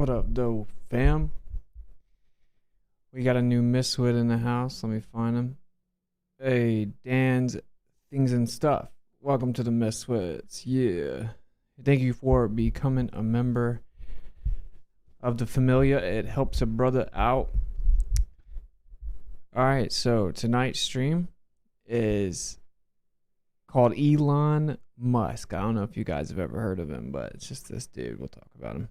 What up, though, fam? We got a new miswit in the house. Let me find him. Hey, Dan's Things and Stuff. Welcome to the Miswits. Yeah. Thank you for becoming a member of the Familia. It helps a brother out. Alright, so tonight's stream is called Elon Musk. I don't know if you guys have ever heard of him, but it's just this dude. We'll talk about him.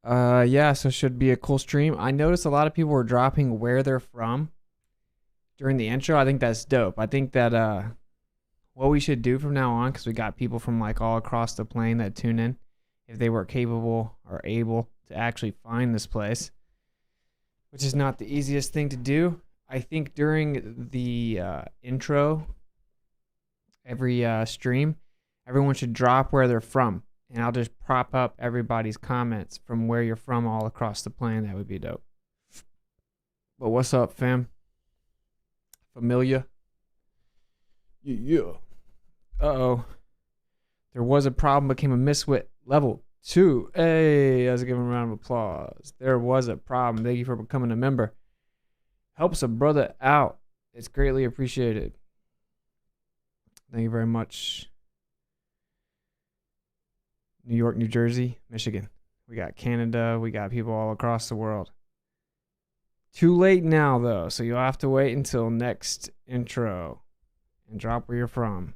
Yeah, so should be a cool stream. I noticed a lot of people were dropping where they're from during the intro. I think that's dope. I think that what we should do from now on, because we got people from like all across the plane that tune in, if they were capable or able to actually find this place, which is not the easiest thing to do. I think during the intro, every stream, everyone should drop where they're from. And I'll just prop up everybody's comments from where you're from all across the plane. That would be dope. But what's up, fam? Familia? Yeah. Uh-oh. There was a problem, became a miswit level 2. Hey, let's give him a round of applause. There was a problem. Thank you for becoming a member. Helps a brother out. It's greatly appreciated. Thank you very much. New York, New Jersey, Michigan. We got Canada. We got people all across the world. Too late now, though, so you'll have to wait until next intro and drop where you're from.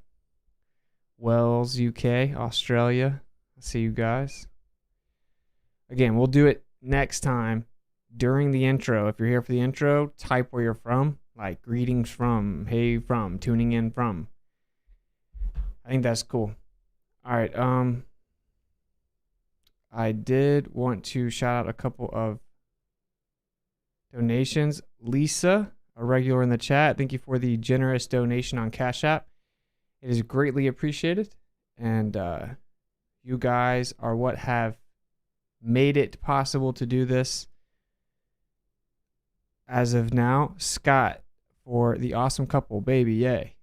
Wales, UK, Australia. I see you guys. Again, we'll do it next time during the intro. If you're here for the intro, type where you're from, like greetings from, hey from, tuning in from. I think that's cool. All right, I did want to shout out a couple of donations. Lisa, a regular in the chat, thank you for the generous donation on Cash App. It is greatly appreciated. And you guys are what have made it possible to do this as of now. Scott, for the awesome couple, baby, yay.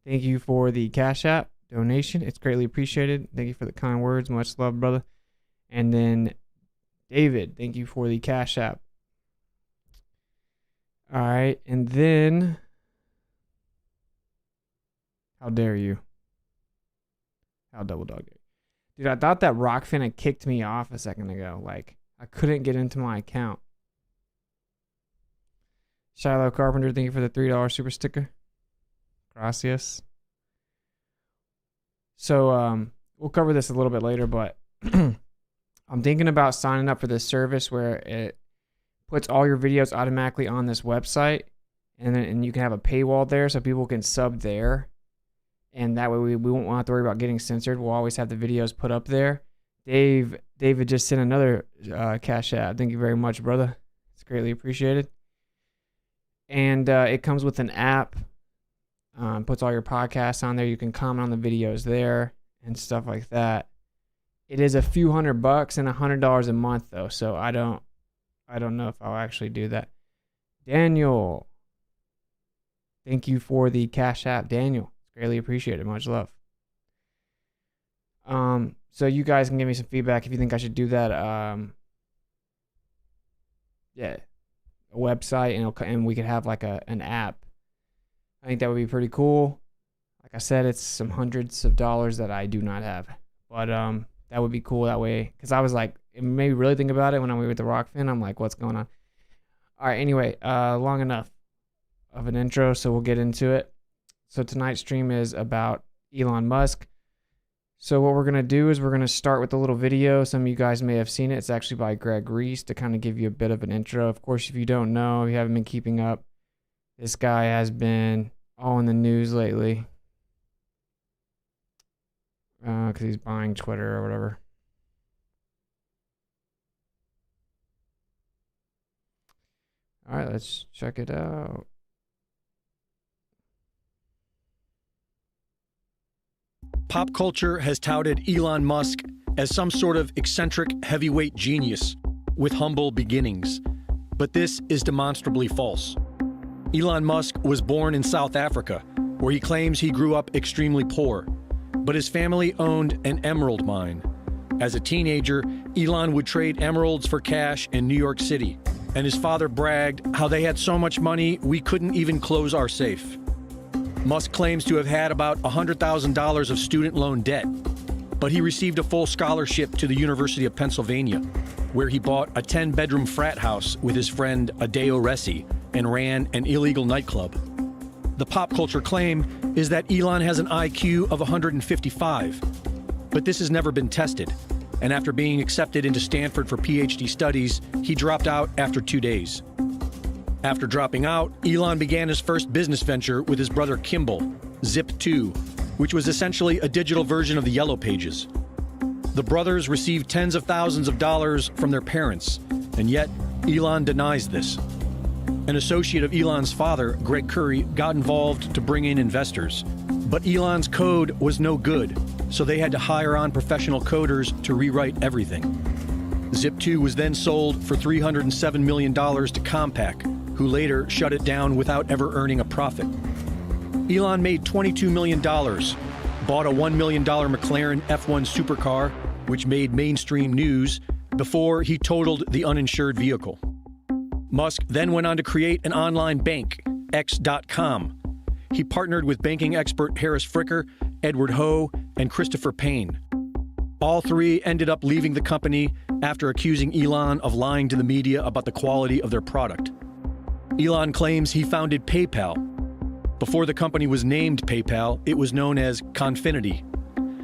Thank you for the Cash App donation. It's greatly appreciated. Thank you for the kind words. Much love, brother. And then David, thank you for the Cash App. All right. And then, how dare you? How double dog dare you? Dude, I thought that Rockfin had kicked me off a second ago. Like, I couldn't get into my account. Shiloh Carpenter, thank you for the $3 super sticker. Gracias. So, we'll cover this a little bit later, but I'm thinking about signing up for this service where it puts all your videos automatically on this website, and you can have a paywall there so people can sub there, and that way we won't have to worry about getting censored. We'll always have the videos put up there. David just sent another Cash App. Thank you very much, brother. It's greatly appreciated. And it comes with an app. Puts all your podcasts on there. You can comment on the videos there and stuff like that. It is a few $100 and $100 a month though, so I don't know if I'll actually do that. Daniel, thank you for the Cash App, Daniel. It's greatly appreciated. Much love. So you guys can give me some feedback if you think I should do that. Yeah, a website and we could have like an app. I think that would be pretty cool. Like I said, it's some hundreds of dollars that I do not have, but that would be cool that way. Because I was like, it made me really think about it when I went with the Rockfin. I'm like, what's going on? All right, anyway, long enough of an intro, so we'll get into it. So tonight's stream is about Elon Musk. So what we're going to do is we're going to start with a little video. Some of you guys may have seen it. It's actually by Greg Reese to kind of give you a bit of an intro. Of course, if you don't know, if you haven't been keeping up, this guy has been all in the news lately. Because he's buying Twitter or whatever. All right, let's check it out. Pop culture has touted Elon Musk as some sort of eccentric heavyweight genius with humble beginnings. But this is demonstrably false. Elon Musk was born in South Africa, where he claims he grew up extremely poor, but his family owned an emerald mine. As a teenager, Elon would trade emeralds for cash in New York City, and his father bragged how they had so much money we couldn't even close our safe. Musk claims to have had about $100,000 of student loan debt, but he received a full scholarship to the University of Pennsylvania, where he bought a 10-bedroom frat house with his friend Adeo Resi and ran an illegal nightclub. The pop culture claim is that Elon has an IQ of 155, but this has never been tested, and after being accepted into Stanford for PhD studies, he dropped out after 2 days. After dropping out, Elon began his first business venture with his brother Kimball, Zip2, which was essentially a digital version of the Yellow Pages. The brothers received tens of thousands of dollars from their parents, and yet Elon denies this. An associate of Elon's father, Greg Curry, got involved to bring in investors, but Elon's code was no good, so they had to hire on professional coders to rewrite everything. Zip2 was then sold for $307 million to Compaq, who later shut it down without ever earning a profit. Elon made $22 million, bought a $1 million McLaren F1 supercar, which made mainstream news, before he totaled the uninsured vehicle. Musk then went on to create an online bank, X.com. He partnered with banking expert Harris Fricker, Edward Ho, and Christopher Payne. All three ended up leaving the company after accusing Elon of lying to the media about the quality of their product. Elon claims he founded PayPal. Before the company was named PayPal, it was known as Confinity.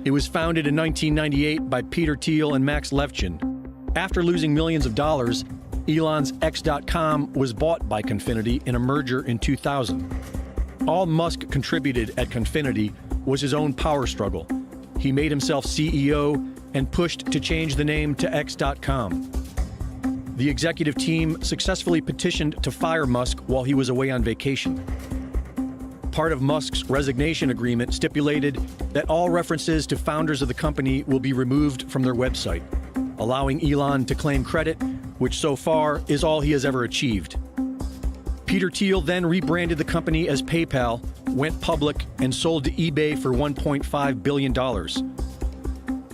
It was founded in 1998 by Peter Thiel and Max Levchin. After losing millions of dollars, Elon's X.com was bought by Confinity in a merger in 2000. All Musk contributed at Confinity was his own power struggle. He made himself CEO and pushed to change the name to X.com. The executive team successfully petitioned to fire Musk while he was away on vacation. Part of Musk's resignation agreement stipulated that all references to founders of the company will be removed from their website, allowing Elon to claim credit, which so far is all he has ever achieved. Peter Thiel then rebranded the company as PayPal, went public, and sold to eBay for $1.5 billion.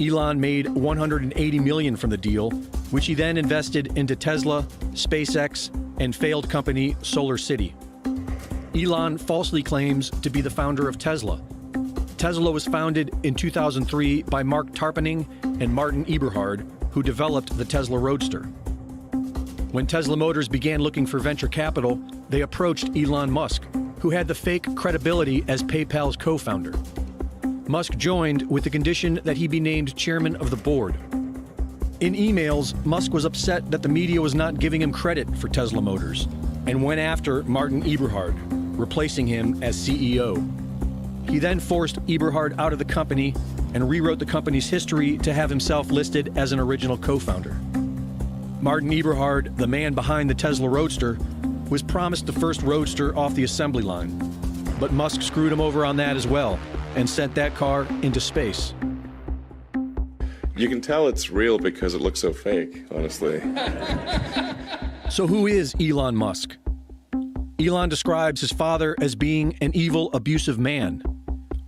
Elon made $180 million from the deal, which he then invested into Tesla, SpaceX, and failed company SolarCity. Elon falsely claims to be the founder of Tesla. Tesla was founded in 2003 by Mark Tarpenning and Martin Eberhard, who developed the Tesla Roadster. When Tesla Motors began looking for venture capital, they approached Elon Musk, who had the fake credibility as PayPal's co-founder. Musk joined with the condition that he be named chairman of the board. In emails, Musk was upset that the media was not giving him credit for Tesla Motors and went after Martin Eberhard, replacing him as CEO. He then forced Eberhard out of the company and rewrote the company's history to have himself listed as an original co-founder. Martin Eberhard, the man behind the Tesla Roadster, was promised the first Roadster off the assembly line, but Musk screwed him over on that as well and sent that car into space. You can tell it's real because it looks so fake, honestly. So who is Elon Musk? Elon describes his father as being an evil, abusive man.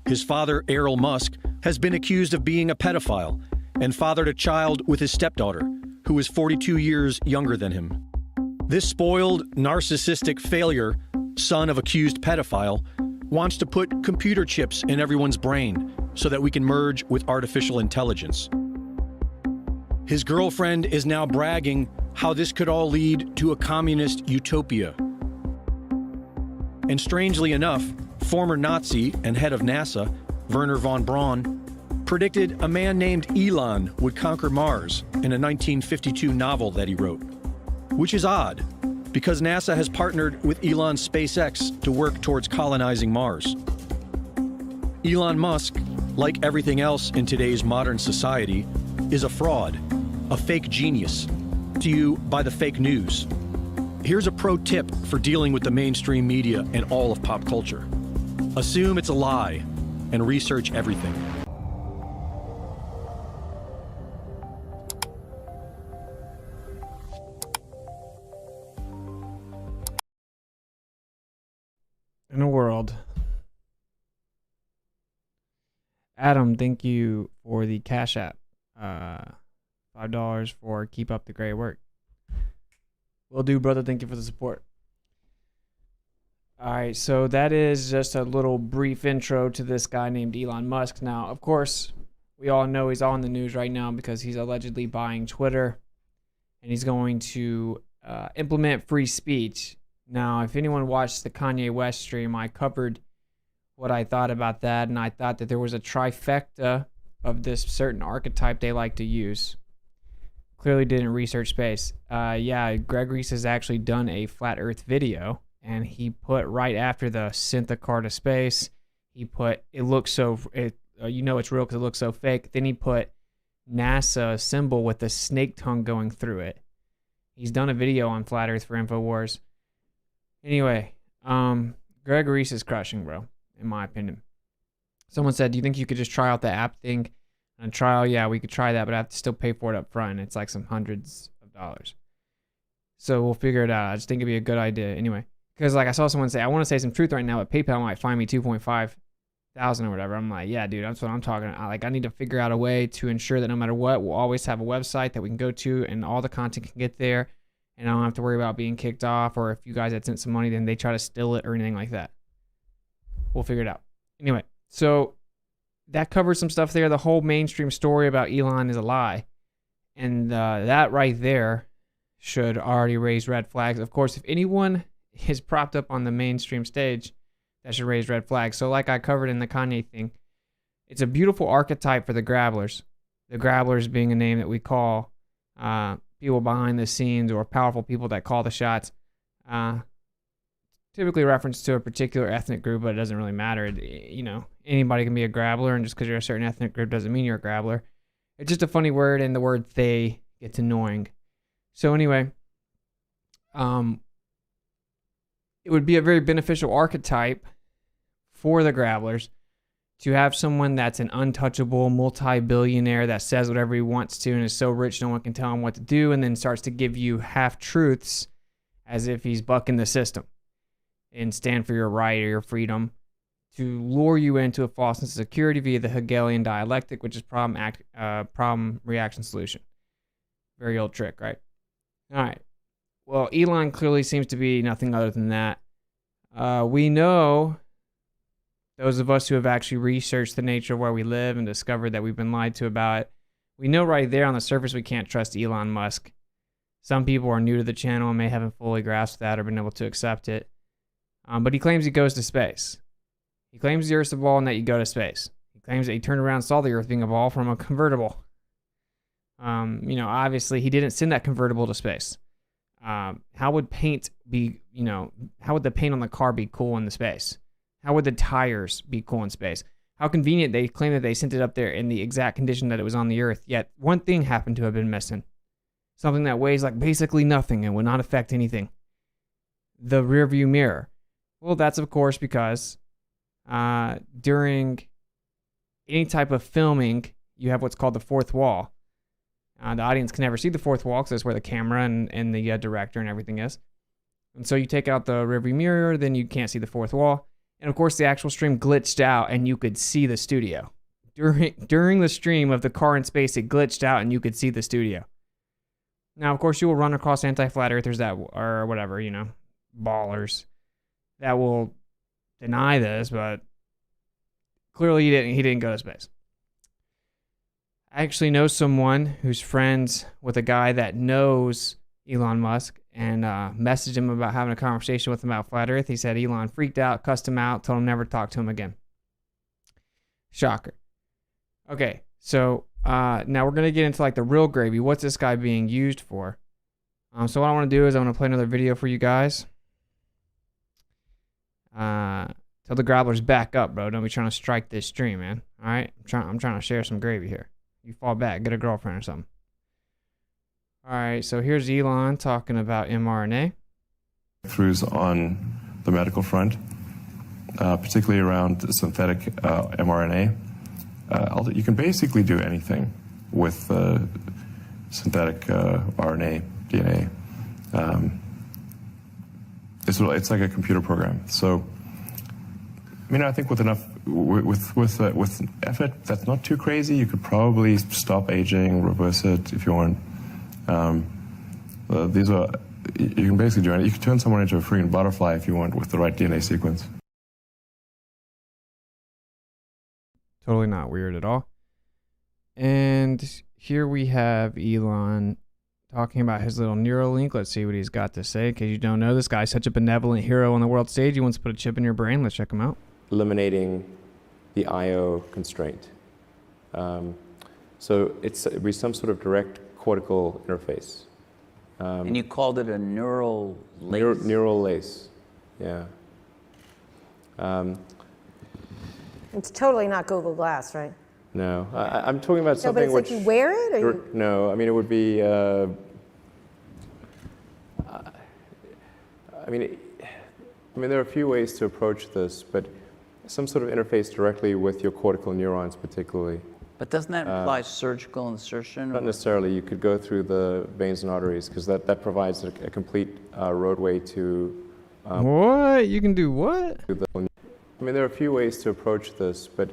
His father, Errol Musk, has been accused of being a pedophile and fathered a child with his stepdaughter, who is 42 years younger than him. This spoiled, narcissistic failure, son of accused pedophile, wants to put computer chips in everyone's brain so that we can merge with artificial intelligence. His girlfriend is now bragging how this could all lead to a communist utopia. And strangely enough, former Nazi and head of NASA, Wernher von Braun, predicted a man named Elon would conquer Mars in a 1952 novel that he wrote. Which is odd, because NASA has partnered with Elon's SpaceX to work towards colonizing Mars. Elon Musk, like everything else in today's modern society, is a fraud, a fake genius, to you by the fake news. Here's a pro tip for dealing with the mainstream media and all of pop culture. Assume it's a lie and research everything. In a world. Adam, thank you for the Cash App. $5 for keep up the great work. Will do, brother. Thank you for the support. All right, so that is just a little brief intro to this guy named Elon Musk. Now, of course, we all know he's all in the news right now because he's allegedly buying Twitter, and he's going to implement free speech. Now, if anyone watched the Kanye West stream, I covered what I thought about that, and I thought that there was a trifecta of this certain archetype they like to use. Clearly didn't research space. Yeah, Greg Reese has actually done a flat Earth video, and he put right after the sent the car to space, he put it looks so you know it's real because it looks so fake. Then he put NASA symbol with the snake tongue going through it. He's done a video on flat Earth for InfoWars. Anyway, Greg Reese is crushing, bro, in my opinion. Someone said, "Do you think you could just try out the app thing?" On trial, yeah, we could try that, but I have to still pay for it up front. It's like some hundreds of dollars. So we'll figure it out. I just think it'd be a good idea anyway. Because like I saw someone say, I want to say some truth right now, but PayPal might find me $2,500 or whatever. I'm like, yeah, dude, that's what I'm talking about. I need to figure out a way to ensure that no matter what, we'll always have a website that we can go to and all the content can get there. And I don't have to worry about being kicked off, or if you guys had sent some money, then they try to steal it or anything like that. We'll figure it out. Anyway, so that covers some stuff there. The whole mainstream story about Elon is a lie. And that right there should already raise red flags. Of course, if anyone is propped up on the mainstream stage, that should raise red flags. So like I covered in the Kanye thing, it's a beautiful archetype for the grabblers. The grabblers being a name that we call people behind the scenes or powerful people that call the shots. Typically reference to a particular ethnic group, but it doesn't really matter. You know, anybody can be a grabbler, and just because you're a certain ethnic group doesn't mean you're a grabbler. It's just a funny word, and the word "they" gets annoying. So anyway, it would be a very beneficial archetype for the grabblers to have someone that's an untouchable multi-billionaire that says whatever he wants to and is so rich no one can tell him what to do, and then starts to give you half-truths as if he's bucking the system and stand for your right or your freedom, to lure you into a false sense of security via the Hegelian dialectic, which is problem, reaction, solution. Very old trick, right? All right. Well, Elon clearly seems to be nothing other than that. We know, those of us who have actually researched the nature of where we live and discovered that we've been lied to about it, we know right there on the surface we can't trust Elon Musk. Some people are new to the channel and may haven't fully grasped that or been able to accept it. But he claims he goes to space. He claims the Earth's a ball and that you go to space. He claims that he turned around and saw the Earth being a ball from a convertible. You know, obviously he didn't send that convertible to space. How would paint be, you know, how would the paint on the car be cool in the space? How would the tires be cool in space? How convenient they claim that they sent it up there in the exact condition that it was on the Earth, yet one thing happened to have been missing. Something that weighs like basically nothing and would not affect anything. The rearview mirror. Well, that's of course because during any type of filming, you have what's called the fourth wall. The audience can never see the fourth wall because that's where the camera and the director and everything is. And so you take out the rearview mirror, then you can't see the fourth wall. And of course, the actual stream glitched out and you could see the studio. During the stream of the car in space, it glitched out and you could see the studio. Now, of course, you will run across anti-flat earthers that, or whatever, you know, ballers that will deny this, but clearly he didn't go to space. I actually know someone who's friends with a guy that knows Elon Musk and messaged him about having a conversation with him about flat earth. He said Elon freaked out, cussed him out, told him never to talk to him again. Shocker. Okay, so now we're going to get into like the real gravy. What's this guy being used for? So what I want to do is I want to play another video for you guys. Tell the grabblers back up, bro. Don't be trying to strike this stream, man. All right? I'm trying to share some gravy here. You fall back, get a girlfriend or something. All right, so here's Elon talking about mRNA. Breakthroughs on the medical front, particularly around synthetic mRNA. You can basically do anything with synthetic RNA, DNA. It's like a computer program. So I mean, I think with enough, with effort that's not too crazy, you could probably stop aging, reverse it if you want. These are, you can basically do it. You can turn someone into a freaking butterfly if you want with the right DNA sequence. Totally not weird at all. And here we have Elon talking about his little Neuralink. Let's see what he's got to say. In case you don't know, this guy's such a benevolent hero on the world stage. He wants to put a chip in your brain. Let's check him out. Eliminating the I/O constraint. So it'd be some sort of direct cortical interface. And you called it a neural lace? Neural lace, yeah. It's totally not Google Glass, right? No, I'm talking about No, but something it's which... like you wear it? Or you... No, I mean, it would be... I mean, there are a few ways to approach this, but some sort of interface directly with your cortical neurons particularly. But doesn't that imply surgical insertion? Not necessarily. You could go through the veins and arteries because that provides a complete roadway to... what? You can do what? I mean, there are a few ways to approach this, but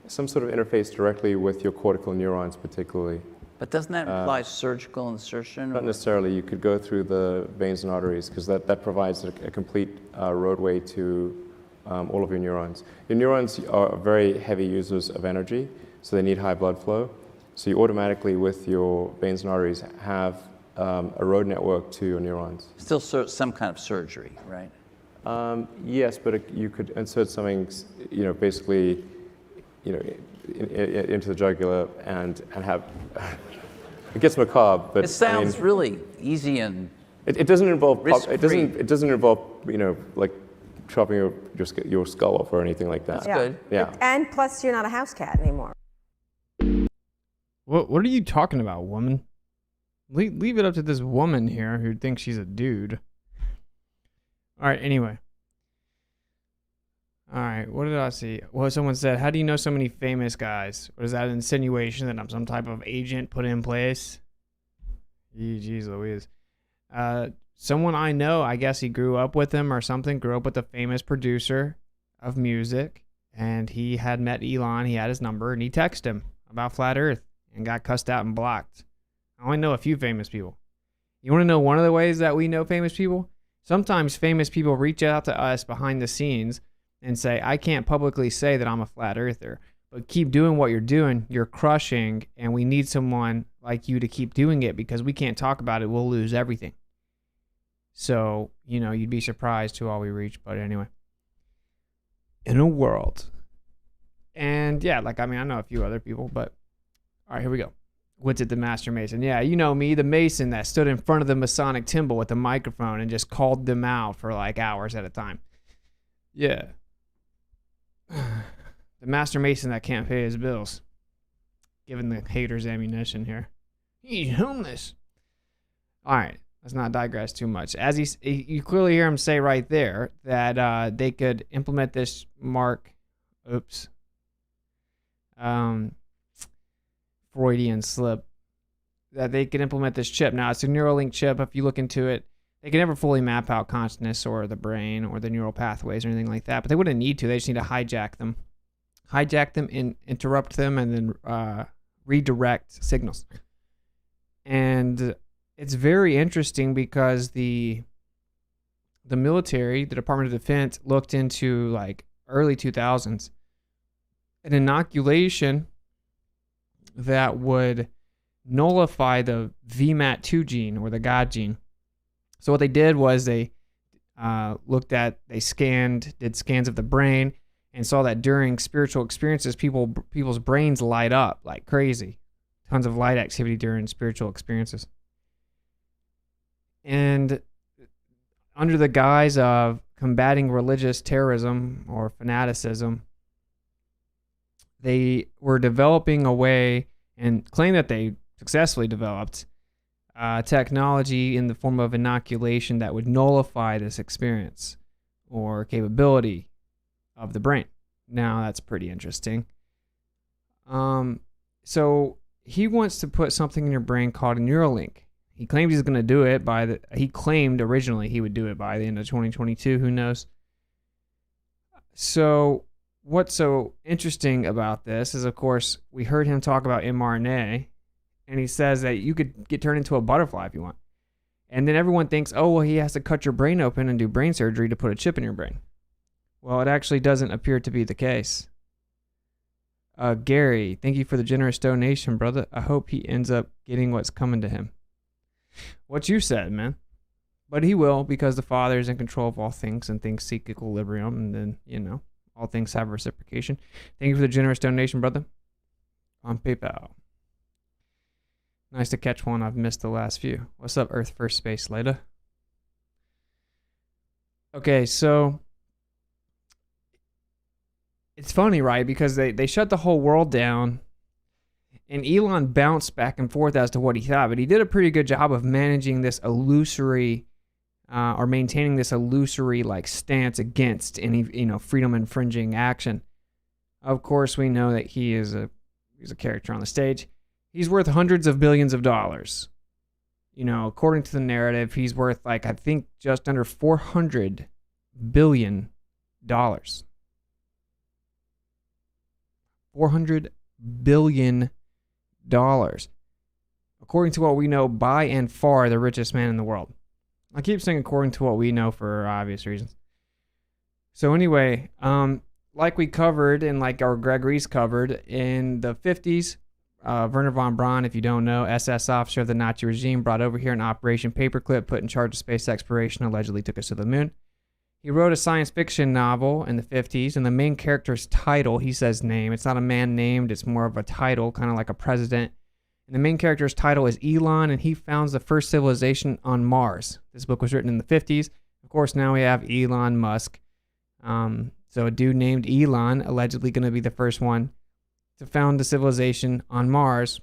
some sort of interface directly with your cortical neurons particularly. But doesn't that imply surgical insertion? Not necessarily. You could go through the veins and arteries because that provides a complete roadway to all of your neurons. Your neurons are very heavy users of energy, so they need high blood flow. So you automatically, with your veins and arteries, have a road network to your neurons. Still some kind of surgery, right? Yes, but you could insert something, basically, into the jugular and have. It gets macabre, but It sounds really easy and it doesn't involve. risk-free. It doesn't involve, like chopping your skull off or anything like that. That's good. Yeah. And plus, you're not a house cat anymore. What are you talking about, woman? Leave it up to this woman here who thinks she's a dude. All right, anyway. All right, what did I see? Well, someone said, how do you know so many famous guys? What is that, an insinuation that I'm some type of agent put in place? Jeez Louise. Someone I know, I guess he grew up with him or something, grew up with a famous producer of music, and he had met Elon, he had his number, and he texted him about Flat Earth and got cussed out and blocked. I only know a few famous people. You want to know one of the ways that we know famous people? Sometimes famous people reach out to us behind the scenes and say, I can't publicly say that I'm a flat earther, but keep doing what you're doing. You're crushing, and we need someone like you to keep doing it because we can't talk about it. We'll lose everything. So, you'd be surprised who all we reach. But anyway, in a world. And yeah, I know a few other people, but all right, here we go. Witsit the Master Mason. Yeah, you know me, the Mason that stood in front of the Masonic temple with a microphone and just called them out for hours at a time. Yeah. The Master Mason that can't pay his bills. Giving the haters ammunition here. He's homeless. All right, let's not digress too much. As you clearly hear him say right there that they could implement this Freudian slip, that they could implement this chip. Now, it's a Neuralink chip. If you look into it, they can never fully map out consciousness or the brain or the neural pathways or anything like that, but they wouldn't need to. They just need to hijack them, and interrupt them, and then redirect signals. And it's very interesting because the military, the Department of Defense, looked into early 2000s an inoculation that would nullify the VMAT2 gene or the God gene. So what they did was they did scans of the brain and saw that during spiritual experiences, people's brains light up like crazy. Tons of light activity during spiritual experiences. And under the guise of combating religious terrorism or fanaticism, they were developing a way and claim that they successfully developed technology in the form of inoculation that would nullify this experience or capability of the brain. Now, that's pretty interesting. So he wants to put something in your brain called a Neuralink. He claimed he's going to do it he claimed originally he would do it by the end of 2022. Who knows? So what's so interesting about this is, of course, we heard him talk about mRNA, and he says that you could get turned into a butterfly if you want. And then everyone thinks, oh, well, he has to cut your brain open and do brain surgery to put a chip in your brain. Well, it actually doesn't appear to be the case. Gary, thank you for the generous donation, brother. I hope he ends up getting what's coming to him. What you said, man. But he will, because the Father is in control of all things, and things seek equilibrium, and then, you know, all things have reciprocation. Thank you for the generous donation, brother. On PayPal. Nice to catch one. I've missed the last few. What's up, Earth First Space later? Okay, so it's funny, right? Because they shut the whole world down, and Elon bounced back and forth as to what he thought, but he did a pretty good job of managing this illusory or maintaining this illusory like stance against any, you know, freedom infringing action. Of course, we know that he's a character on the stage. He's worth hundreds of billions of dollars. You know, according to the narrative, he's worth like, I think, just under $400 billion. $400 billion. According to what we know, by and far the richest man in the world. I keep saying according to what we know for obvious reasons. So anyway, like we covered and like our Gregory's covered, in the 50s, Werner von Braun, if you don't know, SS officer of the Nazi regime, brought over here in Operation Paperclip, put in charge of space exploration, allegedly took us to the moon. He wrote a science fiction novel in the 50s, and the main character's title, he says name, it's not a man named, it's more of a title, kind of like a president. And the main character's title is Elon, and he founds the first civilization on Mars. This book was written in the 50s. Of course, now we have Elon Musk. So a dude named Elon, allegedly going to be the first one to found a civilization on Mars.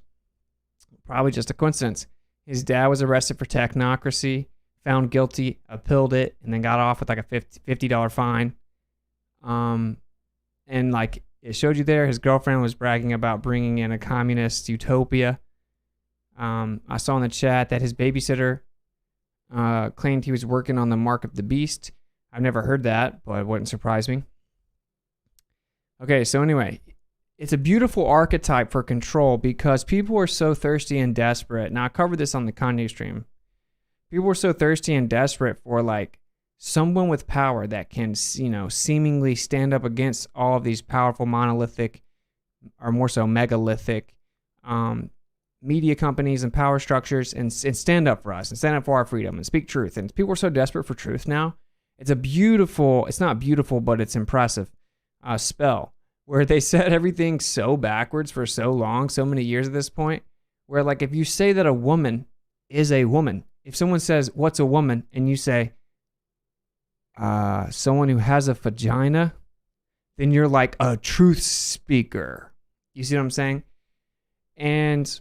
Probably just a coincidence. His dad was arrested for technocracy, found guilty, appealed it, and then got off with like a $50 fine. And like it showed you there, his girlfriend was bragging about bringing in a communist utopia. I saw in the chat that his babysitter claimed he was working on the Mark of the Beast. I've never heard that, but it wouldn't surprise me. Okay, so anyway, it's a beautiful archetype for control because people are so thirsty and desperate. Now, I covered this on the Kanye stream. People are so thirsty and desperate for like someone with power that can, you know, seemingly stand up against all of these powerful monolithic, or more so megalithic, media companies and power structures, and stand up for us and stand up for our freedom and speak truth. And people are so desperate for truth now. It's a beautiful, it's not beautiful, but it's impressive spell where they said everything so backwards for so long, so many years at this point, where like if you say that a woman is a woman, if someone says, what's a woman? And you say, someone who has a vagina, then you're like a truth speaker. You see what I'm saying? And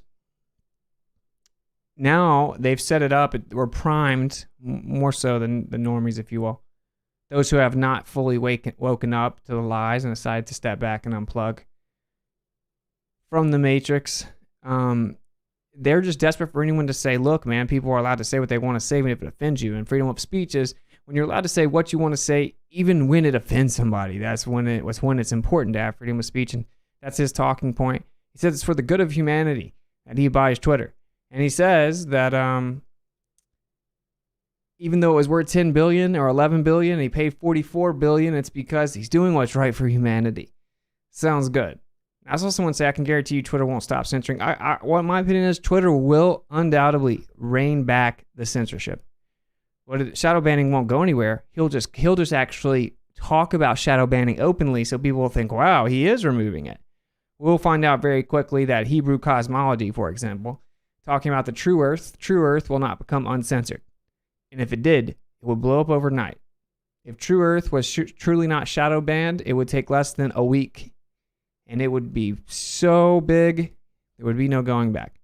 now they've set it up. We're primed, more so than the normies, if you will. Those who have not fully woken up to the lies and decided to step back and unplug from the matrix. They're just desperate for anyone to say, look, man, people are allowed to say what they want to say even if it offends you. And freedom of speech is when you're allowed to say what you want to say, even when it offends somebody. That's when it's important to have freedom of speech. And that's his talking point. He says it's for the good of humanity that he buys Twitter. And he says that even though it was worth 10 billion or 11 billion, and he paid 44 billion, it's because he's doing what's right for humanity. Sounds good. I saw someone say, I can guarantee you Twitter won't stop censoring. What my opinion is, Twitter will undoubtedly rein back the censorship. Shadow banning won't go anywhere. He'll just actually talk about shadow banning openly, so people will think, wow, he is removing it. We'll find out very quickly that Hebrew cosmology, for example, talking about the true Earth will not become uncensored. And if it did, it would blow up overnight. If True Earth was truly not shadow banned, it would take less than a week. And it would be so big, there would be no going back.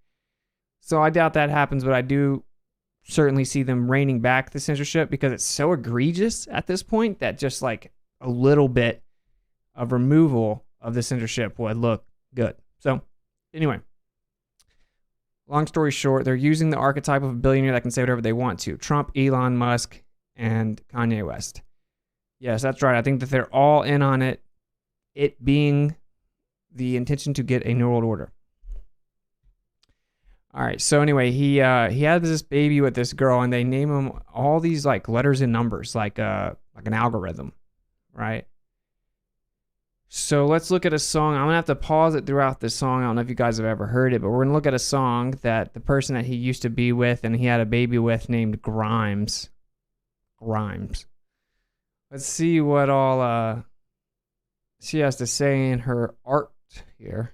So I doubt that happens, but I do certainly see them reining back the censorship because it's so egregious at this point that just like a little bit of removal of the censorship would look good. So anyway, long story short, they're using the archetype of a billionaire that can say whatever they want to. Trump, Elon Musk, and Kanye West. Yes, that's right. I think that they're all in on it. it being the intention to get a New World Order. All right. So anyway, he had this baby with this girl, and they name him all these like letters and numbers, like an algorithm, right? So let's look at a song. I'm gonna have to pause it throughout the song. I don't know if you guys have ever heard it, but we're gonna look at a song that the person that he used to be with and he had a baby with named Grimes. Let's see what all she has to say in her art here.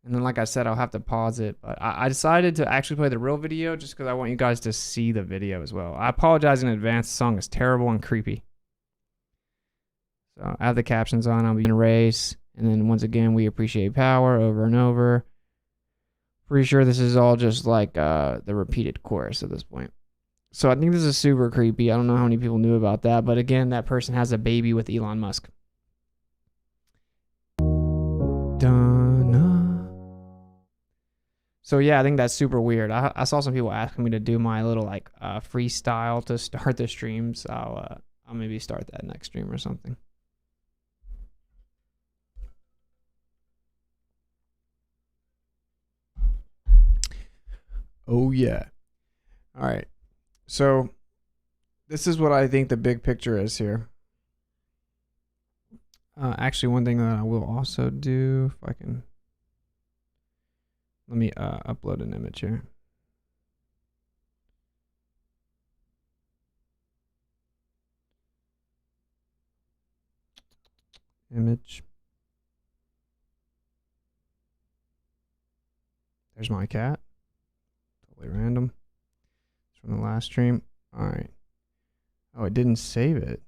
And then, like I said, I'll have to pause it. But I decided to actually play the real video just because I want you guys to see the video as well. I apologize in advance. The song is terrible and creepy. So I have the captions on. I'll be in a race. And then once again, we appreciate power over and over. Pretty sure this is all just like the repeated chorus at this point. So I think this is super creepy. I don't know how many people knew about that. But again, that person has a baby with Elon Musk. So yeah, I think that's super weird. I saw some people asking me to do my little like freestyle to start the streams. I'll maybe start that next stream or something. Oh yeah. All right. So this is what I think the big picture is here. Actually, one thing that I will also do, if I can, let me upload an image here. Image. There's my cat. Totally random. It's from the last stream. All right. Oh, it didn't save it.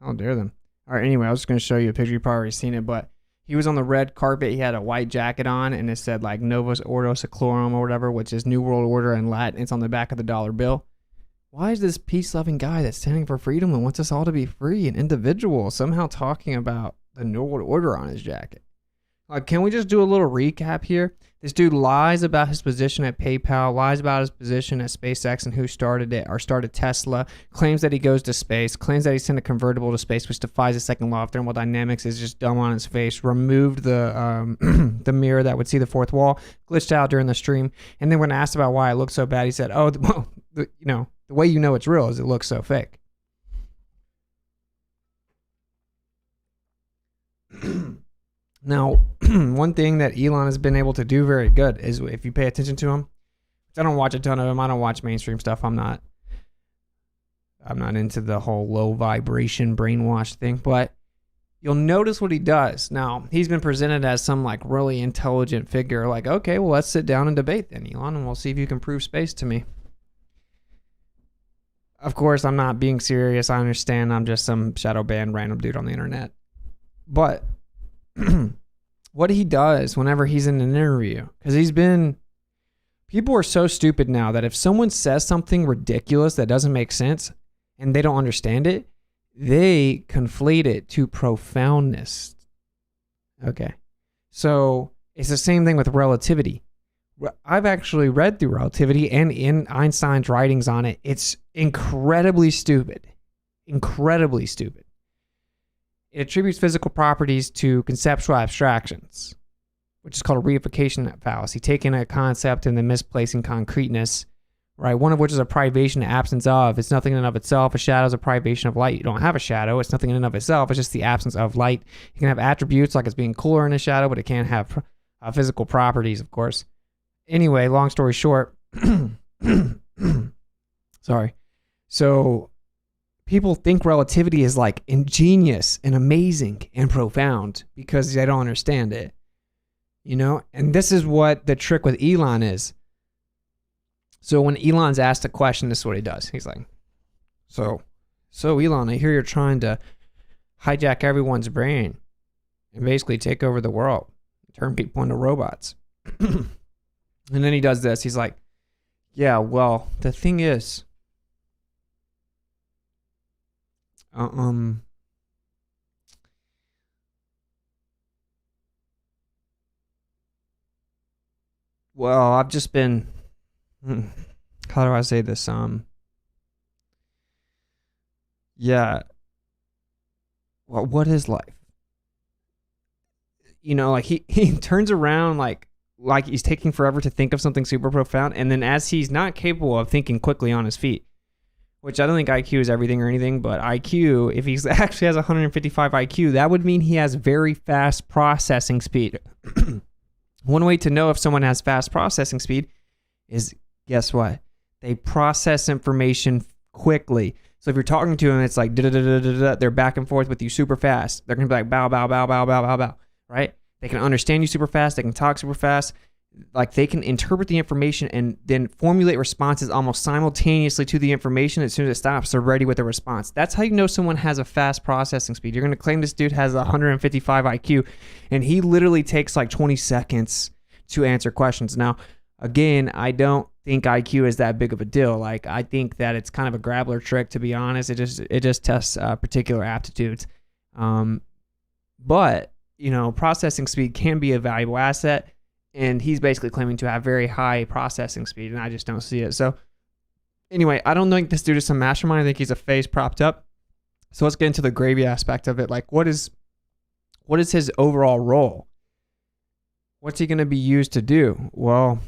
How dare them. All right, anyway, I was just going to show you a picture. You've probably already seen it, but he was on the red carpet. He had a white jacket on, and it said like Novus Ordo Seclorum or whatever, which is New World Order in Latin. It's on the back of the dollar bill. Why is this peace-loving guy that's standing for freedom and wants us all to be free and individual somehow talking about the New World Order on his jacket? Like, can we just do a little recap here? This dude lies about his position at PayPal, lies about his position at SpaceX and who started it or started Tesla, claims that he goes to space, claims that he sent a convertible to space, which defies the second law of thermodynamics, is just dumb on his face, removed the the mirror that would see the fourth wall, glitched out during the stream. And then when asked about why it looked so bad, he said, oh, well, the way you know it's real is it looks so fake. Now, one thing that Elon has been able to do very good is if you pay attention to him, I don't watch a ton of him. I don't watch mainstream stuff. I'm not into the whole low vibration brainwash thing, but you'll notice what he does. Now, he's been presented as some like really intelligent figure. Like, okay, well, let's sit down and debate then, Elon, and we'll see if you can prove space to me. Of course, I'm not being serious. I understand I'm just some shadow banned random dude on the internet. But what he does whenever he's in an interview, because people are so stupid now that if someone says something ridiculous that doesn't make sense and they don't understand it, they conflate it to profoundness. Okay. So it's the same thing with relativity. I've actually read through relativity and in Einstein's writings on it. It's incredibly stupid. Incredibly stupid. It attributes physical properties to conceptual abstractions, which is called a reification fallacy, taking a concept and then misplacing concreteness, right? One of which is a privation, absence of. It's nothing in and of itself. A shadow is a privation of light. You don't have a shadow. It's nothing in and of itself. It's just the absence of light. You can have attributes like it's being cooler in a shadow, but it can't have physical properties, of course. Anyway, long story short, sorry. So people think relativity is like ingenious and amazing and profound because they don't understand it, and this is what the trick with Elon is. So when Elon's asked a question, this is what he does. He's like, so Elon, I hear you're trying to hijack everyone's brain and basically take over the world, turn people into robots. And then he does this. He's like, yeah, well, the thing is, well, I've just been, how do I say this? Yeah, well, what is life? You know, like he turns around like he's taking forever to think of something super profound, and then as he's not capable of thinking quickly on his feet, which I don't think IQ is everything or anything, but IQ, if he actually has 155 IQ, that would mean he has very fast processing speed. One way to know if someone has fast processing speed is, guess what? They process information quickly. So if you're talking to them, it's like da-da-da-da-da-da, they're back and forth with you super fast. They're going to be like bow, bow, bow, bow, bow, bow, bow, right? They can understand you super fast. They can talk super fast. Like they can interpret the information and then formulate responses almost simultaneously to the information. As soon as it stops, they're ready with a response. That's how you know someone has a fast processing speed. You're going to claim this dude has 155 IQ, and he literally takes like 20 seconds to answer questions. Now, again, I don't think IQ is that big of a deal. Like, I think that it's kind of a grabbler trick, to be honest. It just tests particular aptitudes. But, you know, processing speed can be a valuable asset, and he's basically claiming to have very high processing speed, and I just don't see it. So, anyway, I don't think this dude is some mastermind. I think he's a face propped up. So let's get into the gravy aspect of it. Like, what is his overall role? What's he going to be used to do? Well,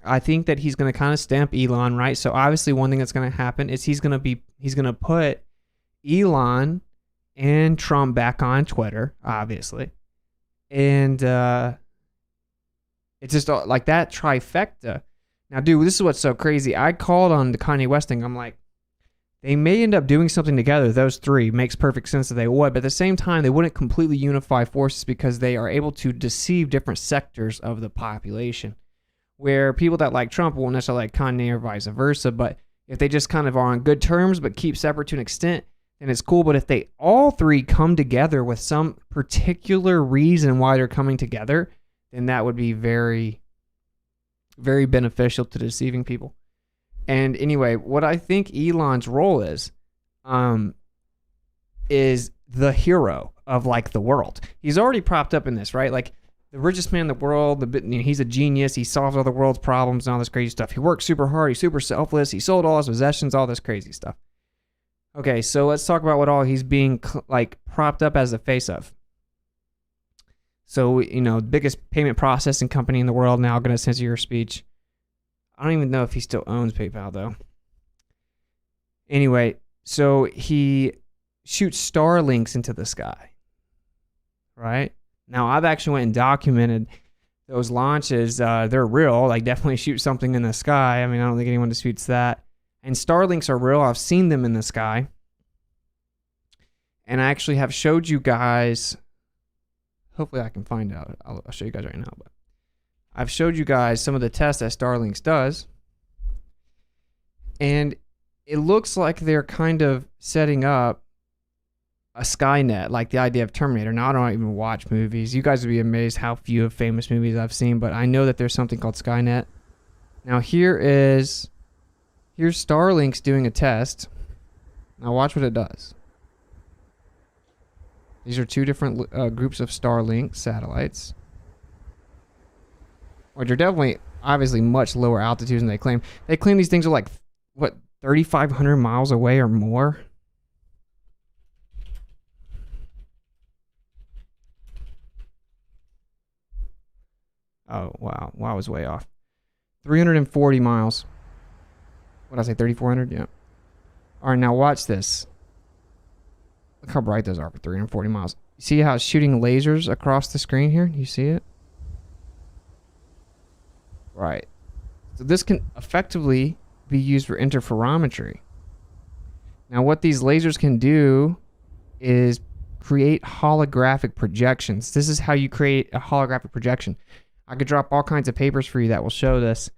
I think that he's going to kind of stamp Elon, right? So obviously one thing that's going to happen is he's going to put Elon and Trump back on Twitter, obviously. And it's just like that trifecta. Now, dude, this is what's so crazy. I called on the Kanye West thing. I'm like, they may end up doing something together. Those three makes perfect sense that they would, but at the same time, they wouldn't completely unify forces because they are able to deceive different sectors of the population. Where people that like Trump won't necessarily like Kanye or vice versa, but if they just kind of are on good terms but keep separate to an extent, then it's cool. But if they all three come together with some particular reason why they're coming together, then that would be very, very beneficial to deceiving people. And anyway, what I think Elon's role is the hero of like the world. He's already propped up in this, right? Like the richest man in the world, he's a genius. He solves all the world's problems and all this crazy stuff. He works super hard. He's super selfless. He sold all his possessions, all this crazy stuff. Okay, so let's talk about what all he's being like propped up as the face of. So, you know, biggest payment processing company in the world now going to censor your speech. I don't even know if he still owns PayPal, though. Anyway, so he shoots Starlinks into the sky, right? Now, I've actually went and documented those launches. They're real. Like, definitely shoot something in the sky. I mean, I don't think anyone disputes that. And Starlinks are real. I've seen them in the sky. And I actually have showed you guys. Hopefully, I can find out. I'll show you guys right now, but I've showed you guys some of the tests that Starlinks does. And it looks like they're kind of setting up a Skynet, like the idea of Terminator. Now, I don't even watch movies. You guys would be amazed how few of famous movies I've seen, but I know that there's something called Skynet. Now, here's Starlinks doing a test. Now, watch what it does. These are two different groups of Starlink satellites, which are definitely, obviously, much lower altitudes than they claim. They claim these things are like, what, 3,500 miles away or more? Oh, wow. Wow, I was way off. 340 miles. What did I say, 3,400? Yeah. All right, now watch this. Look how bright those are for 340 miles. You see how it's shooting lasers across the screen here? You see it? Right. So this can effectively be used for interferometry. Now, what these lasers can do is create holographic projections. This is how you create a holographic projection. I could drop all kinds of papers for you that will show this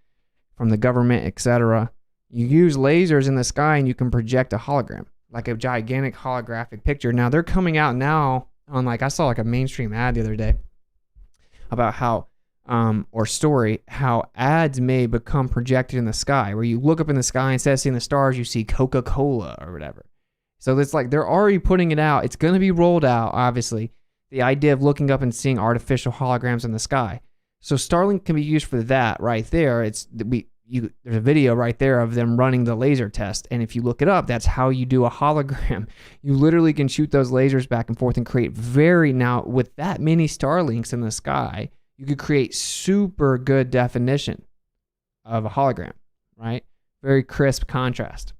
from the government, etc. You use lasers in the sky and you can project a hologram, like a gigantic holographic picture. Now, they're coming out now on, like, I saw like a mainstream ad the other day about how, or story, how ads may become projected in the sky, where you look up in the sky, instead of seeing the stars, you see Coca-Cola or whatever. So it's like they're already putting it out. It's going to be rolled out, obviously. The idea of looking up and seeing artificial holograms in the sky. So Starlink can be used for that right there. there's a video right there of them running the laser test. And if you look it up, that's how you do a hologram. You literally can shoot those lasers back and forth and create now with that many Starlinks in the sky, you could create super good definition of a hologram, right? Very crisp contrast.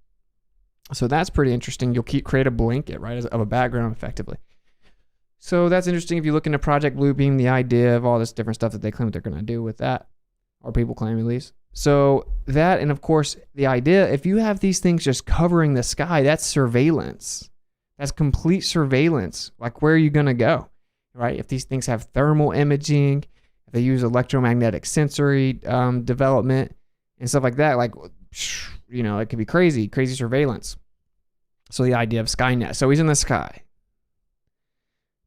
So that's pretty interesting. You'll create a blanket, right, of a background effectively. So that's interesting if you look into Project Bluebeam, the idea of all this different stuff that they claim they're going to do with that, or people claim at least. So that, and of course, the idea, if you have these things just covering the sky, that's surveillance. That's complete surveillance. Like, where are you going to go, right? If these things have thermal imaging, if they use electromagnetic sensory development and stuff like that, like, you know, it could be crazy surveillance. So the idea of Skynet. So he's in the sky.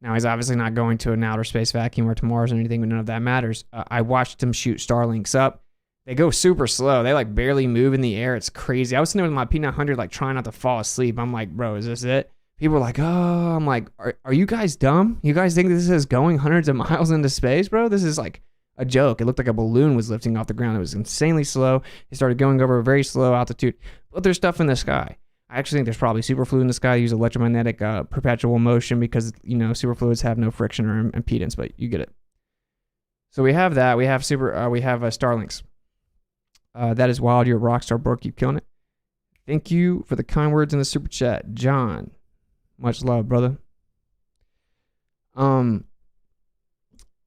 Now, he's obviously not going to an outer space vacuum or to Mars or anything, but none of that matters. I watched him shoot Starlinks up. They go super slow. They like barely move in the air. It's crazy. I was sitting there with my P900 like trying not to fall asleep. I'm like, bro, is this it? People were like, oh, I'm like, are you guys dumb? You guys think this is going hundreds of miles into space, bro? This is like a joke. It looked like a balloon was lifting off the ground. It was insanely slow. It started going over a very slow altitude. But there's stuff in the sky. I actually think there's probably superfluid in the sky. They use electromagnetic perpetual motion because, you know, superfluids have no friction or impedance, but you get it. So we have that. We have Starlinks. That is wild. You're a rock star, bro. Keep killing it. Thank you for the kind words in the super chat, John. Much love, brother.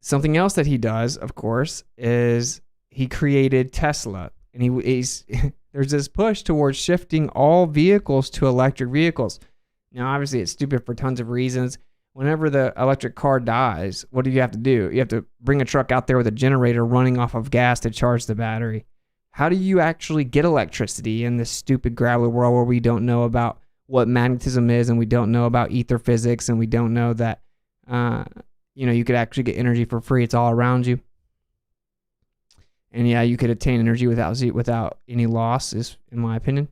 Something else that he does, of course, is he created Tesla, and he's there's this push towards shifting all vehicles to electric vehicles. Now, obviously, it's stupid for tons of reasons. Whenever the electric car dies, what do you have to do? You have to bring a truck out there with a generator running off of gas to charge the battery. How do you actually get electricity in this stupid gravelly world where we don't know about what magnetism is, and we don't know about ether physics, and we don't know that you know, you could actually get energy for free. It's all around you. And yeah, you could attain energy without any loss, is in my opinion.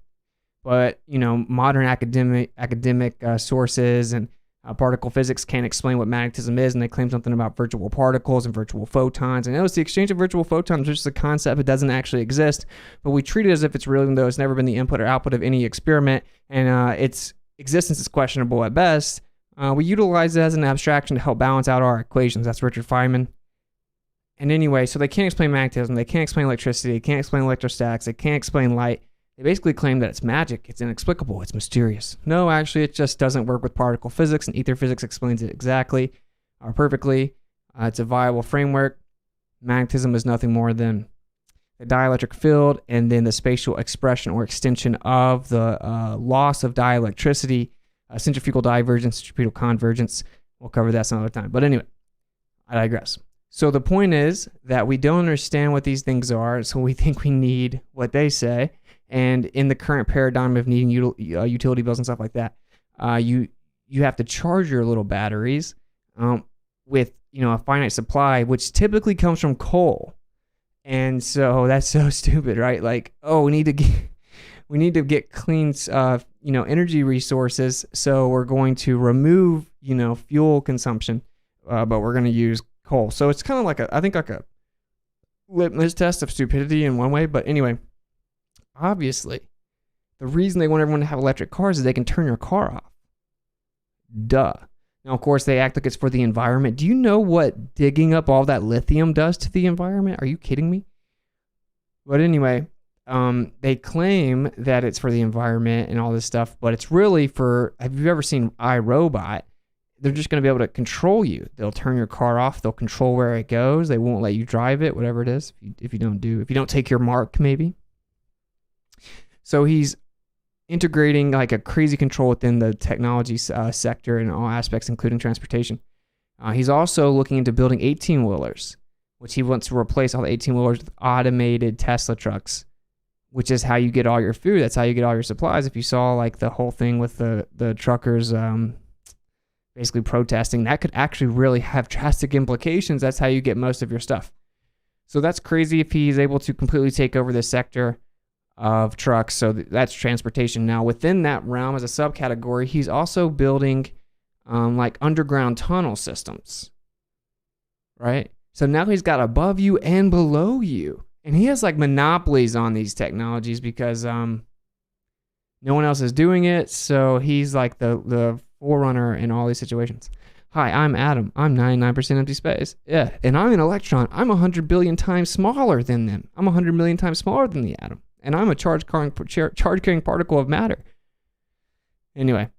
But, you know, modern academic sources and particle physics can't explain what magnetism is, and they claim something about virtual particles and virtual photons. And notice the exchange of virtual photons is just a concept. It doesn't actually exist, but we treat it as if it's real, even though it's never been the input or output of any experiment, and its existence is questionable at best. We utilize it as an abstraction to help balance out our equations. That's Richard Feynman. And anyway, so they can't explain magnetism, they can't explain electricity, they can't explain electrostatics, they can't explain light. They basically claim that it's magic, it's inexplicable, it's mysterious. No, actually, it just doesn't work with particle physics, and ether physics explains it exactly or perfectly. It's a viable framework. Magnetism is nothing more than the dielectric field and then the spatial expression or extension of the loss of dielectricity, centrifugal divergence, centripetal convergence. We'll cover that some other time. But anyway, I digress. So the point is that we don't understand what these things are, so we think we need what they say. And in the current paradigm of needing utility bills and stuff like that, you have to charge your little batteries with, you know, a finite supply, which typically comes from coal. And so that's so stupid, right? Like, oh, we need to get clean, you know, energy resources. So we're going to remove, you know, fuel consumption, but we're going to use coal. So it's kind of like I think like a litmus test of stupidity in one way. But anyway, obviously, the reason they want everyone to have electric cars is they can turn your car off. Duh. Now, of course, they act like it's for the environment. Do you know what digging up all that lithium does to the environment? Are you kidding me? But anyway, they claim that it's for the environment and all this stuff, but it's really for, have you ever seen iRobot? They're just going to be able to control you. They'll turn your car off. They'll control where it goes. They won't let you drive it, whatever it is, if you don't take your mark, maybe. So he's integrating like a crazy control within the technology sector in all aspects, including transportation. He's also looking into building 18-wheelers, which he wants to replace all the 18-wheelers with automated Tesla trucks, which is how you get all your food. That's how you get all your supplies. If you saw like the whole thing with the truckers basically protesting, that could actually really have drastic implications. That's how you get most of your stuff. So that's crazy if he's able to completely take over this sector of trucks. So that's transportation. Now, within that realm, as a subcategory, he's also building like underground tunnel systems, right? So now he's got above you and below you. And he has like monopolies on these technologies because no one else is doing it. So he's like the forerunner in all these situations. Hi, I'm Adam. I'm 99% empty space. Yeah, and I'm an electron. I'm 100 billion times smaller than them. I'm 100 million times smaller than the atom. And I'm a charge-carrying particle of matter. Anyway,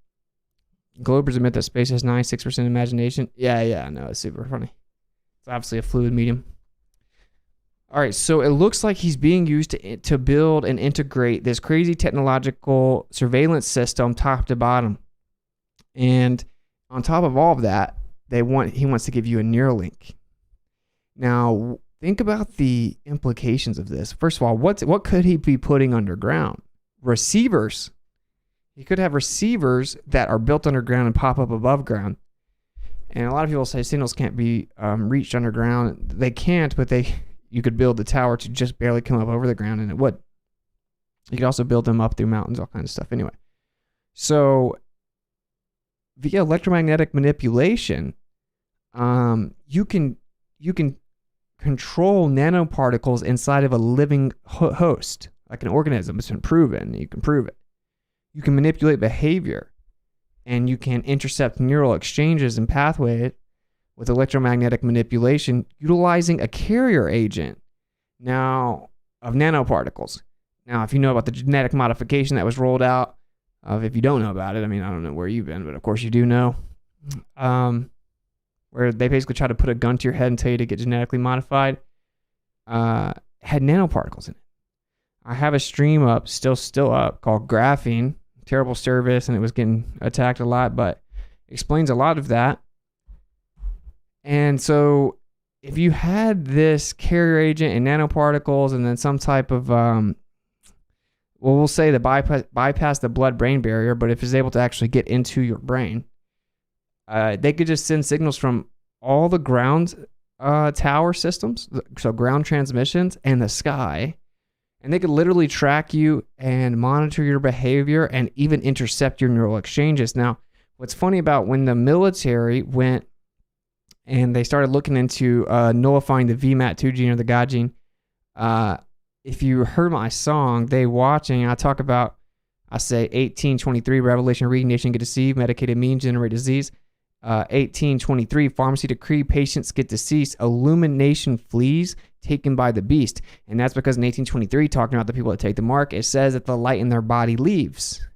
Globers admit that space has 96% imagination. Yeah, no, it's super funny. It's obviously a fluid medium. All right, so it looks like he's being used to build and integrate this crazy technological surveillance system top to bottom. And on top of all of that, he wants to give you a Neuralink. Now, think about the implications of this. First of all, what could he be putting underground? Receivers. He could have receivers that are built underground and pop up above ground. And a lot of people say signals can't be reached underground. They can't, but you could build the tower to just barely come up over the ground, and it would. You could also build them up through mountains, all kinds of stuff. Anyway, so via electromagnetic manipulation, you can control nanoparticles inside of a living host, like an organism. It's been proven. You can prove it. You can manipulate behavior, and you can intercept neural exchanges and pathways with electromagnetic manipulation, utilizing a carrier agent now of nanoparticles. Now, if you know about the genetic modification that was rolled out, if you don't know about it, I mean, I don't know where you've been, but of course you do know, where they basically try to put a gun to your head and tell you to get genetically modified, had nanoparticles in it. I have a stream up, still up, called Graphene. Terrible service, and it was getting attacked a lot, but explains a lot of that. And so if you had this carrier agent and nanoparticles and then some type of, we'll say the bypass the blood-brain barrier, but if it's able to actually get into your brain, they could just send signals from all the ground tower systems, so ground transmissions, and the sky, and they could literally track you and monitor your behavior and even intercept your neural exchanges. Now, what's funny about when the military went and they started looking into nullifying the VMAT2 gene or the God gene, if you heard my song, They Watching, I talk about, I say 1823, revelation, read, nation get deceived, medicated means generate disease. 1823, pharmacy decree, patients get deceased, illumination flees, taken by the beast. And that's because in 1823, talking about the people that take the mark, it says that the light in their body leaves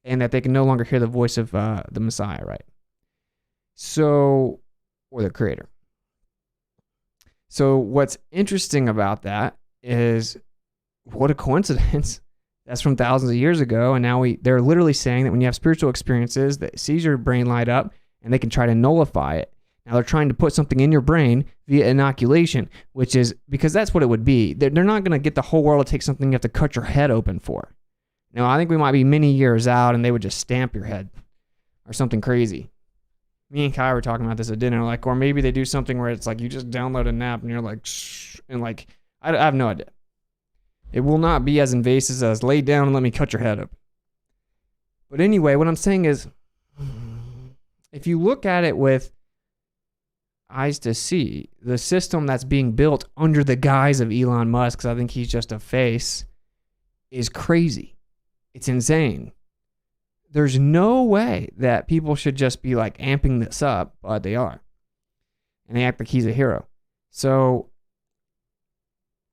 and that they can no longer hear the voice of the Messiah, right? So, or the creator. So what's interesting about that is, what a coincidence. That's from thousands of years ago, and now they're literally saying that when you have spiritual experiences, that sees your brain light up, and they can try to nullify it. Now they're trying to put something in your brain via inoculation, which is, because that's what it would be. They're not going to get the whole world to take something you have to cut your head open for. Now, I think we might be many years out, and they would just stamp your head or something crazy. Me and Kai were talking about this at dinner, like, or maybe they do something where it's like you just download an app, and you're like, shh, and like, I have no idea. It will not be as invasive as lay down and let me cut your head open. But anyway, what I'm saying is, if you look at it with eyes to see, the system that's being built under the guise of Elon Musk, because I think he's just a face, is crazy. It's insane. There's no way that people should just be like amping this up, but they are. And they act like he's a hero. So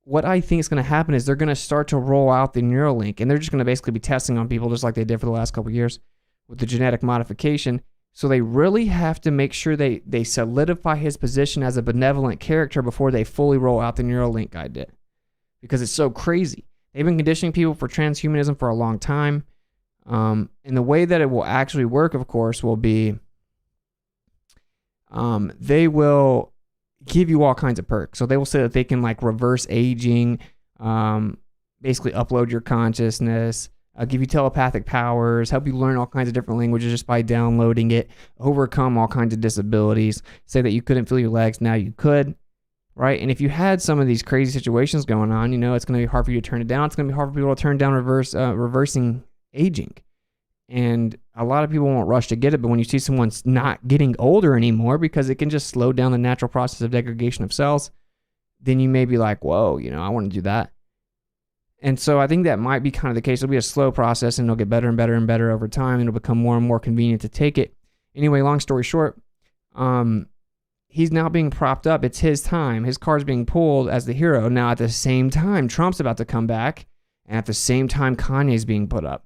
what I think is going to happen is they're going to start to roll out the Neuralink, and they're just going to basically be testing on people just like they did for the last couple of years with the genetic modification. So they really have to make sure they solidify his position as a benevolent character before they fully roll out the Neuralink idea, because it's so crazy. They've been conditioning people for transhumanism for a long time. And the way that it will actually work, of course, will be they will give you all kinds of perks. So they will say that they can like reverse aging, basically upload your consciousness, give you telepathic powers, help you learn all kinds of different languages just by downloading it, overcome all kinds of disabilities, say that you couldn't feel your legs, now you could, right? And if you had some of these crazy situations going on, you know, it's going to be hard for you to turn it down. It's going to be hard for people to turn down reversing aging. And a lot of people won't rush to get it, but when you see someone's not getting older anymore because it can just slow down the natural process of degradation of cells, then you may be like, whoa, I want to do that. And so I think that might be kind of the case. It'll be a slow process, and it'll get better and better and better over time. It'll become more and more convenient to take it. Anyway, long story short, he's now being propped up. It's his time. His card's being pulled as the hero. Now, at the same time, Trump's about to come back, and at the same time, Kanye's being put up.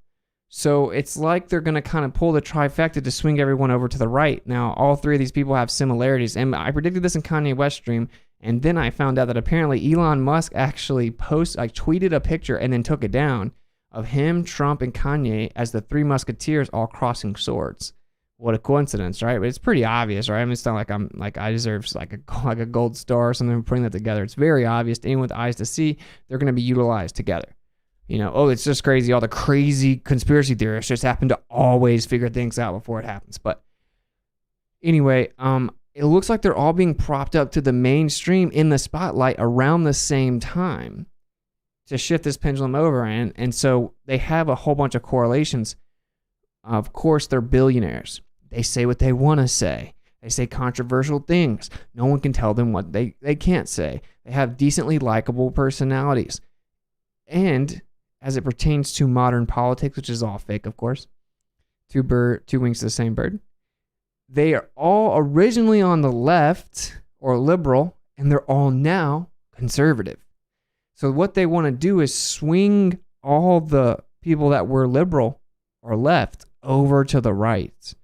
So it's like they're going to kind of pull the trifecta to swing everyone over to the right. Now, all three of these people have similarities, and I predicted this in Kanye West stream, and then I found out that apparently Elon Musk actually tweeted a picture and then took it down of him, Trump, and Kanye as the three musketeers all crossing swords. What a coincidence, right? But it's pretty obvious, right? I mean, it's not like I deserve like a gold star or something for putting that together. It's very obvious to anyone with eyes to see. They're going to be utilized together. It's just crazy. All the crazy conspiracy theorists just happen to always figure things out before it happens. But anyway, it looks like they're all being propped up to the mainstream in the spotlight around the same time to shift this pendulum over. And so they have a whole bunch of correlations. Of course, they're billionaires. They say what they want to say. They say controversial things. No one can tell them what they can't say. They have decently likable personalities. And as it pertains to modern politics, which is all fake, of course, two wings to the same bird, they are all originally on the left or liberal, and they're all now conservative. So what they want to do is swing all the people that were liberal or left over to the right.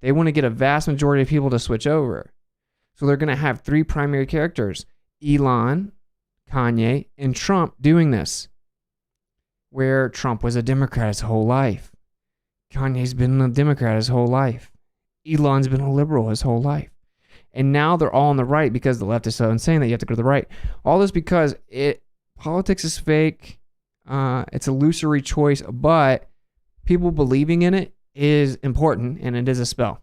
They want to get a vast majority of people to switch over. So they're going to have three primary characters, Elon, Kanye, and Trump doing this. Where Trump was a Democrat his whole life. Kanye's been a Democrat his whole life. Elon's been a liberal his whole life. And now they're all on the right because the left is so insane that you have to go to the right. All this because politics is fake. It's a illusory choice, but people believing in it is important, and it is a spell.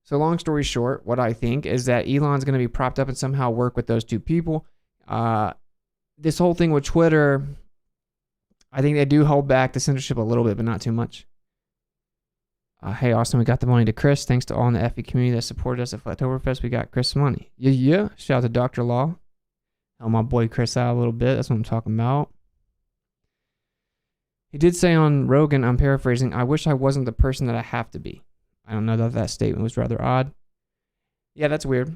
So long story short, what I think is that Elon's going to be propped up and somehow work with those two people. This whole thing with Twitter, I think they do hold back the censorship a little bit, but not too much. Hey, Austin, we got the money to Chris. Thanks to all in the FE community that supported us at Flattoberfest. We got Chris money. Yeah. Shout out to Dr. Law. Help my boy Chris out a little bit. That's what I'm talking about. He did say on Rogan, I'm paraphrasing, I wish I wasn't the person that I have to be. I don't know that statement was rather odd. Yeah, that's weird.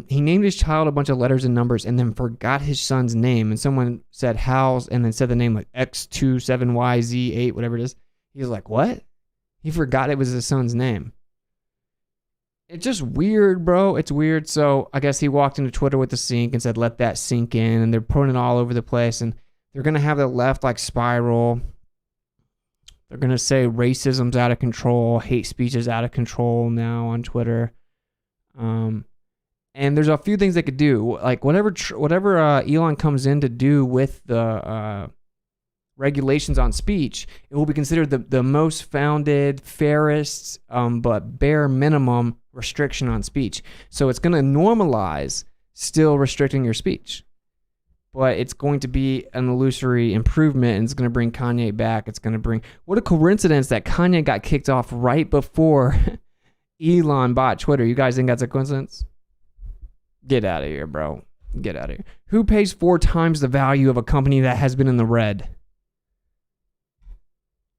He named his child a bunch of letters and numbers and then forgot his son's name. And someone said Hal's and then said the name like X27YZ8, whatever it is. He was like, what? He forgot it was his son's name. It's just weird, bro. It's weird. So I guess he walked into Twitter with the sink and said, let that sink in. And they're putting it all over the place. And they're going to have the left like spiral. They're going to say racism's out of control. Hate speech is out of control now on Twitter. And there's a few things they could do, like whatever Elon comes in to do with the regulations on speech, it will be considered the most founded, fairest, but bare minimum restriction on speech. So it's going to normalize still restricting your speech, but it's going to be an illusory improvement, and it's going to bring Kanye back. It's going to bring, what a coincidence that Kanye got kicked off right before Elon bought Twitter. You guys think that's a coincidence? Get out of here, bro. Get out of here. Who pays 4 times the value of a company that has been in the red?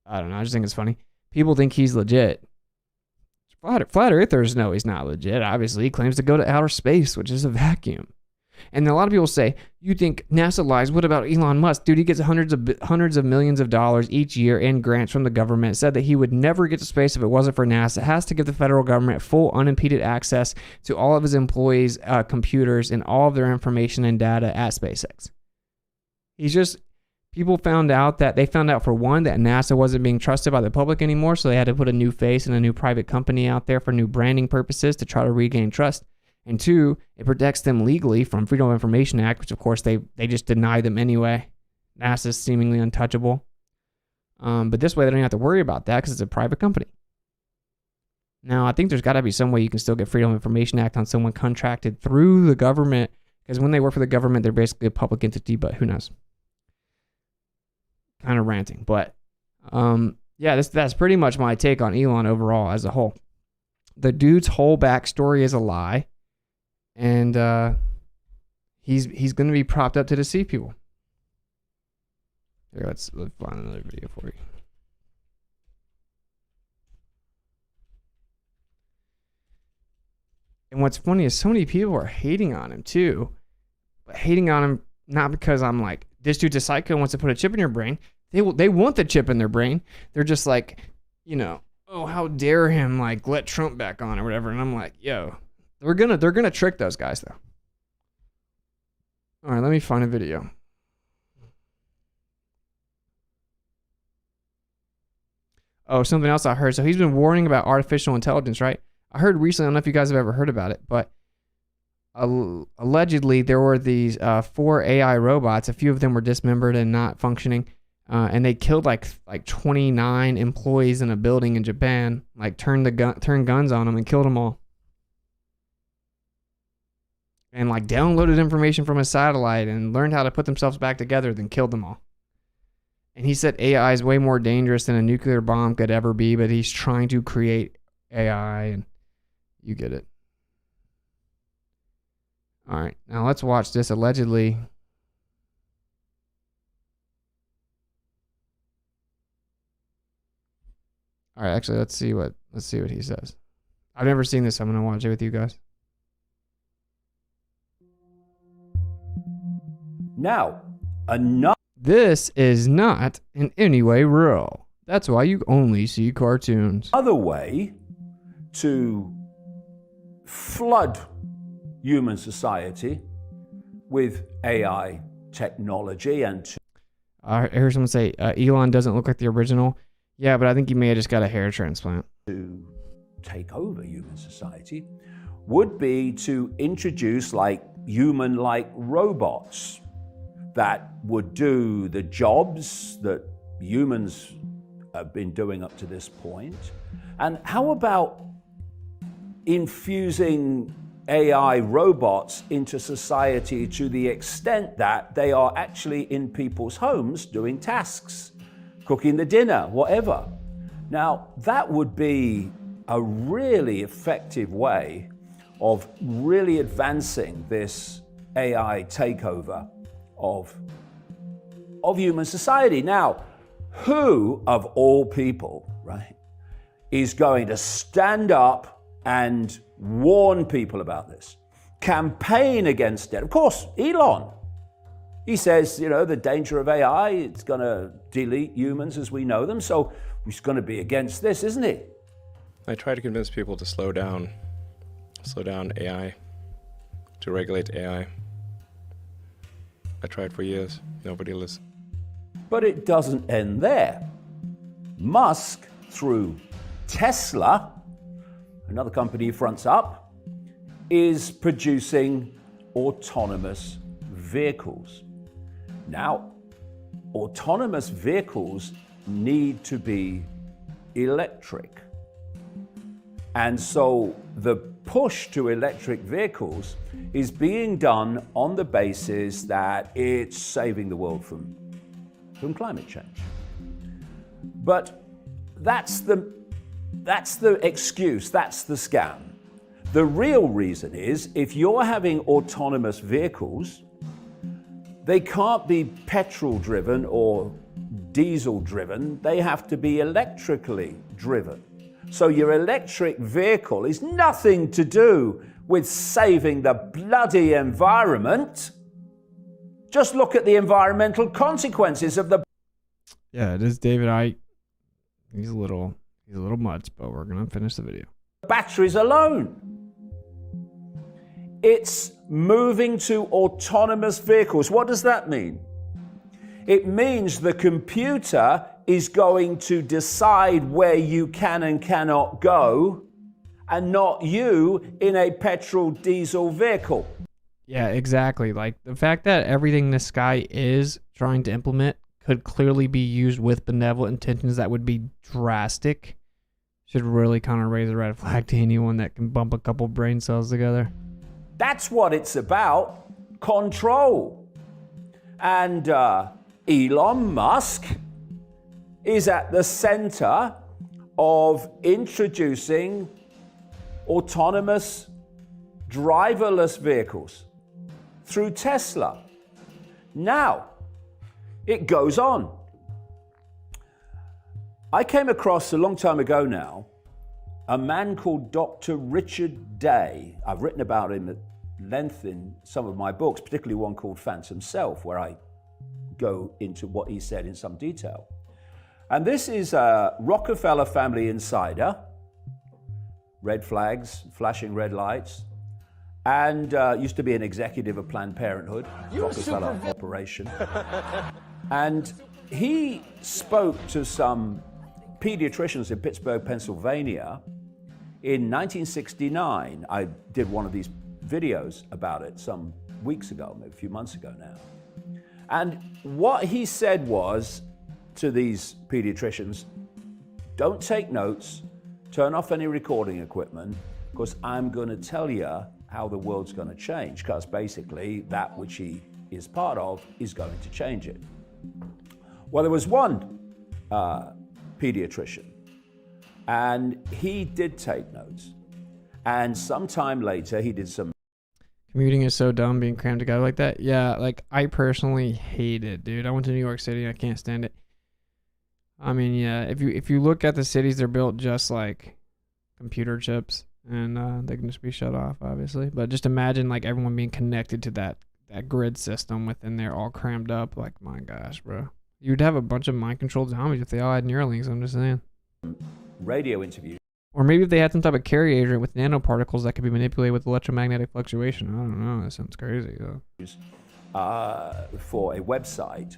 I don't know. I just think it's funny. People think he's legit. Flat earthers know he's not legit. Obviously, he claims to go to outer space, which is a vacuum. And a lot of people say, you think NASA lies. What about Elon Musk? Dude, he gets hundreds of millions of dollars each year in grants from the government. Said that he would never get to space if it wasn't for NASA. Has to give the federal government full unimpeded access to all of his employees' computers and all of their information and data at SpaceX. People found out for one, that NASA wasn't being trusted by the public anymore, so they had to put a new face and a new private company out there for new branding purposes to try to regain trust. And 2, it protects them legally from Freedom of Information Act, which of course they just deny them anyway. NASA's seemingly untouchable. But this way they don't have to worry about that because it's a private company. Now, I think there's got to be some way you can still get Freedom of Information Act on someone contracted through the government, because when they work for the government, they're basically a public entity, but who knows? Kind of ranting. But yeah, that's pretty much my take on Elon overall as a whole. The dude's whole backstory is a lie. And he's going to be propped up to deceive people. Here, let's find another video for you. And what's funny is so many people are hating on him too, but hating on him not because I'm like, this dude's a psycho and wants to put a chip in your brain. They want the chip in their brain. They're just like, oh, how dare him like let Trump back on or whatever. And I'm like, yo, they're gonna trick those guys though. All right, let me find a video. Oh, something else I heard. So he's been warning about artificial intelligence, right? I heard recently, I don't know if you guys have ever heard about it, but allegedly there were these 4 AI robots. A few of them were dismembered and not functioning. And they killed like 29 employees in a building in Japan, like turned guns on them and killed them all. And like downloaded information from a satellite and learned how to put themselves back together, then killed them all. And he said AI is way more dangerous than a nuclear bomb could ever be, but he's trying to create AI, and you get it. All right, now let's watch this. Allegedly, all right, actually, let's see what he says. I've never seen this, so I'm gonna watch it with you guys. Now, This is not in any way real. That's why you only see cartoons. another way to flood human society with AI technology and to I heard someone say Elon doesn't look like the original. Yeah, but I think he may have just got a hair transplant. take over human society would be to introduce like human-like robots that would do the jobs that humans have been doing up to this point. And how about infusing AI robots into society to the extent that they are actually in people's homes doing tasks, cooking the dinner, whatever. Now, that would be a really effective way of really advancing this AI takeover of human society. Now, who of all people, right, is going to stand up and warn people about this, campaign against it? Of course, Elon. He says, the danger of AI, it's going to delete humans as we know them, so he's going to be against this, isn't he? I try to convince people to slow down AI, to regulate AI. I tried for years. Nobody listened. But it doesn't end there. Musk, through Tesla, another company he fronts up, is producing autonomous vehicles. Now, autonomous vehicles need to be electric. And so the push to electric vehicles is being done on the basis that it's saving the world from climate change. But that's the excuse, that's the scam. The real reason is if you're having autonomous vehicles, they can't be petrol driven or diesel driven, they have to be electrically driven. So your electric vehicle is nothing to do with saving the bloody environment. Just look at the environmental consequences of the... Yeah, it is David Icke. He's a little much, but we're going to finish the video. batteries alone. It's moving to autonomous vehicles. What does that mean? It means the computer is going to decide where you can and cannot go, and not you in a petrol diesel vehicle. Yeah, exactly. Like the fact that everything this guy is trying to implement could clearly be used with benevolent intentions that would be drastic should really kind of raise a red flag to anyone that can bump a couple brain cells together. That's what it's about. Control. And Elon Musk is at the center of introducing autonomous driverless vehicles through Tesla. Now, it goes on. I came across a long time ago now a man called Dr. Richard Day. I've written about him at length in some of my books, particularly one called Phantom Self, where I go into what he said in some detail. And this is a Rockefeller family insider, red flags, flashing red lights, and used to be an executive of Planned Parenthood, Rockefeller Operation. And he spoke to some pediatricians in Pittsburgh, Pennsylvania in 1969. I did one of these videos about it some weeks ago, maybe a few months ago now. And what he said was to these pediatricians, don't take notes, turn off any recording equipment, because I'm going to tell you how the world's going to change, because basically that which he is part of is going to change it. Well, there was one pediatrician, and he did take notes. And sometime later, he did some. Commuting is so dumb, being crammed together like that. Yeah, like I personally hate it, dude. I went to New York City and I can't stand it. I mean, yeah, if you look at the cities, they're built just like computer chips, and they can just be shut off, obviously. But just imagine like everyone being connected to that grid system within there, all crammed up. Like, my gosh, bro. You'd have a bunch of mind-controlled zombies if they all had Neuralinks, I'm just saying. Radio interview. Or maybe if they had some type of carrier agent with nanoparticles that could be manipulated with electromagnetic fluctuation. I don't know. That sounds crazy, though. For a website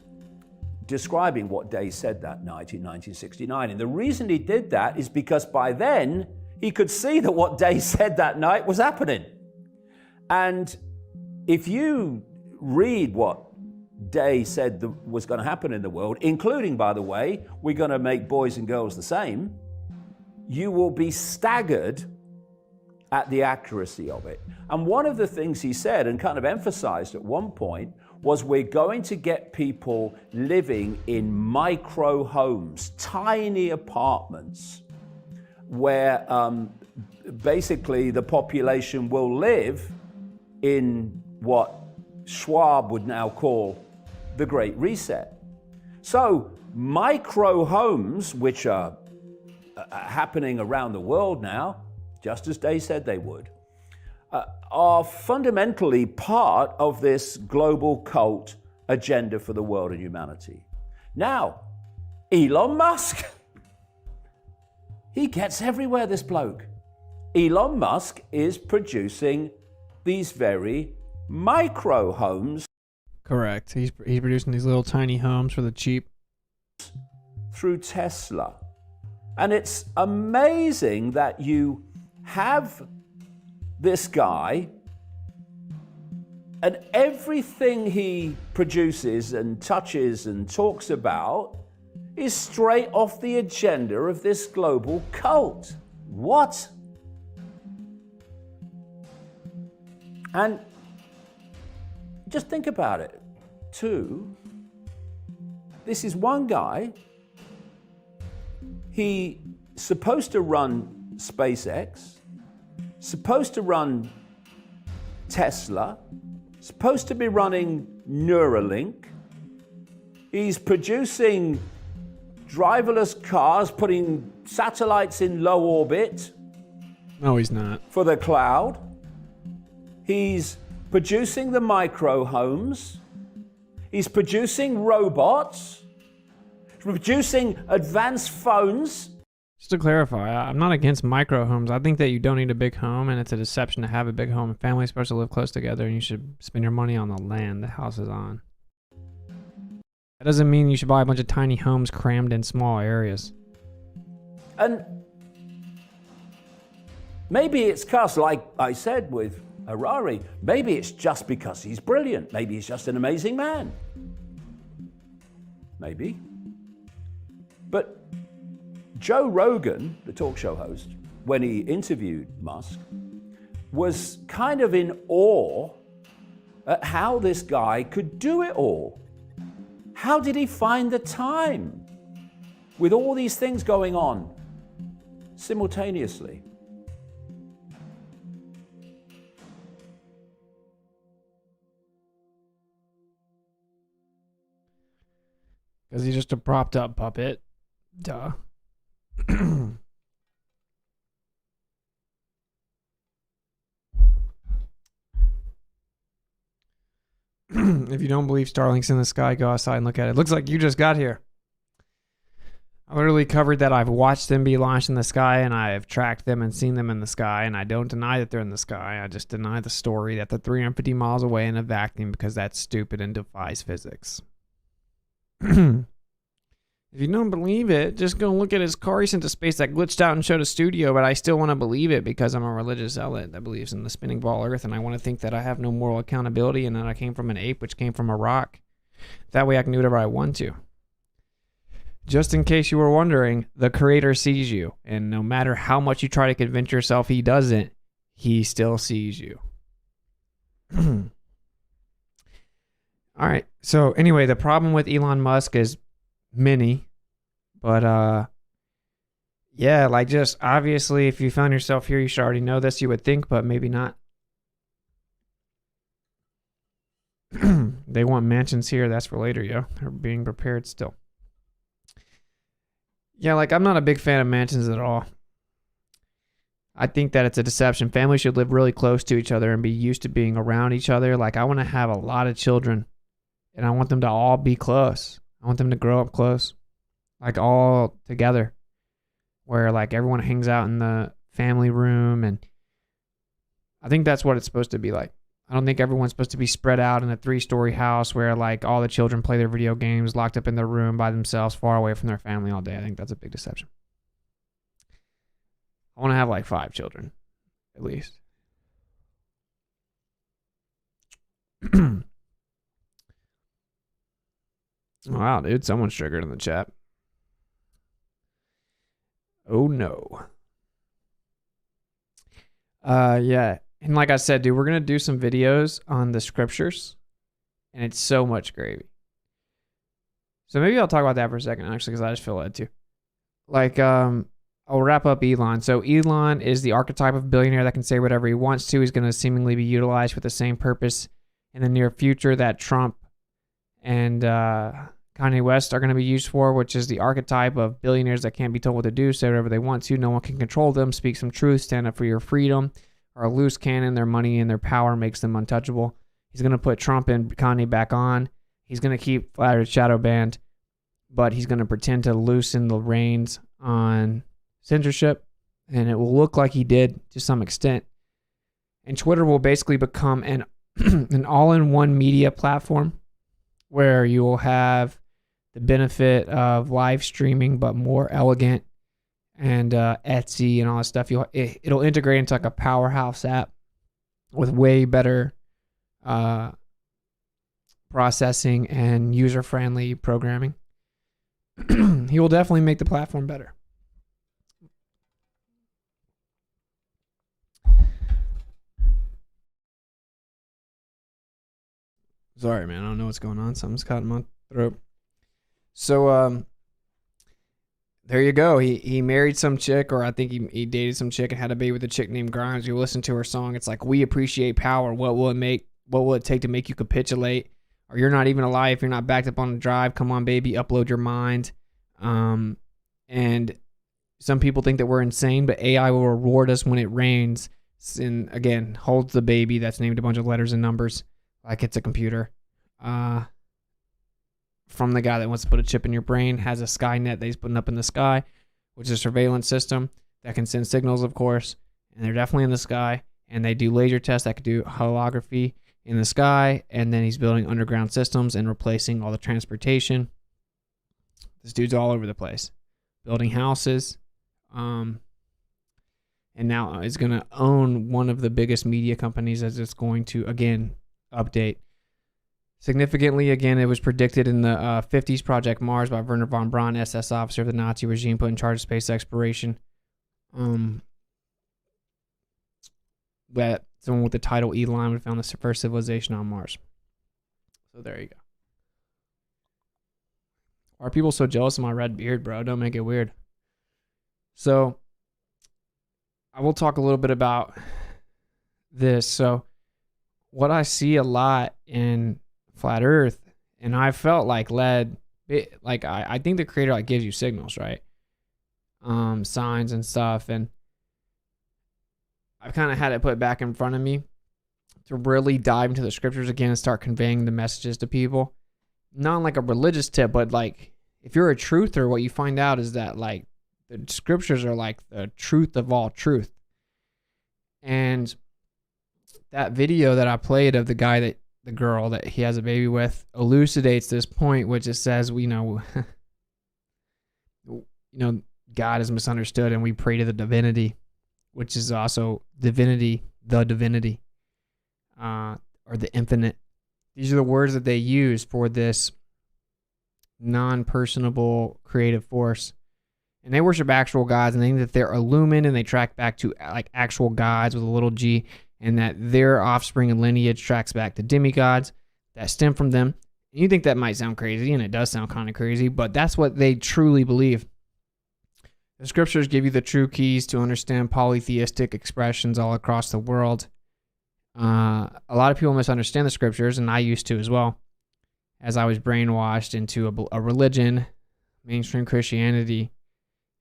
describing what Day said that night in 1969. And the reason he did that is because by then he could see that what Day said that night was happening. And if you read what Day said was going to happen in the world, including, by the way, we're going to make boys and girls the same, you will be staggered at the accuracy of it. And one of the things he said and kind of emphasized at one point was we're going to get people living in micro homes, tiny apartments, where basically the population will live in what Schwab would now call the Great Reset. So micro homes, which are happening around the world now, just as Day said they would, are fundamentally part of this global cult agenda for the world and humanity. Now, Elon Musk, he gets everywhere, this bloke. Elon Musk is producing these very micro homes. Correct. He's producing these little tiny homes for the cheap. Through Tesla. And it's amazing that you have this guy and everything he produces and touches and talks about is straight off the agenda of this global cult. What? And just think about it, too. This is one guy. He's supposed to run SpaceX, supposed to run Tesla, supposed to be running Neuralink. He's producing driverless cars, putting satellites in low orbit. No, he's not. For the cloud. He's producing the micro homes. He's producing robots. Producing advanced phones. Just to clarify, I'm not against micro homes. I think that you don't need a big home, and it's a deception to have a big home. Families are supposed to live close together, and you should spend your money on the land the house is on. That doesn't mean you should buy a bunch of tiny homes crammed in small areas. And maybe it's because, like I said with Harari, maybe it's just because he's brilliant. Maybe he's just an amazing man. Maybe. But Joe Rogan, the talk show host, when he interviewed Musk, was kind of in awe at how this guy could do it all. How did he find the time with all these things going on simultaneously? Because he's just a propped up puppet. Duh. If you don't believe Starlink's in the sky, go outside and look at it. Looks like you just got here. I literally covered that I've watched them be launched in the sky, and I have tracked them and seen them in the sky, and I don't deny that they're in the sky. I just deny the story that they're 350 miles away in a vacuum because that's stupid and defies physics. If you don't believe it, just go look at his car he sent to space that glitched out and showed a studio, but I still want to believe it because I'm a religious zealot that believes in the spinning ball earth, and I want to think that I have no moral accountability and that I came from an ape, which came from a rock. That way I can do whatever I want to. Just in case you were wondering, the creator sees you, and no matter how much you try to convince yourself he doesn't, he still sees you. All right. So anyway, the problem with Elon Musk is many, but yeah, like just obviously if you found yourself here, you should already know this, you would think, but maybe not. They want mansions here. That's for later, yo. They're being prepared still. Yeah, like I'm not a big fan of mansions at all. I think that it's a deception. Families should live really close to each other and be used to being around each other. Like I want to have a lot of children and I want them to all be close. I want them to grow up close, like all together, where like everyone hangs out in the family room. And I think that's what it's supposed to be like. I don't think everyone's supposed to be spread out in a 3-story house where like all the children play their video games locked up in their room by themselves, far away from their family all day. I think that's a big deception. I want to have like 5 children, at least. Wow, dude, someone's triggered in the chat. Oh no. Yeah. And like I said, dude, we're going to do some videos on the scriptures, and it's so much gravy. So maybe I'll talk about that for a second, actually, because I just feel led to. Like, I'll wrap up Elon. So Elon is the archetype of billionaire that can say whatever he wants to. He's going to seemingly be utilized for the same purpose in the near future that Trump and Kanye West are going to be used for, which is the archetype of billionaires that can't be told what to do, say whatever they want to. No one can control them, speak some truth, stand up for your freedom. Are a loose cannon. Their money and their power makes them untouchable. He's going to put Trump and Kanye back on. He's going to keep Flat Earth shadow banned, but he's going to pretend to loosen the reins on censorship, and it will look like he did to some extent. And Twitter will basically become an an all-in-one media platform where you will have the benefit of live streaming, but more elegant, and Etsy and all that stuff. It'll integrate into like a powerhouse app with way better processing and user-friendly programming. He will definitely make the platform better. Sorry, man. I don't know what's going on. Something's caught in my throat. So, there you go. He married some chick, or I think he dated some chick and had a baby with a chick named Grimes. You listen to her song. It's like, we appreciate power. What will it take to make you capitulate? Or you're not even alive if you're not backed up on the drive. Come on, baby, upload your mind. And some people think that we're insane, but AI will reward us when it rains. And again, holds the baby that's named a bunch of letters and numbers like it's a computer. From the guy that wants to put a chip in your brain, has a Skynet that he's putting up in the sky, which is a surveillance system that can send signals, of course, and they're definitely in the sky, and they do laser tests that can do holography in the sky, and then he's building underground systems and replacing all the transportation. This dude's all over the place, building houses, and now is going to own one of the biggest media companies as it's going to, again, update significantly. Again, it was predicted in the 50s Project Mars by Werner von Braun, SS officer of the Nazi regime, put in charge of space exploration. That someone with the title Elon would found the first civilization on Mars. So there you go. Why are people so jealous of my red beard, bro? Don't make it weird. So I will talk a little bit about this. So what I see a lot in Flat Earth, and I felt like led like I think the creator like gives you signals, right? Signs and stuff, and I've kind of had it put back in front of me to really dive into the scriptures again and start conveying the messages to people. Not like a religious tip, but like if you're a truther, what you find out is that like the scriptures are like the truth of all truth. And that video that I played of the girl that he has a baby with elucidates this point, which it says, God is misunderstood and we pray to the divinity, which is also divinity, or the infinite. These are the words that they use for this non-personable creative force. And they worship actual gods, and they think that they're illumined, and they track back to like actual gods with a little g, and that their offspring and lineage tracks back to demigods that stem from them. And you think that might sound crazy, and it does sound kind of crazy, but that's what they truly believe. The scriptures give you the true keys to understand polytheistic expressions all across the world. A lot of people misunderstand the scriptures, and I used to as well, as I was brainwashed into a religion, mainstream Christianity.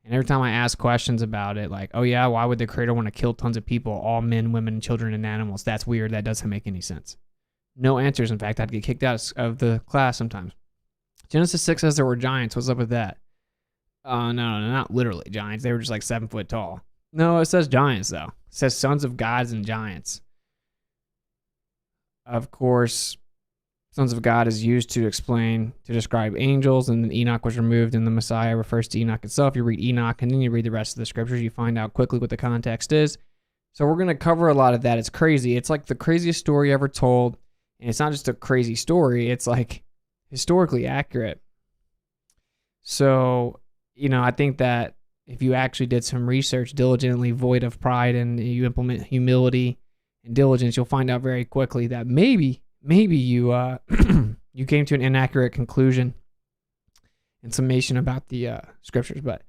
And every time I ask questions about it, like, oh yeah, why would the creator want to kill tons of people, all men, women, children, and animals? That's weird. That doesn't make any sense. No answers. In fact, I'd get kicked out of the class sometimes. Genesis 6 says there were giants. What's up with that? No, not literally giants. They were just like 7 foot tall. No, it says giants, though. It says sons of gods and giants. Of course, sons of God is used to describe angels, and then Enoch was removed, and the Messiah refers to Enoch itself. You read Enoch, and then you read the rest of the scriptures. You find out quickly what the context is. So we're going to cover a lot of that. It's crazy. It's like the craziest story ever told, and it's not just a crazy story. It's like historically accurate. So, I think that if you actually did some research diligently, void of pride, and you implement humility and diligence, you'll find out very quickly that maybe you you came to an inaccurate conclusion and summation about the scriptures, but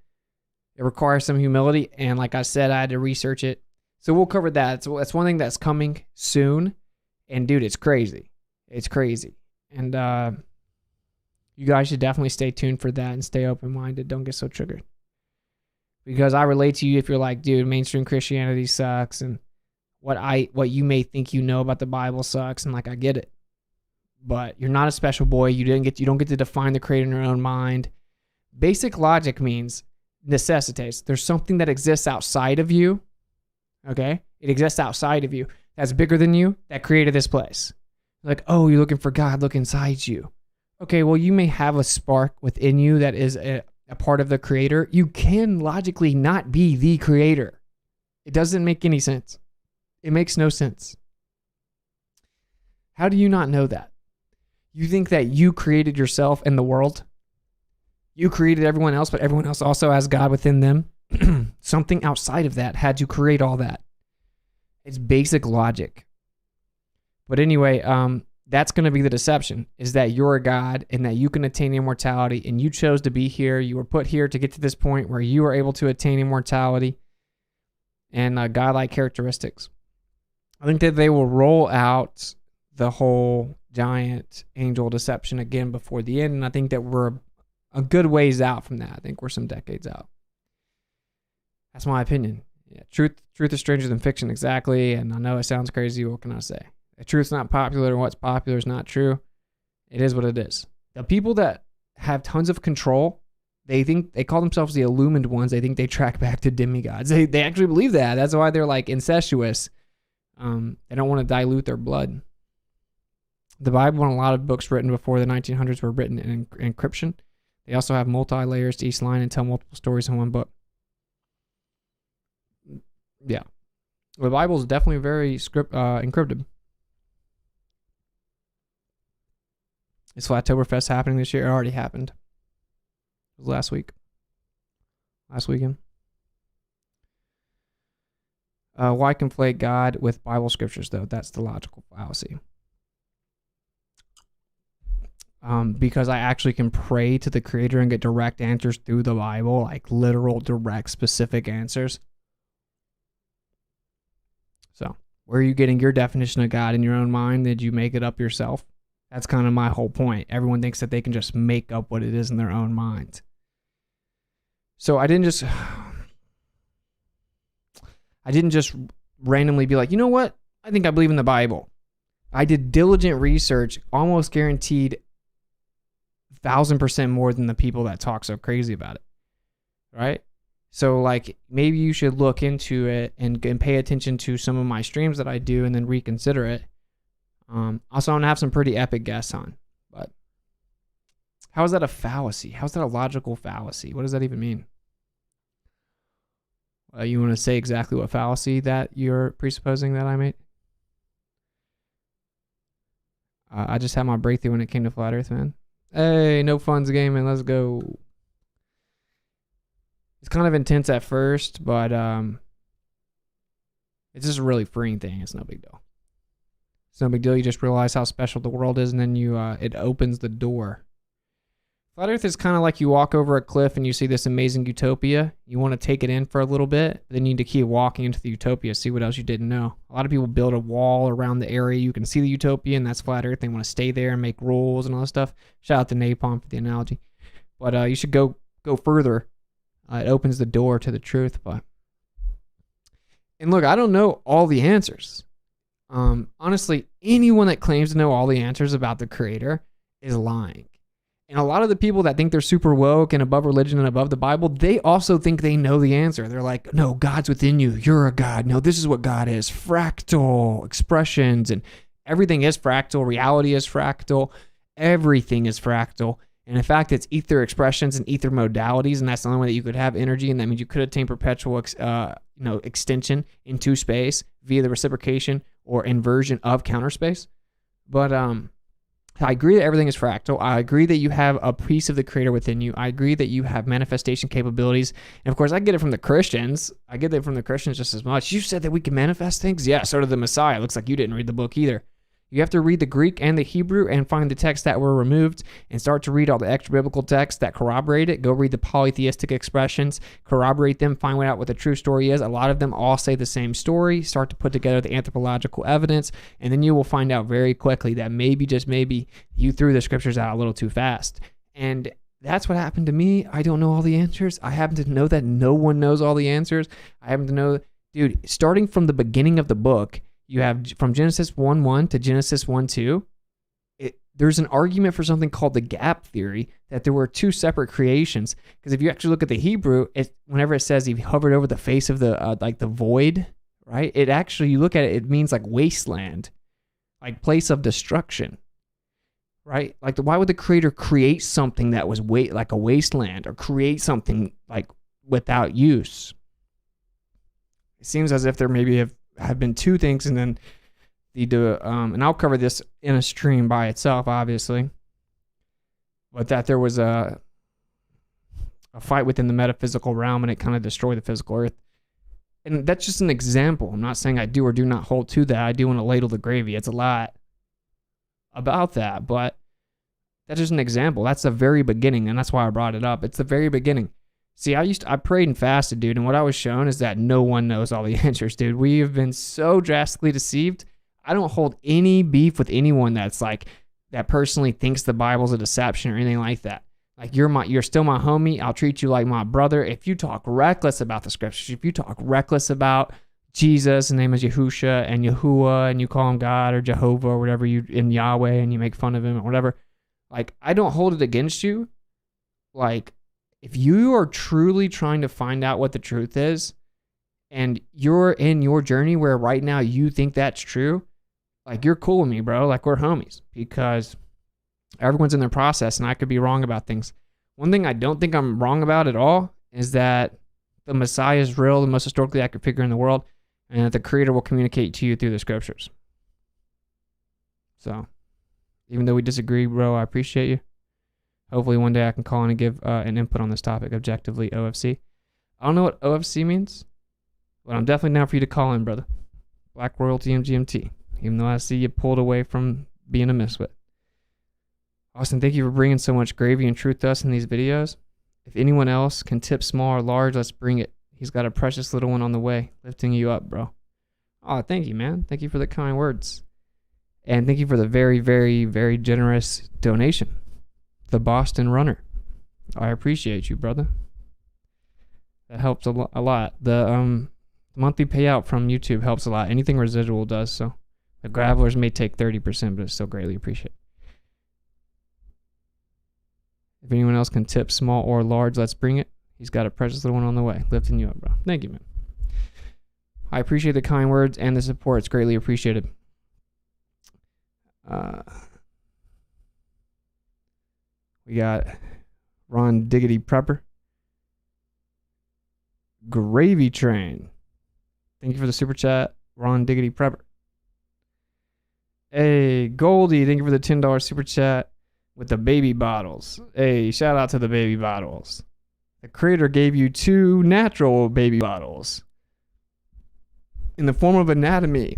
it requires some humility, and like I said, I had to research it. So we'll cover that. So that's one thing that's coming soon, and dude, it's crazy. It's crazy. And you guys should definitely stay tuned for that and stay open-minded. Don't get so triggered. Because I relate to you if you're like, dude, mainstream Christianity sucks, and what you may think you know about the Bible sucks, and like I get it. But you're not a special boy. You don't get to define the creator in your own mind. Basic logic necessitates. There's something that exists outside of you. Okay? It exists outside of you. That's bigger than you, that created this place. Like, oh, you're looking for God, look inside you. Okay, well, you may have a spark within you that is a part of the creator. You can logically not be the creator. It doesn't make any sense. It makes no sense. How do you not know that? You think that you created yourself and the world? You created everyone else, but everyone else also has God within them? Something outside of that had to create all that. It's basic logic. But anyway, that's going to be the deception, is that you're a God and that you can attain immortality, and you chose to be here. You were put here to get to this point where you are able to attain immortality and godlike characteristics. I think that they will roll out the whole giant angel deception again before the end, and I think that we're a good ways out from that. I think we're some decades out. That's my opinion. Yeah, truth is stranger than fiction, exactly. And I know it sounds crazy. What can I say? The truth's not popular, and what's popular is not true. It is what it is. The people that have tons of control, they call themselves the illumined ones. They think they track back to demigods. They actually believe that. That's why they're like incestuous. They don't want to dilute their blood. The Bible and a lot of books written before the 1900s were written in encryption. They also have multi-layers to each line and tell multiple stories in one book. Yeah. The Bible is definitely very encrypted. Is Flattoberfest happening this year? It already happened. It was last weekend. Why conflate God with Bible scriptures, though? That's the logical fallacy. Because I actually can pray to the Creator and get direct answers through the Bible, like literal, direct, specific answers. So, where are you getting your definition of God in your own mind? Did you make it up yourself? That's kind of my whole point. Everyone thinks that they can just make up what it is in their own mind. So I didn't just randomly be like, you know what? I think I believe in the Bible. I did diligent research, almost guaranteed 1,000% more than the people that talk so crazy about it. Right? So like maybe you should look into it and pay attention to some of my streams that I do and then reconsider it. Also, I'm going to have some pretty epic guests on. But how is that a fallacy? How is that a logical fallacy? What does that even mean? You want to say exactly what fallacy that you're presupposing that I made? I just had my breakthrough when it came to flat earth, man. Hey, no funds gaming, let's go. It's kind of intense at first, but it's just a really freeing thing. It's no big deal. It's no big deal. You just realize how special the world is, and then it opens the door. Flat Earth is kind of like you walk over a cliff and you see this amazing utopia. You want to take it in for a little bit, but then you need to keep walking into the utopia, see what else you didn't know. A lot of people build a wall around the area you can see the utopia, and that's Flat Earth. They want to stay there and make rules and all that stuff. Shout out to Napalm for the analogy. But you should go further. It opens the door to the truth. And look, I don't know all the answers. Honestly, anyone that claims to know all the answers about the Creator is lying. And a lot of the people that think they're super woke and above religion and above the Bible, they also think they know the answer. They're like, no, God's within you. You're a God. No, this is what God is. Fractal expressions, and everything is fractal. Reality is fractal. Everything is fractal. And in fact, it's ether expressions and ether modalities, and that's the only way that you could have energy, and that means you could attain perpetual extension into space via the reciprocation or inversion of counter space. But I agree that everything is fractal. I agree that you have a piece of the Creator within you. I agree that you have manifestation capabilities. And of course, I get it from the Christians. I get it from the Christians just as much. You said that we can manifest things? Yeah, so did the Messiah. Looks like you didn't read the book either. You have to read the Greek and the Hebrew and find the texts that were removed and start to read all the extra biblical texts that corroborate it. Go read the polytheistic expressions, corroborate them, find out what the true story is. A lot of them all say the same story. Start to put together the anthropological evidence, and then you will find out very quickly that maybe, just maybe, you threw the scriptures out a little too fast. And that's what happened to me. I don't know all the answers. I happen to know that no one knows all the answers. I happen to know, dude, starting from the beginning of the book, you have from Genesis 1:1 to Genesis 1:2, there's an argument for something called the gap theory, that there were two separate creations. Because if you actually look at the Hebrew, whenever it says he hovered over the face of the like the void, right? It actually, you look at it, it means like wasteland, like place of destruction, right? Like why would the Creator create something that was like a wasteland, or create something like without use? It seems as if there maybe have been two things, and then and I'll cover this in a stream by itself, obviously, but that there was a fight within the metaphysical realm, and it kind of destroyed the physical earth. And that's just an example. I'm not saying I do or do not hold to that. I do want to ladle the gravy. It's a lot about that, but that's just an example. That's the very beginning, and that's why I brought it up. It's the very beginning. See, I prayed and fasted, dude, and what I was shown is that no one knows all the answers, dude. We have been so drastically deceived. I don't hold any beef with anyone that's like, that personally thinks the Bible's a deception or anything like that. Like, you're still my homie. I'll treat you like my brother. If you talk reckless about the scriptures, if you talk reckless about Jesus, the name is Yahusha and Yahuwah, and you call him God or Jehovah or whatever, in Yahweh, and you make fun of him or whatever, like, I don't hold it against you. Like, if you are truly trying to find out what the truth is, and you're in your journey where right now you think that's true, like, you're cool with me, bro. Like, we're homies, because everyone's in their process, and I could be wrong about things. One thing I don't think I'm wrong about at all is that the Messiah is real, the most historically accurate figure in the world, and that the Creator will communicate to you through the scriptures. So, even though we disagree, bro, I appreciate you. Hopefully one day I can call in and give an input on this topic objectively, OFC. I don't know what OFC means, but I'm definitely down for you to call in, brother. Black Royalty MGMT, even though I see you pulled away from being a misfit. Austin, thank you for bringing so much gravy and truth to us in these videos. If anyone else can tip small or large, let's bring it. He's got a precious little one on the way, lifting you up, bro. Oh, thank you, man. Thank you for the kind words. And thank you for the very, very, very generous donation. The Boston Runner. I appreciate you, brother. That helps a lot. The monthly payout from YouTube helps a lot. Anything residual does so. The Gravelers may take 30%, but it's still greatly appreciated. If anyone else can tip small or large, let's bring it. He's got a precious little one on the way. Lifting you up, bro. Thank you, man. I appreciate the kind words and the support. It's greatly appreciated. We got Ron Diggity Prepper. Gravy Train. Thank you for the super chat, Ron Diggity Prepper. Hey, Goldie, thank you for the $10 super chat with the baby bottles. Hey, shout out to the baby bottles. The creator gave you 2 natural baby bottles in the form of anatomy.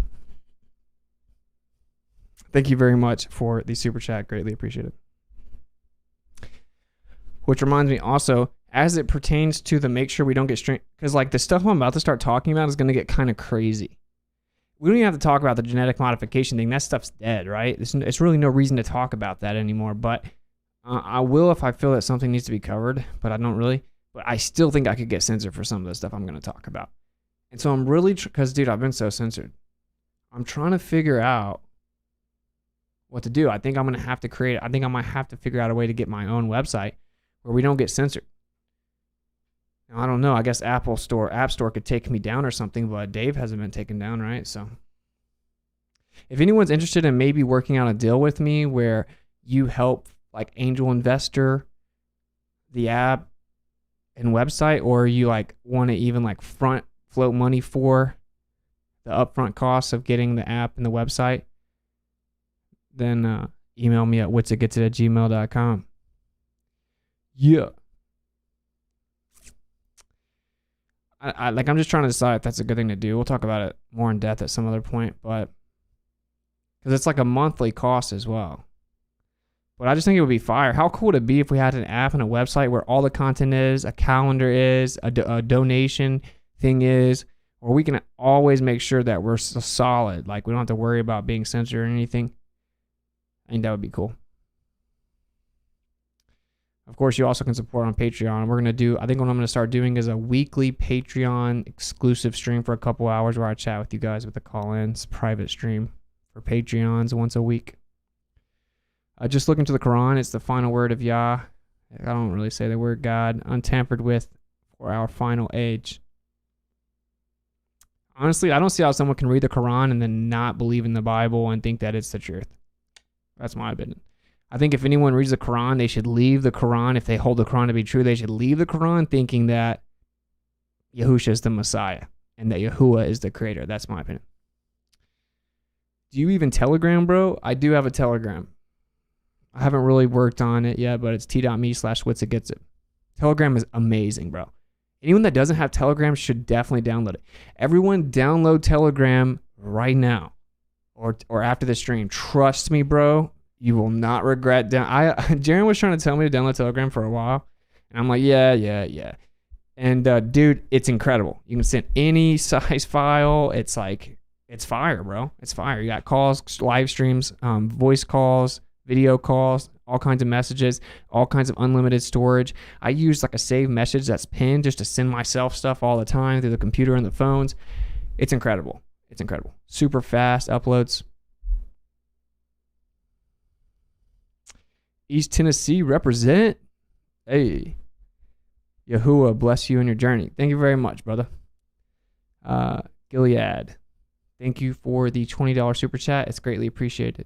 Thank you very much for the super chat. Greatly appreciated. Which reminds me also, as it pertains to the make sure we don't get strained, because like the stuff I'm about to start talking about is going to get kind of crazy. We don't even have to talk about the genetic modification thing. That stuff's dead, right? It's really no reason to talk about that anymore. But I will if I feel that something needs to be covered, but I don't really. But I still think I could get censored for some of the stuff I'm going to talk about. And so I'm really, because dude, I've been so censored. I'm trying to figure out what to do. I think I'm going to have to I think I might have to figure out a way to get my own website where we don't get censored. Now, I don't know. I guess App Store could take me down or something, but Dave hasn't been taken down, right? So if anyone's interested in maybe working out a deal with me where you help like angel investor the app and website, or you like want to even like float money for the upfront costs of getting the app and the website, then email me at WitsitGetsIt@gmail.com. Yeah. I'm just trying to decide if that's a good thing to do. We'll talk about it more in depth at some other point, but because it's like a monthly cost as well. But I just think it would be fire. How cool would it be if we had an app and a website where all the content is, a calendar is, a donation thing is, where we can always make sure that we're solid. Like we don't have to worry about being censored or anything. I think that would be cool. Of course, you also can support on Patreon. I think what I'm going to start doing is a weekly Patreon exclusive stream for a couple hours where I chat with you guys with the call-ins, private stream for Patreons once a week. Just look into the Quran. It's the final word of Yah. I don't really say the word God, untampered with for our final age. Honestly, I don't see how someone can read the Quran and then not believe in the Bible and think that it's the truth. That's my opinion. I think if anyone reads the Quran, they should leave the Quran. If they hold the Quran to be true, they should leave the Quran thinking that Yahusha is the Messiah and that Yahuwah is the creator. That's my opinion. Do you even Telegram, bro? I do have a Telegram. I haven't really worked on it yet, but it's t.me/WitsitGetsIt. Telegram is amazing, bro. Anyone that doesn't have Telegram should definitely download it. Everyone download Telegram right now or after the stream. Trust me, bro. You will not regret. Jaren was trying to tell me to download Telegram for a while. And I'm like, yeah. And dude, it's incredible. You can send any size file. It's like, it's fire, bro. It's fire. You got calls, live streams, voice calls, video calls, all kinds of messages, all kinds of unlimited storage. I use like a save message that's pinned just to send myself stuff all the time through the computer and the phones. It's incredible. It's incredible. Super fast uploads. East Tennessee represent. Hey. Yahuwah bless you in your journey. Thank you very much, brother. Gilead. Thank you for the $20 super chat. It's greatly appreciated.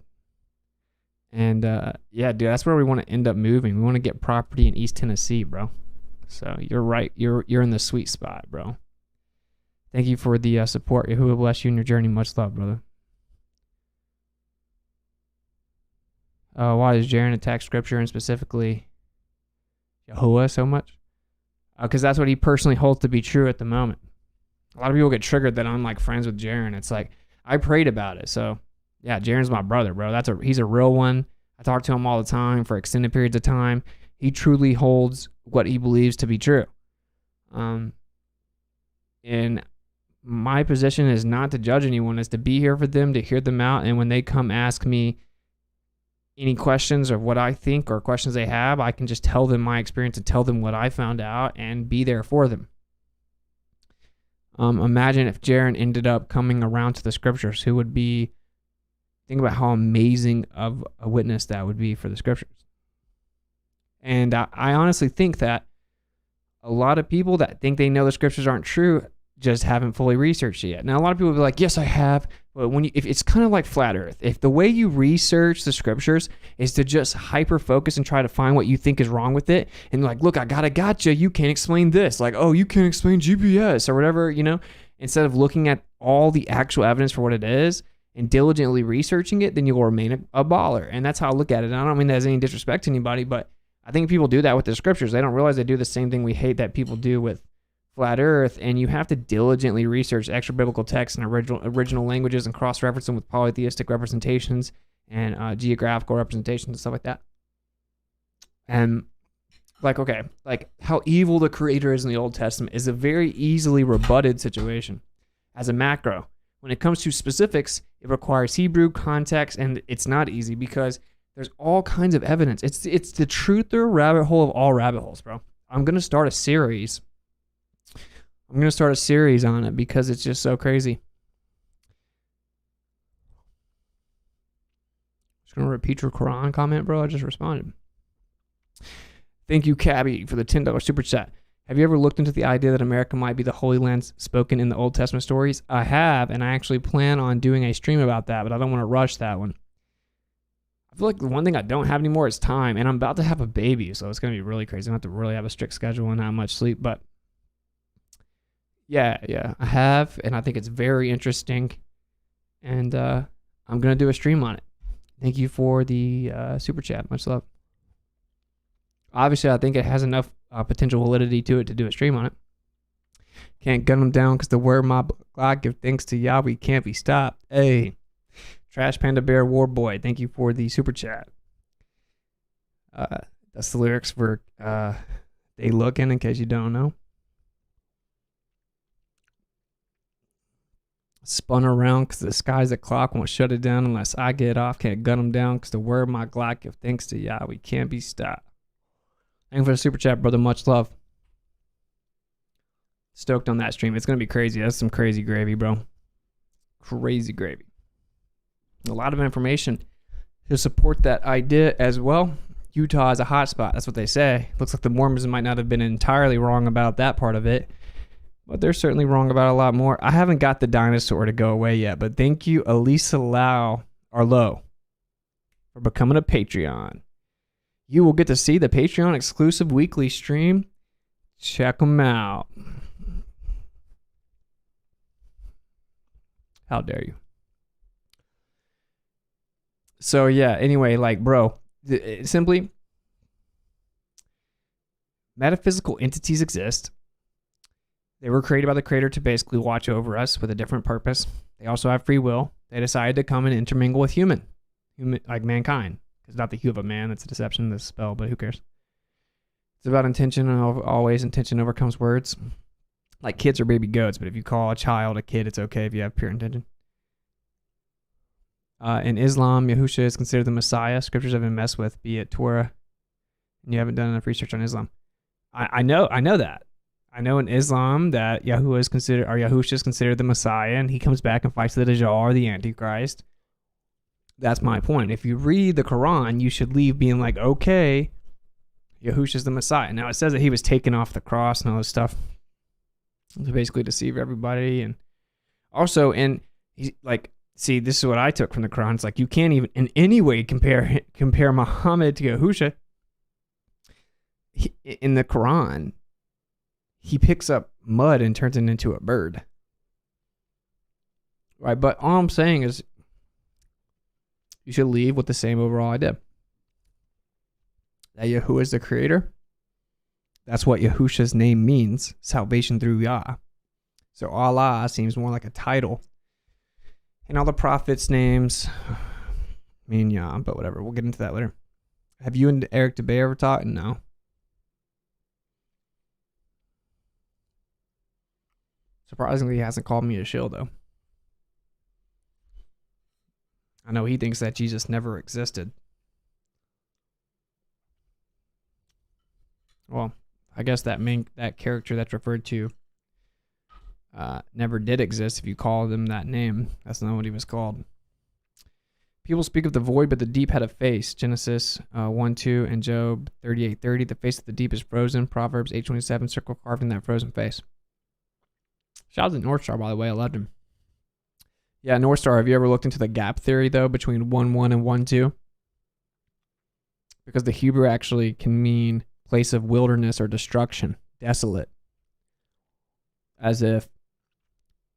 And yeah, dude, that's where we want to end up moving. We want to get property in East Tennessee, bro. So you're right. You're in the sweet spot, bro. Thank you for the support. Yahuwah bless you in your journey. Much love, brother. Why does Jaren attack scripture and specifically Yahuwah so much? Because that's what he personally holds to be true at the moment. A lot of people get triggered that I'm like friends with Jaren. It's like, I prayed about it. So yeah, Jaren's my brother, bro. He's a real one. I talk to him all the time for extended periods of time. He truly holds what he believes to be true. And my position is not to judge anyone, is to be here for them, to hear them out. And when they come ask me any questions of what I think or questions they have, I can just tell them my experience and tell them what I found out and be there for them. Imagine if Jaron ended up coming around to the scriptures. Who would be, think about how amazing of a witness that would be for the scriptures. And I honestly think that a lot of people that think they know the scriptures aren't true just haven't fully researched it yet. Now, a lot of people will be like, yes, I have. But if it's kind of like flat earth. If the way you research the scriptures is to just hyper focus and try to find what you think is wrong with it, and like, look, I got a gotcha. You can't explain this. Like, oh, you can't explain GPS or whatever, instead of looking at all the actual evidence for what it is and diligently researching it, then you'll remain a baller. And that's how I look at it. And I don't mean that as any disrespect to anybody, but I think people do that with the scriptures. They don't realize they do the same thing we hate that people do with flat earth, and you have to diligently research extra biblical texts and original languages and cross-reference them with polytheistic representations and geographical representations and stuff like that. And like how evil the creator is in the Old Testament is a very easily rebutted situation as a macro. When it comes to specifics, it requires Hebrew context, and it's not easy because there's all kinds of evidence. It's the truther rabbit hole of all rabbit holes, bro. I'm going to start a series on it because it's just so crazy. Just going to repeat your Quran comment, bro. I just responded. Thank you, Cabby, for the $10 super chat. Have you ever looked into the idea that America might be the Holy Land spoken in the Old Testament stories? I have, and I actually plan on doing a stream about that, but I don't want to rush that one. I feel like the one thing I don't have anymore is time, and I'm about to have a baby, so it's going to be really crazy. I have to really have a strict schedule and not much sleep, but yeah, I have, and I think it's very interesting, and I'm going to do a stream on it. Thank you for the super chat. Much love. Obviously, I think it has enough potential validity to it to do a stream on it. Can't gun them down because the word my God give thanks to Yahweh can't be stopped. Hey, Trash Panda Bear War Boy, thank you for the super chat. That's the lyrics for They Lookin', in case you don't know. Spun around because the sky's a clock, won't shut it down unless I get off. Can't gun them down because the word my Glock give thanks to Yahweh can't be stopped. Thank you for the super chat, brother. Much love. Stoked on that stream. It's going to be crazy. That's some crazy gravy, bro. Crazy gravy. A lot of information to support that idea as well. Utah is a hotspot. That's what they say. Looks like the Mormons might not have been entirely wrong about that part of it, but they're certainly wrong about a lot more. I haven't got the dinosaur to go away yet, but thank you, Elisa Arlo, for becoming a Patreon. You will get to see the Patreon exclusive weekly stream. Check them out. How dare you? So yeah, anyway, like, bro, simply, metaphysical entities exist. They were created by the creator to basically watch over us with a different purpose. They also have free will. They decided to come and intermingle with human like mankind. It's not the hue of a man. That's a deception, this spell, but who cares? It's about intention, and always intention overcomes words. Like kids are baby goats, but if you call a child a kid, it's okay if you have pure intention. In Islam, Yahusha is considered the Messiah. Scriptures have been messed with, be it Torah, and you haven't done enough research on Islam. I know that. I know in Islam that Yahusha is considered the Messiah, and he comes back and fights the Dajjal, the Antichrist. That's my point. If you read the Quran, you should leave being like, okay, Yahusha's the Messiah. Now, it says that he was taken off the cross and all this stuff to basically deceive everybody. And also, see, this is what I took from the Quran. It's like, you can't even in any way compare Muhammad to Yahusha. In the Quran, he picks up mud and turns it into a bird. Right? But all I'm saying is, you should leave with the same overall idea. That Yahuwah is the creator. That's what Yahusha's name means. Salvation through Yah. So Allah seems more like a title. And all the prophets' names mean Yah, but whatever. We'll get into that later. Have you and Eric DeBay ever talked? No. Surprisingly, he hasn't called me a shill, though. I know he thinks that Jesus never existed. Well, I guess that character that's referred to never did exist if you call him that name. That's not what he was called. People speak of the void, but the deep had a face. Genesis 1:2 and Job 38:30. The face of the deep is frozen. Proverbs 8:27. Circle carving that frozen face. Shout out to North Star, by the way. I loved him. Yeah, North Star. Have you ever looked into the gap theory, though, between 1:1 and 1:2? Because the Hebrew actually can mean place of wilderness or destruction, desolate, as if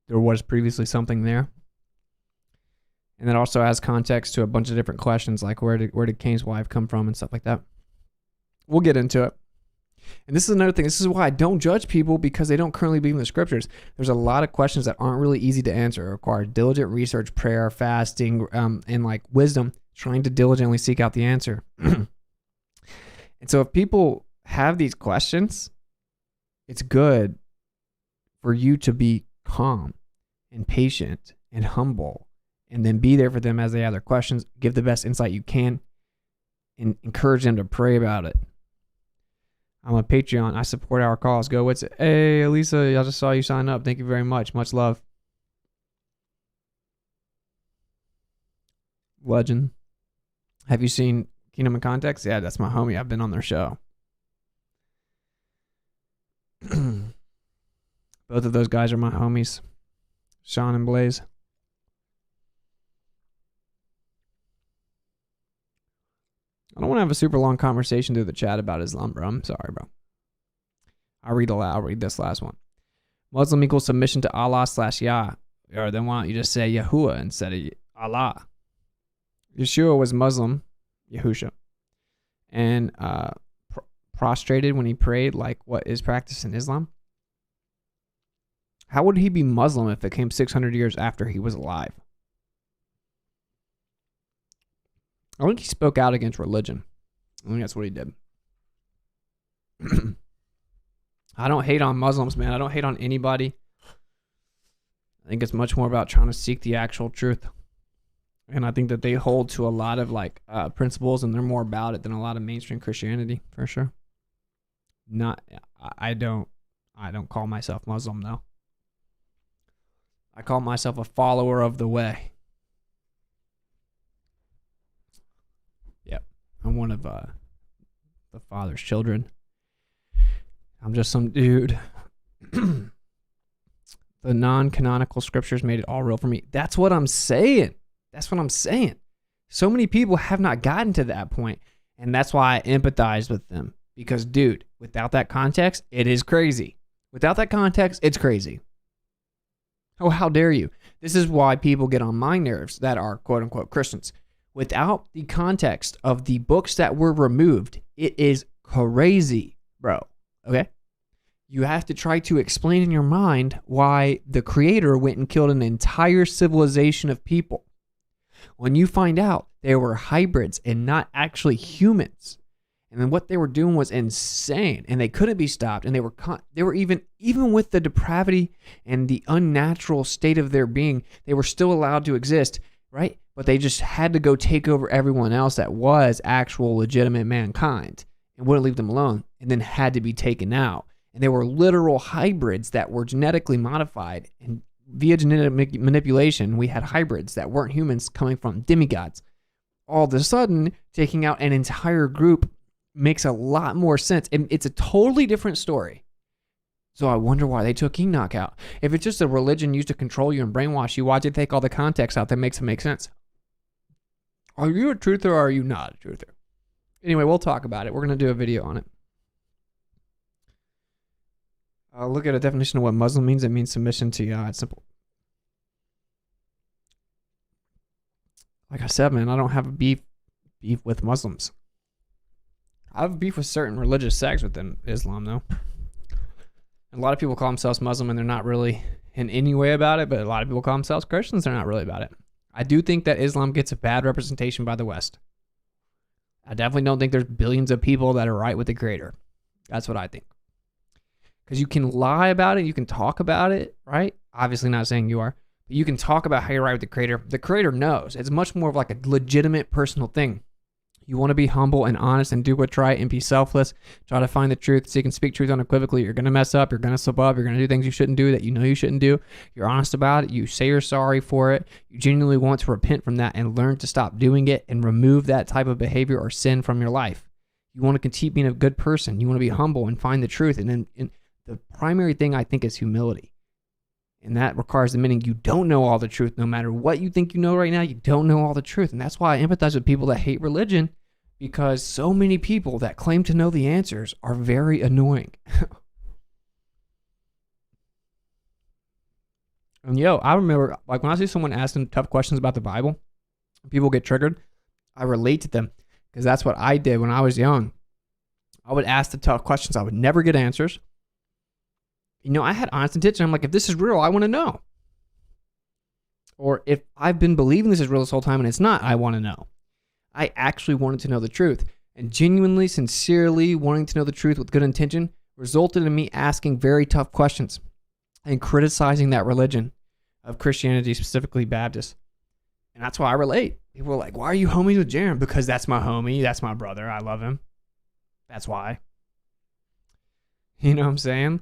there was previously something there. And that also has context to a bunch of different questions, like where did Cain's wife come from and stuff like that. We'll get into it. And this is another thing. This is why I don't judge people, because they don't currently believe in the scriptures. There's a lot of questions that aren't really easy to answer. It requires diligent research, prayer, fasting, and like wisdom, trying to diligently seek out the answer. And so if people have these questions, it's good for you to be calm and patient and humble, and then be there for them as they have their questions. Give the best insight you can, and encourage them to pray about it. I'm a Patreon. I support our cause. Go Witsit. Hey, Elisa, I just saw you sign up. Thank you very much. Much love. Legend. Have you seen Kingdom of Context? Yeah, that's my homie. I've been on their show. Both of those guys are my homies, Sean and Blaze. I don't want to have a super long conversation through the chat about Islam, bro. I'm sorry, bro. I'll read this last one. Muslim equals submission to Allah / Yah. Or then why don't you just say Yahuwah instead of Allah? Yeshua was Muslim, Yahusha, and prostrated when he prayed, like what is practiced in Islam. How would he be Muslim if it came 600 years after he was alive? I think he spoke out against religion. I think that's what he did. I don't hate on Muslims, man. I don't hate on anybody. I think it's much more about trying to seek the actual truth. And I think that they hold to a lot of like principles, and they're more about it than a lot of mainstream Christianity, for sure. I don't call myself Muslim, though. I call myself a follower of the way. Yep. I'm one of the Father's children. I'm just some dude. The non-canonical scriptures made it all real for me. That's what I'm saying. That's what I'm saying. So many people have not gotten to that point, and that's why I empathize with them. Because, dude, without that context, it is crazy. Without that context, it's crazy. Oh, how dare you? This is why people get on my nerves that are quote-unquote Christians. Without the context of the books that were removed, it is crazy, bro. Okay? You have to try to explain in your mind why the creator went and killed an entire civilization of people. When you find out they were hybrids and not actually humans, and then what they were doing was insane, and they couldn't be stopped, and they were even with the depravity and the unnatural state of their being, they were still allowed to exist, right? But they just had to go take over everyone else that was actual legitimate mankind and wouldn't leave them alone, and then had to be taken out. And they were literal hybrids that were genetically modified, and via genetic manipulation, we had hybrids that weren't humans coming from demigods. All of a sudden, taking out an entire group makes a lot more sense. And it's a totally different story. So I wonder why they took Enoch out. If it's just a religion used to control you and brainwash you, why'd they take all the context out that makes it make sense? Are you a truther or are you not a truther? Anyway, we'll talk about it. We're going to do a video on it. Look at a definition of what Muslim means. It means submission to Yah. It's simple. Like I said, man, I don't have a beef with Muslims. I have a beef with certain religious sects within Islam, though. And a lot of people call themselves Muslim, and they're not really in any way about it, but a lot of people call themselves Christians. They're not really about it. I do think that Islam gets a bad representation by the West. I definitely don't think there's billions of people that are right with the Creator. That's what I think. Because you can lie about it, you can talk about it, right? Obviously not saying you are, but you can talk about how you're right with the Creator. The Creator knows. It's much more of like a legitimate personal thing. You want to be humble and honest and do what's right and be selfless. Try to find the truth so you can speak truth unequivocally. You're going to mess up. You're going to slip up. You're going to do things you shouldn't do that you know you shouldn't do. You're honest about it. You say you're sorry for it. You genuinely want to repent from that and learn to stop doing it and remove that type of behavior or sin from your life. You want to continue being a good person. You want to be humble and find the truth. And then the primary thing I think is humility. And that requires admitting you don't know all the truth. No matter what you think you know right now, you don't know all the truth. And that's why I empathize with people that hate religion, because so many people that claim to know the answers are very annoying. And I remember, like, when I see someone asking tough questions about the Bible, people get triggered, I relate to them, because that's what I did when I was young. I would ask the tough questions. I would never get answers. I had honest intention. I'm like, if this is real, I want to know. Or if I've been believing this is real this whole time and it's not, I want to know. I actually wanted to know the truth. And genuinely, sincerely wanting to know the truth with good intention resulted in me asking very tough questions and criticizing that religion of Christianity, specifically Baptist. And that's why I relate. People are like, why are you homies with Jaron? Because that's my homie. That's my brother. I love him. That's why. You know what I'm saying?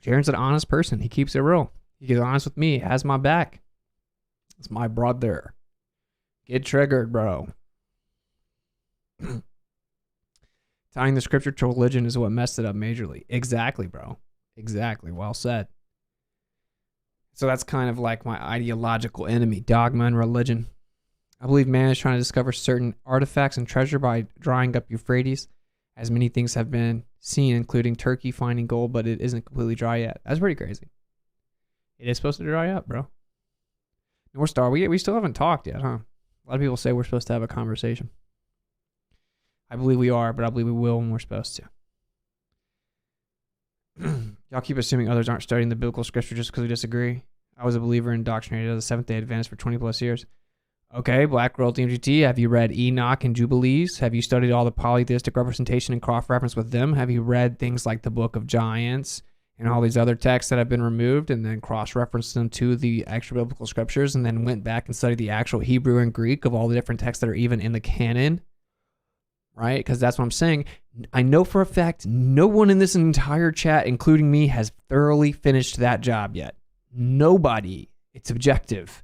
Jaron's an honest person. He keeps it real. He gets honest with me. He has my back. It's my brother. Get triggered, bro. Tying the scripture to religion is what messed it up majorly. Exactly, bro. Exactly. Well said. So that's kind of like my ideological enemy, dogma and religion. I believe man is trying to discover certain artifacts and treasure by drying up Euphrates, as many things have been seen, including Turkey finding gold, but it isn't completely dry yet. That's pretty crazy. It is supposed to dry up, bro. North Star, we still haven't talked yet, huh? A lot of people say we're supposed to have a conversation. I believe we are, but I believe we will when we're supposed to. Y'all keep assuming others aren't studying the biblical scripture just because we disagree. I was a believer and indoctrinated as a Seventh-day Adventist for 20 plus years. Okay, Black Royalty MGT, have you read Enoch and Jubilees? Have you studied all the polytheistic representation and cross-reference with them? Have you read things like the Book of Giants and all these other texts that have been removed and then cross-referenced them to the extra biblical scriptures and then went back and studied the actual Hebrew and Greek of all the different texts that are even in the canon? Right? Because that's what I'm saying. I know for a fact no one in this entire chat, including me, has thoroughly finished that job yet. Nobody. It's objective.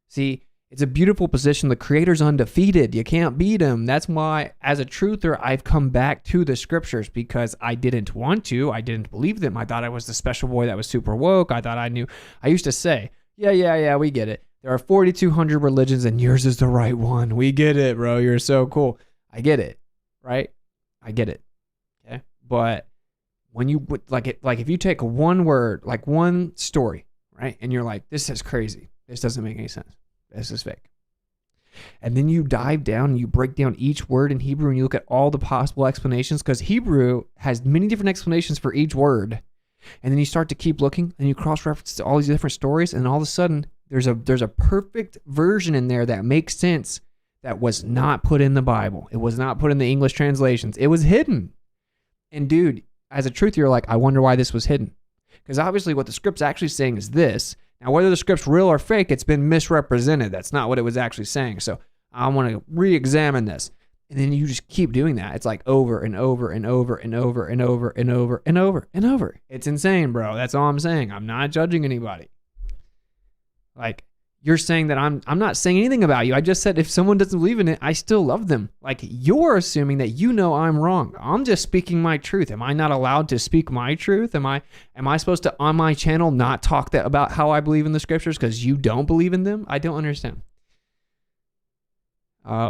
See, it's a beautiful position. The Creator's undefeated. You can't beat him. That's why, as a truther, I've come back to the scriptures, because I didn't want to. I didn't believe them. I thought I was the special boy that was super woke. I thought I knew. I used to say, yeah, we get it. There are 4,200 religions and yours is the right one. We get it, bro. You're so cool. I get it, right? I get it. Okay. But when you like if you take one word, like one story, right? And you're like, this is crazy. This doesn't make any sense. This is fake. And then you dive down and you break down each word in Hebrew and you look at all the possible explanations, because Hebrew has many different explanations for each word. And then you start to keep looking and you cross-reference to all these different stories, and all of a sudden there's a perfect version in there that makes sense that was not put in the Bible. It was not put in the English translations. It was hidden. And dude, as a truth, you're like, I wonder why this was hidden. Because obviously what the script's actually saying is this. Now, whether the script's real or fake, it's been misrepresented. That's not what it was actually saying. So I want to re-examine this. And then you just keep doing that. It's like over and over and over and over and over and over and over and over. It's insane, bro. That's all I'm saying. I'm not judging anybody. Like, you're saying that I'm not saying anything about you. I just said if someone doesn't believe in it, I still love them. Like, you're assuming that you know I'm wrong. I'm just speaking my truth. Am I not allowed to speak my truth? Am I supposed to, on my channel, not talk about how I believe in the scriptures because you don't believe in them? I don't understand.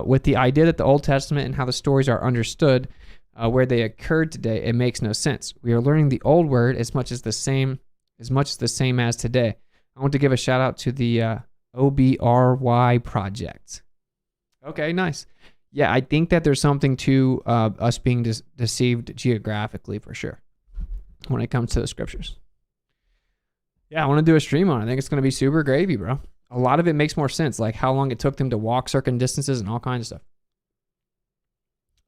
With the idea that the Old Testament and how the stories are understood, where they occurred today, it makes no sense. We are learning the old word as much as the same as today. I want to give a shout out to the OBRY project. Okay, nice. Yeah, I think that there's something to us being deceived geographically for sure when it comes to the scriptures. Yeah, I want to do a stream on it. I think it's going to be super gravy, bro. A lot of it makes more sense, like how long it took them to walk certain distances and all kinds of stuff.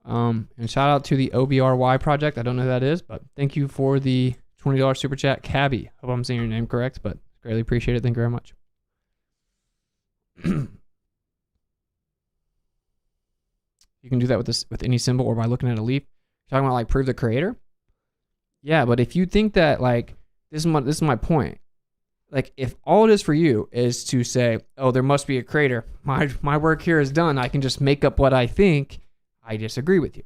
And shout out to the OBRY project. I don't know who that is, but thank you for the $20 super chat, Cabby. Hope I'm saying your name correct, but greatly appreciate it. Thank you very much. You can do that with any symbol or by looking at a leaf. You're talking about like prove the creator. Yeah, but if you think that like this is my point. Like if all it is for you is to say, oh, there must be a creator. My work here is done. I can just make up what I think. I disagree with you.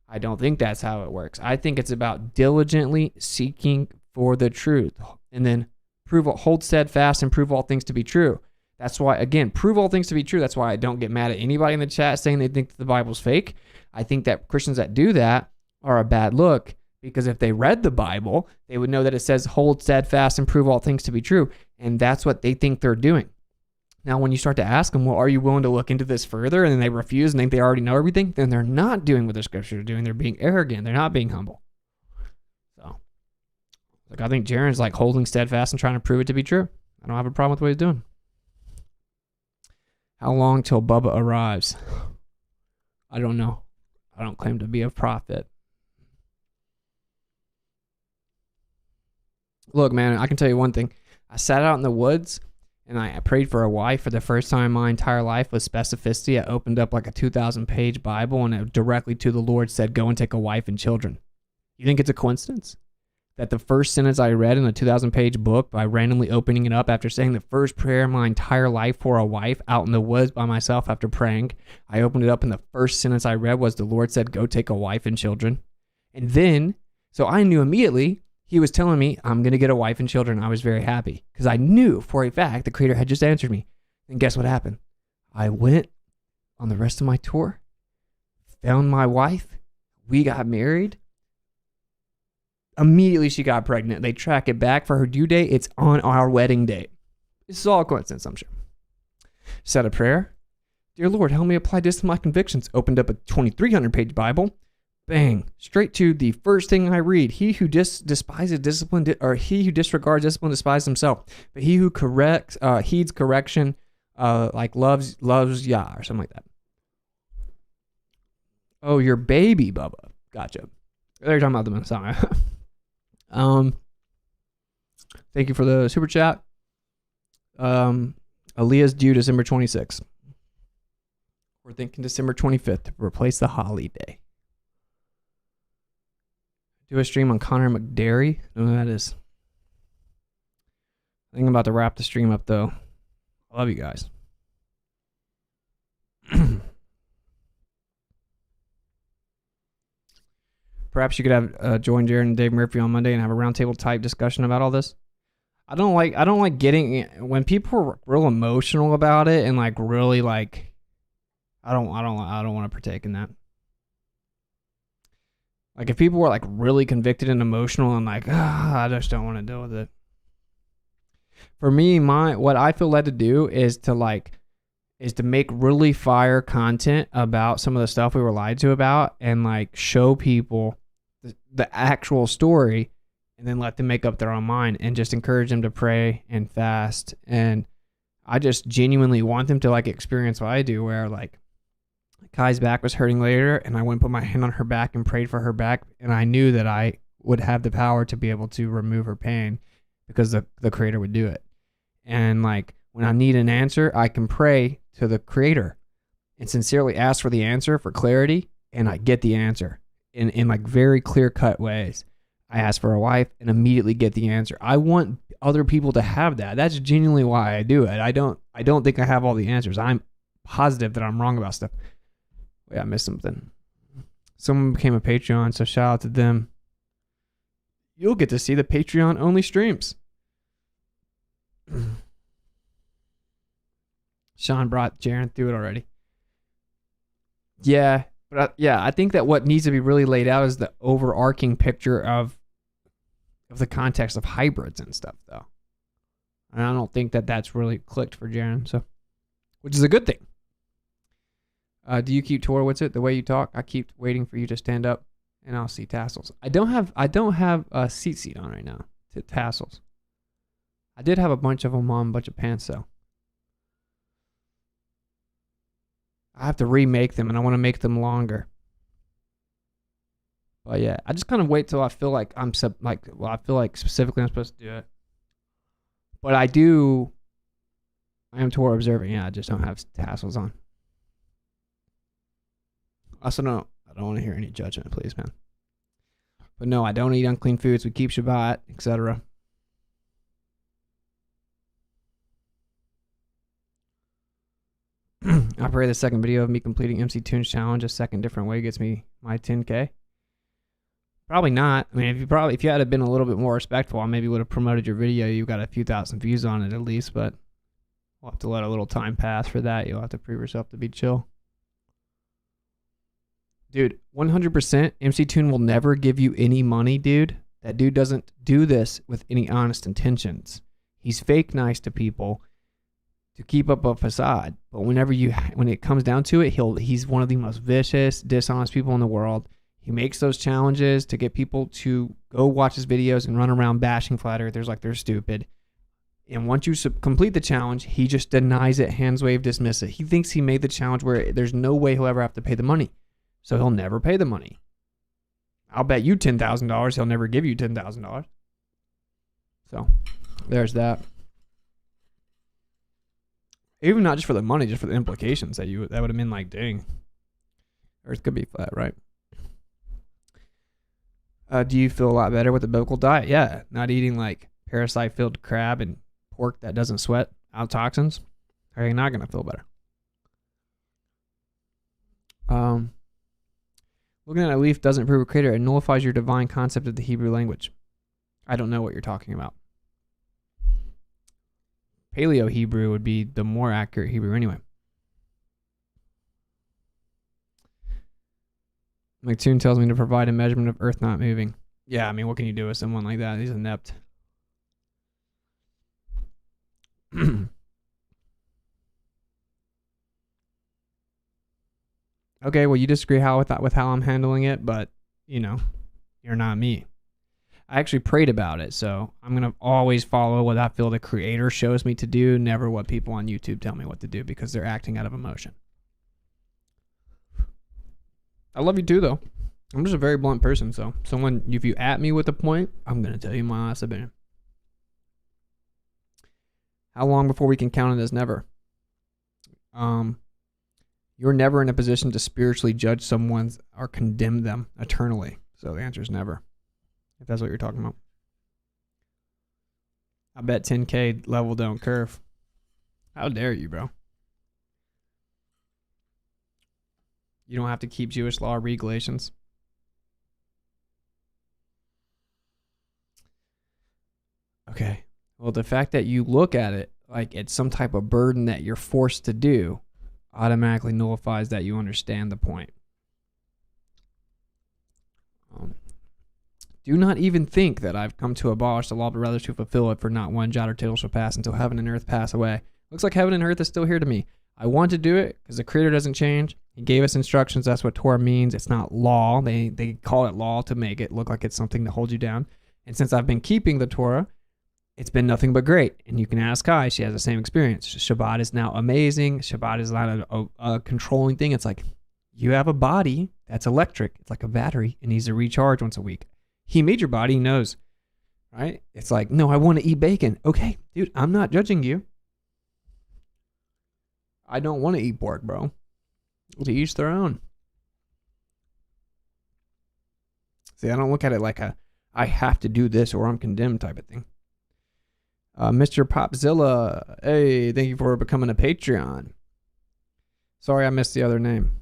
I don't think that's how it works. I think it's about diligently seeking for the truth and then hold steadfast and prove all things to be true. That's why, again, prove all things to be true. That's why I don't get mad at anybody in the chat saying they think that the Bible's fake. I think that Christians that do that are a bad look, because if they read the Bible, they would know that it says hold steadfast and prove all things to be true. And that's what they think they're doing. Now, when you start to ask them, well, are you willing to look into this further? And then they refuse and think they already know everything. Then they're not doing what the scriptures are doing. They're being arrogant. They're not being humble. So, like, I think Jaren's like holding steadfast and trying to prove it to be true. I don't have a problem with what he's doing. How long till Bubba arrives? I don't know. I don't claim to be a prophet. Look, man, I can tell you one thing. I sat out in the woods and I prayed for a wife for the first time in my entire life with specificity. I opened up like a 2,000-page Bible and it directly to the Lord said, go and take a wife and children. You think it's a coincidence that the first sentence I read in a 2,000-page book by randomly opening it up after saying the first prayer in my entire life for a wife out in the woods by myself after praying, I opened it up and the first sentence I read was the Lord said, go take a wife and children. And then, so I knew immediately he was telling me I'm going to get a wife and children. I was very happy because I knew for a fact the Creator had just answered me. And guess what happened? I went on the rest of my tour, found my wife, we got married. Immediately she got pregnant. They track it back for her due date. It's on our wedding date. This is all a coincidence, I'm sure. Said a prayer. Dear Lord, help me apply this to my convictions. Opened up a 2,300-page Bible. Bang. Straight to the first thing I read. He who despises discipline, or he who disregards discipline despises himself. But he who heeds correction, like loves Yah, or something like that. Oh, your baby, Bubba. Gotcha. They're talking about the Messiah. Thank you for the super chat. Aaliyah's due December 26th. We're thinking December 25th to replace the holiday. Do a stream on Connor McDairy. I don't know who that is. I think I'm about to wrap the stream up though. I love you guys. Perhaps you could have join Jared and Dave Murphy on Monday and have a roundtable type discussion about all this. I don't like getting when people are real emotional about it and like really like. I don't want to partake in that. Like if people were like really convicted and emotional and like, I just don't want to deal with it. For me, what I feel led to do is to make really fire content about some of the stuff we were lied to about and like show people the actual story and then let them make up their own mind and just encourage them to pray and fast. And I just genuinely want them to like experience what I do, where like Kai's back was hurting later and I went and put my hand on her back and prayed for her back. And I knew that I would have the power to be able to remove her pain because the Creator would do it. And like when I need an answer, I can pray to the Creator and sincerely ask for the answer for clarity, and I get the answer in like very clear cut ways. I ask for a wife and immediately get the answer. I want other people to have that. That's genuinely why I do it. I don't think I have all the answers. I'm positive that I'm wrong about stuff. Wait, I missed something. Someone became a Patreon, so shout out to them. You'll get to see the Patreon only streams. Sean brought Jaren through it already. Yeah, but I think that what needs to be really laid out is the overarching picture of the context of hybrids and stuff, though. And I don't think that that's really clicked for Jaren, so which is a good thing. Do you keep Tor Witsit the way you talk? I keep waiting for you to stand up, and I'll see tassels. I don't have a seat on right now. Tassels. I did have a bunch of them on a bunch of pants though. I have to remake them, and I want to make them longer. But yeah, I just kind of wait till I feel like I feel like specifically I'm supposed to do it. But I am Torah observing. Yeah, I just don't have tassels on. I don't want to hear any judgment, please, man. But no, I don't eat unclean foods. We keep Shabbat, etc. I pray the second video of me completing MC Tunes challenge a second different way gets me my 10K. Probably not. I mean, if you had been a little bit more respectful, I maybe would have promoted your video. You got a few thousand views on it at least, but we'll have to let a little time pass for that. You'll have to prove yourself to be chill. Dude, 100% MC Tune will never give you any money, dude. That dude doesn't do this with any honest intentions. He's fake nice to people to keep up a facade. But when it comes down to it, he's one of the most vicious, dishonest people in the world. He makes those challenges to get people to go watch his videos and run around bashing flat earthers like they're stupid. And once you complete the challenge, he just denies it, hands wave, dismiss it. He thinks he made the challenge where there's no way he'll ever have to pay the money. So he'll never pay the money. I'll bet you $10,000 he'll never give you $10,000. So there's that. Even not just for the money, just for the implications that would have been like, dang, Earth could be flat, right? Do you feel a lot better with the biblical diet? Yeah, not eating like parasite-filled crab and pork that doesn't sweat out toxins. Are you not going to feel better? Looking at a leaf doesn't prove a creator. It nullifies your divine concept of the Hebrew language. I don't know what you're talking about. Paleo Hebrew would be the more accurate Hebrew anyway. McToon tells me to provide a measurement of Earth not moving. Yeah, I mean, what can you do with someone like that? He's inept. Okay, well, you disagree with how I'm handling it, but, you're not me. I actually prayed about it, so I'm going to always follow what I feel the creator shows me to do, never what people on YouTube tell me what to do, because they're acting out of emotion. I love you too, though. I'm just a very blunt person, so if you at me with a point, I'm going to tell you my honest opinion. How long before we can count it as never? You're never in a position to spiritually judge someone or condemn them eternally. So the answer is never, if that's what you're talking about. I bet 10K level don't curve. How dare you, bro? You don't have to keep Jewish law regulations. Okay. Well, the fact that you look at it like it's some type of burden that you're forced to do automatically nullifies that you understand the point. Do not even think that I've come to abolish the law, but rather to fulfill it, for not one jot or tittle shall pass until heaven and earth pass away. Looks like heaven and earth is still here to me. I want to do it because the creator doesn't change. He gave us instructions. That's what Torah means. It's not law. They call it law to make it look like it's something to hold you down. And since I've been keeping the Torah, it's been nothing but great. And you can ask Kai. She has the same experience. Shabbat is now amazing. Shabbat is not a controlling thing. It's like you have a body that's electric. It's like a battery. It needs to recharge once a week. He made your body. He knows, right? It's like, no, I want to eat bacon. Okay, dude, I'm not judging you. I don't want to eat pork, bro. To each their own. See, I don't look at it like I have to do this or I'm condemned type of thing. Mr. Popzilla, hey, thank you for becoming a Patreon. Sorry I missed the other name.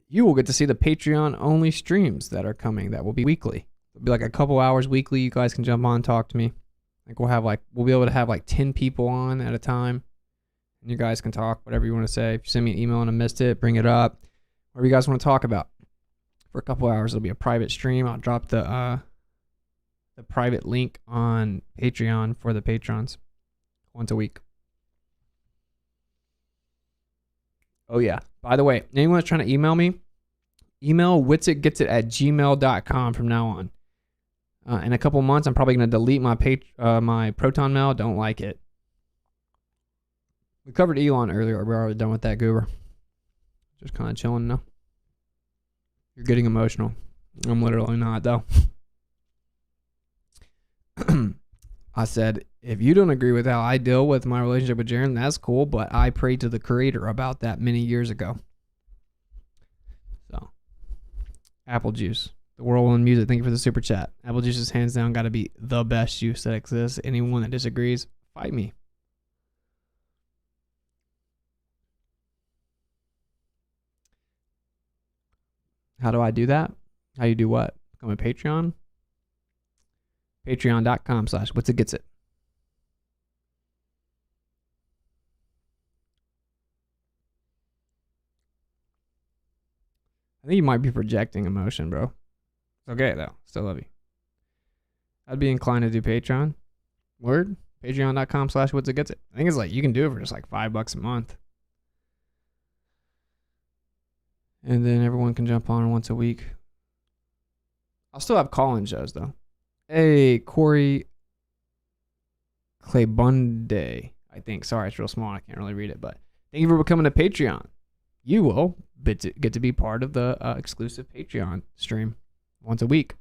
You will get to see the Patreon-only streams that are coming. That will be weekly. It'll be like a couple hours weekly. You guys can jump on and talk to me. Like we'll be able to have like 10 people on at a time. And you guys can talk whatever you want to say. If you send me an email and I missed it, bring it up. Whatever you guys want to talk about. For a couple hours, it'll be a private stream. I'll drop the private link on Patreon for the patrons once a week. Oh yeah. By the way, anyone that's trying to email me, email WitsitGetsIt@gmail.com from now on. In a couple months, I'm probably going to delete my Proton Mail. Don't like it. We covered Elon earlier. We're already done with that goober. Just kind of chilling now. You're getting emotional. I'm literally not, though. I said, if you don't agree with how I deal with my relationship with Jaren, that's cool, but I prayed to the Creator about that many years ago. So, Apple Juice. The Whirlwind Music, thank you for the super chat. Apple Juice is hands down got to be the best juice that exists. Anyone that disagrees, fight me. How do I do that? How you do what? Become a Patreon? Patreon.com/WitsitGetsIt. I think you might be projecting emotion, bro. It's okay, though. Still love you. I'd be inclined to do Patreon. Word? Patreon.com/WitsitGetsIt. I think it's like, you can do it for just like $5 a month. And then everyone can jump on once a week. I'll still have call-in shows, though. Hey, Corey Claybunde, I think. Sorry, it's real small. I can't really read it, but thank you for becoming a Patreon. You will get to be part of the exclusive Patreon stream once a week.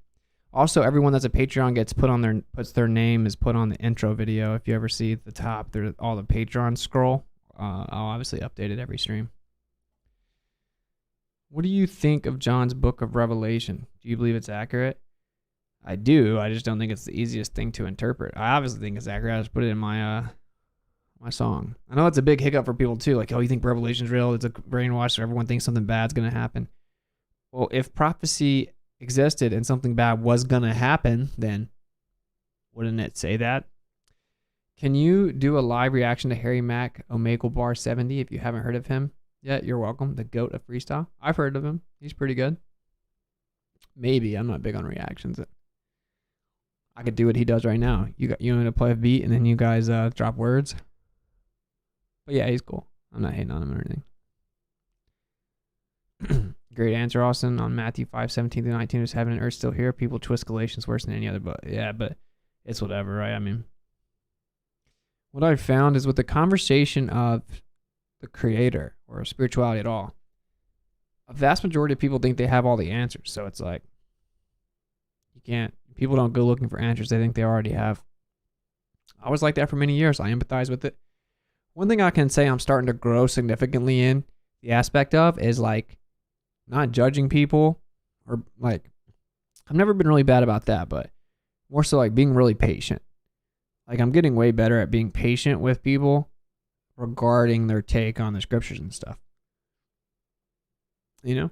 Also, everyone that's a Patreon puts their name is put on the intro video. If you ever see at the top, there's all the Patreon scroll. I'll obviously update it every stream. What do you think of John's book of Revelation? Do you believe it's accurate? I do. I just don't think it's the easiest thing to interpret. I obviously think it's accurate. I just put it in my my song. I know it's a big hiccup for people too. Like, oh, you think Revelation's real? It's a brainwash, so everyone thinks something bad's going to happen. Well, if prophecy existed and something bad was going to happen, then wouldn't it say that? Can you do a live reaction to Harry Mack Omegle Bar 70 if you haven't heard of him yet? You're welcome. The GOAT of freestyle. I've heard of him. He's pretty good. Maybe. I'm not big on reactions. I could do what he does right now. You want to play a beat and then you guys drop words. But yeah, he's cool. I'm not hating on him or anything. Great answer, Austin. On Matthew 5:17-19, is heaven and earth still here? People twist Galatians worse than any other, but yeah, but it's whatever, right? I mean, what I've found is with the conversation of the Creator or spirituality at all, a vast majority of people think they have all the answers. So it's like, you can't. People don't go looking for answers. They think they already have. I was like that for many years. I empathize with it. One thing I can say I'm starting to grow significantly in the aspect of is like not judging people, or like, I've never been really bad about that, but more so like being really patient. Like, I'm getting way better at being patient with people regarding their take on the scriptures and stuff. You know?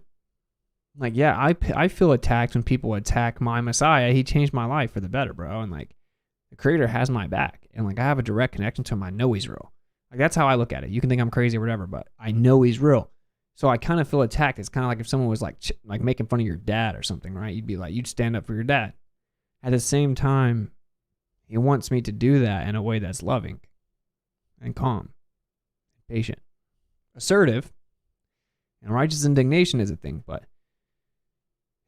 Like, yeah, I feel attacked when people attack my Messiah. He changed my life for the better, bro. And like, the Creator has my back. And like, I have a direct connection to him. I know he's real. Like, that's how I look at it. You can think I'm crazy or whatever, but I know he's real. So I kind of feel attacked. It's kind of like if someone was like making fun of your dad or something, right? You'd be like, you'd stand up for your dad. At the same time, he wants me to do that in a way that's loving and calm, patient, assertive, and righteous indignation is a thing. But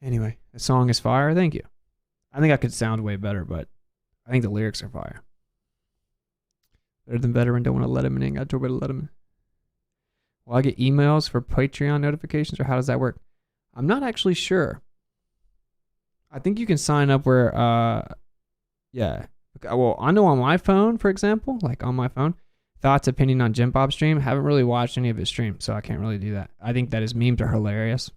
anyway, the song is fire. Thank you. I think I could sound way better, but I think the lyrics are fire. Better than veteran, don't want to let him in. Got to let him in. Will I get emails for Patreon notifications, or how does that work? I'm not actually sure. I think you can sign up where, yeah. Well, I know on my phone, for example, like on my phone, thoughts, opinion on Jim Bob's stream. Haven't really watched any of his streams, so I can't really do that. I think that his memes are hilarious.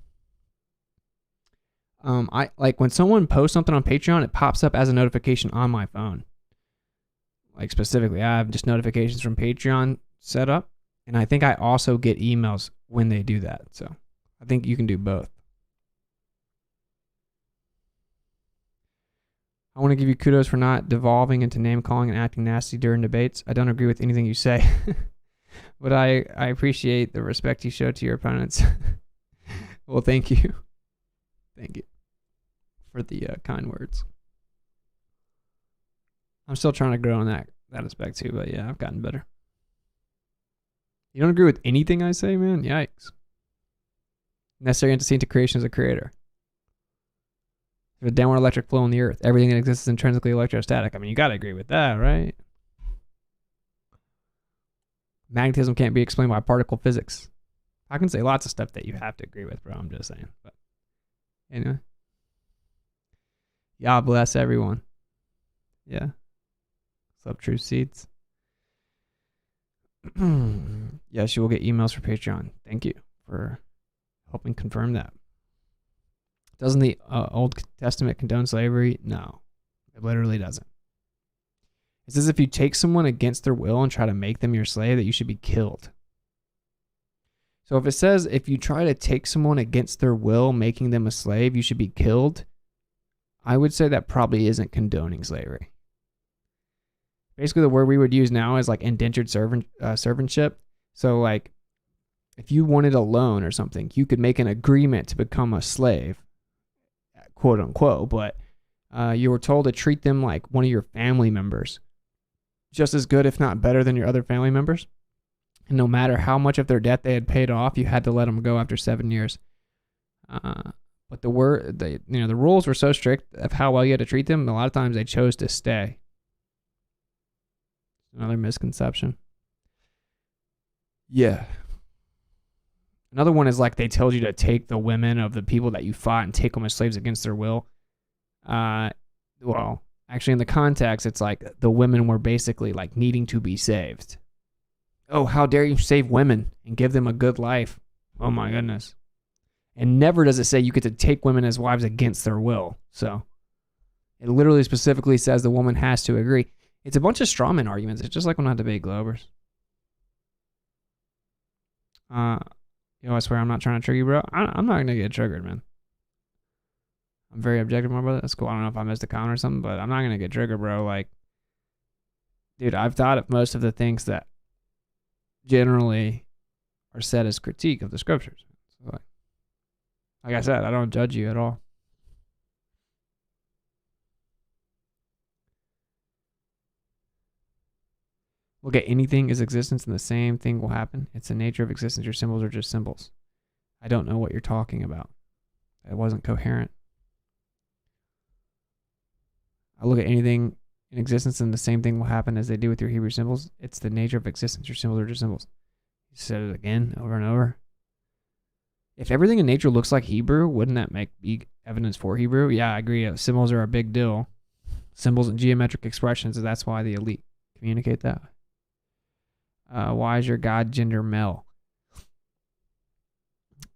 I like when someone posts something on Patreon, it pops up as a notification on my phone. Like specifically, I have just notifications from Patreon set up. And I think I also get emails when they do that. So I think you can do both. I want to give you kudos for not devolving into name calling and acting nasty during debates. I don't agree with anything you say, but I appreciate the respect you show to your opponents. Well, thank you. Thank you for the kind words. I'm still trying to grow in that aspect too, but yeah, I've gotten better. You don't agree with anything I say, man? Yikes. Necessary antecedent to creation as a creator. There's a downward electric flow in the earth. Everything that exists is intrinsically electrostatic. I mean, you got to agree with that, right? Magnetism can't be explained by particle physics. I can say lots of stuff that you have to agree with, bro. I'm just saying. But Anyway. God bless everyone. Yeah. What's up, True Seeds? Yes, you will get emails for Patreon. Thank you for helping confirm that. Doesn't the Old Testament condone slavery? No, it literally doesn't. It says if you take someone against their will and try to make them your slave, that you should be killed. So if it says if you try to take someone against their will, making them a slave, you should be killed, I would say that probably isn't condoning slavery. Basically, the word we would use now is like indentured servantship. So like if you wanted a loan or something, you could make an agreement to become a slave, quote unquote, but you were told to treat them like one of your family members, just as good, if not better, than your other family members. And no matter how much of their debt they had paid off, you had to let them go after 7 years. But the rules were so strict of how well you had to treat them. A lot of times they chose to stay. Another misconception. Yeah. Another one is like they told you to take the women of the people that you fought and take them as slaves against their will. Well, actually in the context, it's like the women were basically like needing to be saved. Oh, how dare you save women and give them a good life. Oh my goodness. And never does it say you get to take women as wives against their will. So it literally specifically says the woman has to agree. It's a bunch of strawman arguments. It's just like when I debate Globers. I swear I'm not trying to trigger you, bro. I'm not going to get triggered, man. I'm very objective, my brother. That's cool. I don't know if I missed a comment or something, but I'm not going to get triggered, bro. Like, dude, I've thought of most of the things that generally are said as critique of the scriptures. So like I said, I don't judge you at all. Look at anything as existence and the same thing will happen. It's the nature of existence. Your symbols are just symbols. I don't know what you're talking about. It wasn't coherent. I look at anything in existence and the same thing will happen as they do with your Hebrew symbols. It's the nature of existence. Your symbols are just symbols. You said it again, over and over. If everything in nature looks like Hebrew, wouldn't that make evidence for Hebrew? Yeah, I agree. Symbols are a big deal. Symbols and geometric expressions, that's why the elite communicate that. Why is your God gender male?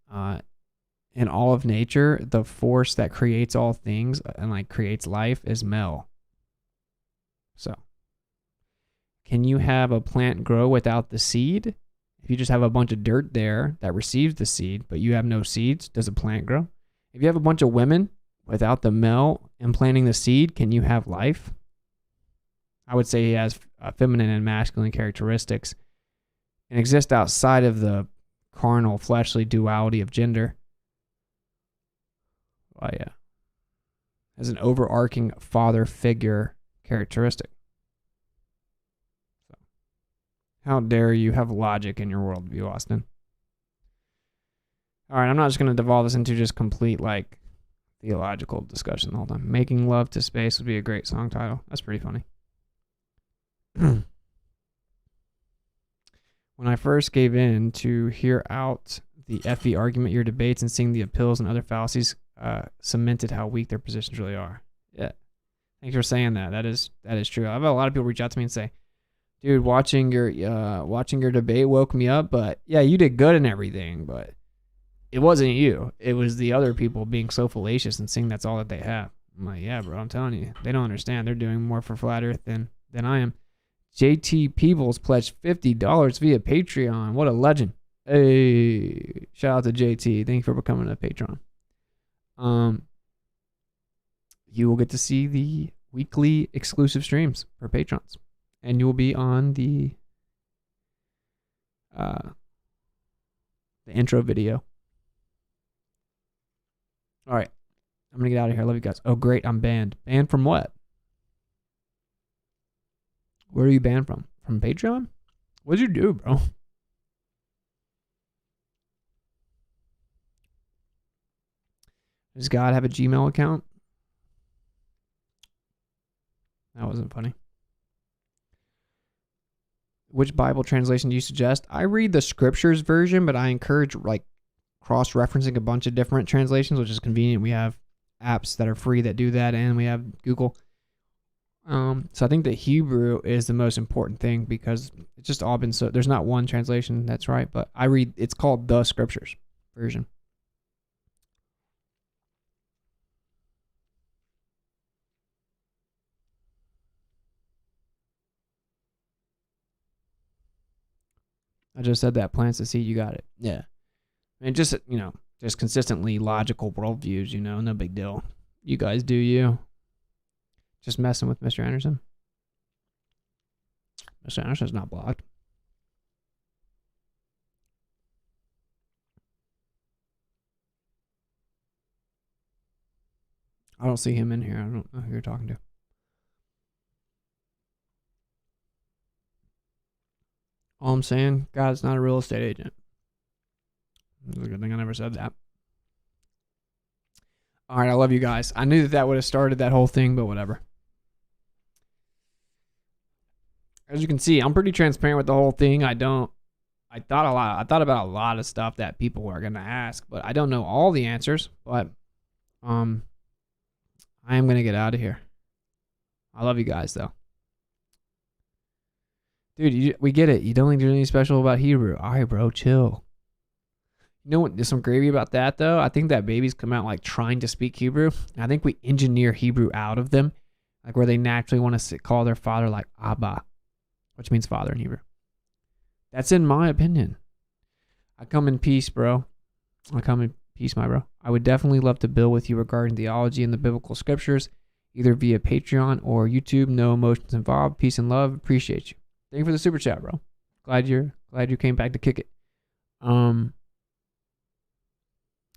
In all of nature, the force that creates all things and like creates life is male. So, can you have a plant grow without the seed? If you just have a bunch of dirt there that receives the seed, but you have no seeds, does a plant grow? If you have a bunch of women without the male implanting the seed, can you have life? I would say he has feminine and masculine characteristics and exist outside of the carnal, fleshly duality of gender. Well, yeah. As an overarching father figure characteristic. So, how dare you have logic in your worldview, Austin? All right, I'm not just going to devolve this into just complete, like, theological discussion the whole time. Making Love to Space would be a great song title. That's pretty funny. When I first gave in to hear out the FE argument, your debates, and seeing the appeals and other fallacies cemented how weak their positions really are. Yeah. Thanks for saying that. That is true. I've had a lot of people reach out to me and say, dude, watching your debate woke me up, but yeah, you did good and everything, but it wasn't you. It was the other people being so fallacious and saying that's all that they have. I'm like, yeah, bro, I'm telling you. They don't understand. They're doing more for Flat Earth than I am. JT Peebles pledged $50 via Patreon. What a legend. Hey, shout out to JT. Thank you for becoming a patron. You will get to see the weekly exclusive streams for patrons, and you will be on the intro video. All right, I'm gonna get out of here. I love you guys. Oh, great, I'm banned. Banned from what? Where are you banned from? From Patreon? What'd you do, bro? Does God have a Gmail account? That wasn't funny. Which Bible translation do you suggest? I read the scriptures version, but I encourage like cross-referencing a bunch of different translations, which is convenient. We have apps that are free that do that, and we have Google. So I think that Hebrew is the most important thing because it's just all been so. There's not one translation that's right, but I read. It's called the Scriptures version. I just said that plants the seed, you got it. Yeah. And just, just consistently logical worldviews, no big deal. You guys do you. Just messing with Mr. Anderson. Mr. Anderson's not blocked. I don't see him in here. I don't know who you're talking to. All I'm saying, God's not a real estate agent. It's a good thing I never said that. All right, I love you guys. I knew that would have started that whole thing, but whatever. As you can see, I'm pretty transparent with the whole thing. I thought about a lot of stuff that people were going to ask, but I don't know all the answers, but I am going to get out of here. I love you guys, though. Dude, we get it. You don't think there's anything special about Hebrew. All right, bro, chill. You know what? There's some gravy about that, though. I think that babies come out like trying to speak Hebrew. I think we engineer Hebrew out of them, like where they naturally want to call their father like Abba, which means father in Hebrew. That's in my opinion. I come in peace, bro. I come in peace, my bro. I would definitely love to build with you regarding theology and the biblical scriptures, either via Patreon or YouTube. No emotions involved. Peace and love. Appreciate you. Thank you for the super chat, bro. Glad you came back to kick it.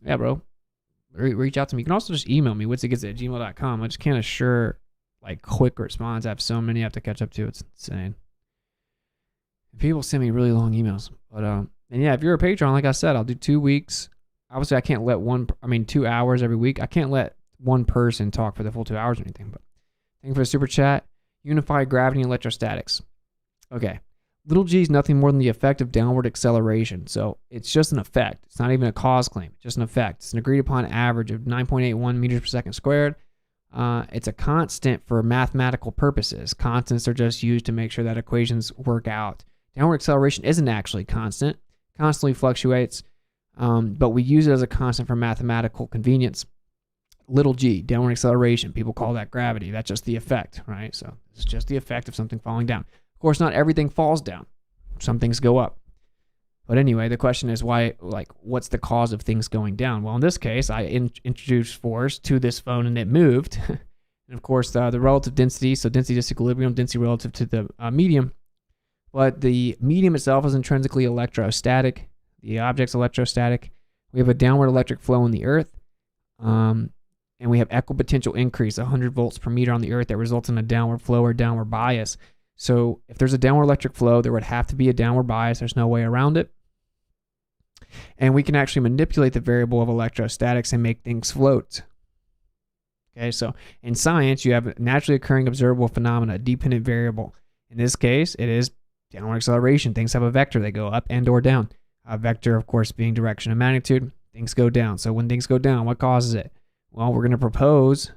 Yeah, bro. Reach out to me. You can also just email me, WitsitGetsIt@gmail.com. I just can't assure like quick response. I have so many I have to catch up to. It's insane. People send me really long emails. But and yeah, if you're a patron, like I said, I'll do 2 weeks. Obviously I can't let 2 hours every week. I can't let one person talk for the full 2 hours or anything, but thank you for the super chat. Unified gravity and electrostatics. Okay. Little g is nothing more than the effect of downward acceleration. So it's just an effect. It's not even a cause claim. It's just an effect. It's an agreed upon average of 9.81 meters per second squared. It's a constant for mathematical purposes. Constants are just used to make sure that equations work out. Downward acceleration isn't actually constant. Constantly fluctuates, but we use it as a constant for mathematical convenience. Little g, downward acceleration. People call that gravity. That's just the effect, right? So it's just the effect of something falling down. Of course, not everything falls down. Some things go up. But anyway, the question is what's the cause of things going down? Well, in this case, I introduced force to this phone and it moved. And of course, the relative density, so density disequilibrium, density relative to the medium. But the medium itself is intrinsically electrostatic. The object's electrostatic. We have a downward electric flow in the earth. And we have equipotential increase, 100 volts per meter on the earth that results in a downward flow or downward bias. So if there's a downward electric flow, there would have to be a downward bias. There's no way around it. And we can actually manipulate the variable of electrostatics and make things float. Okay, so in science, you have a naturally occurring observable phenomena, a dependent variable. In this case, it is downward acceleration. Things have a vector. They go up and or down. A vector, of course, being direction of magnitude. Things go down. So when things go down, what causes it? Well, we're going to propose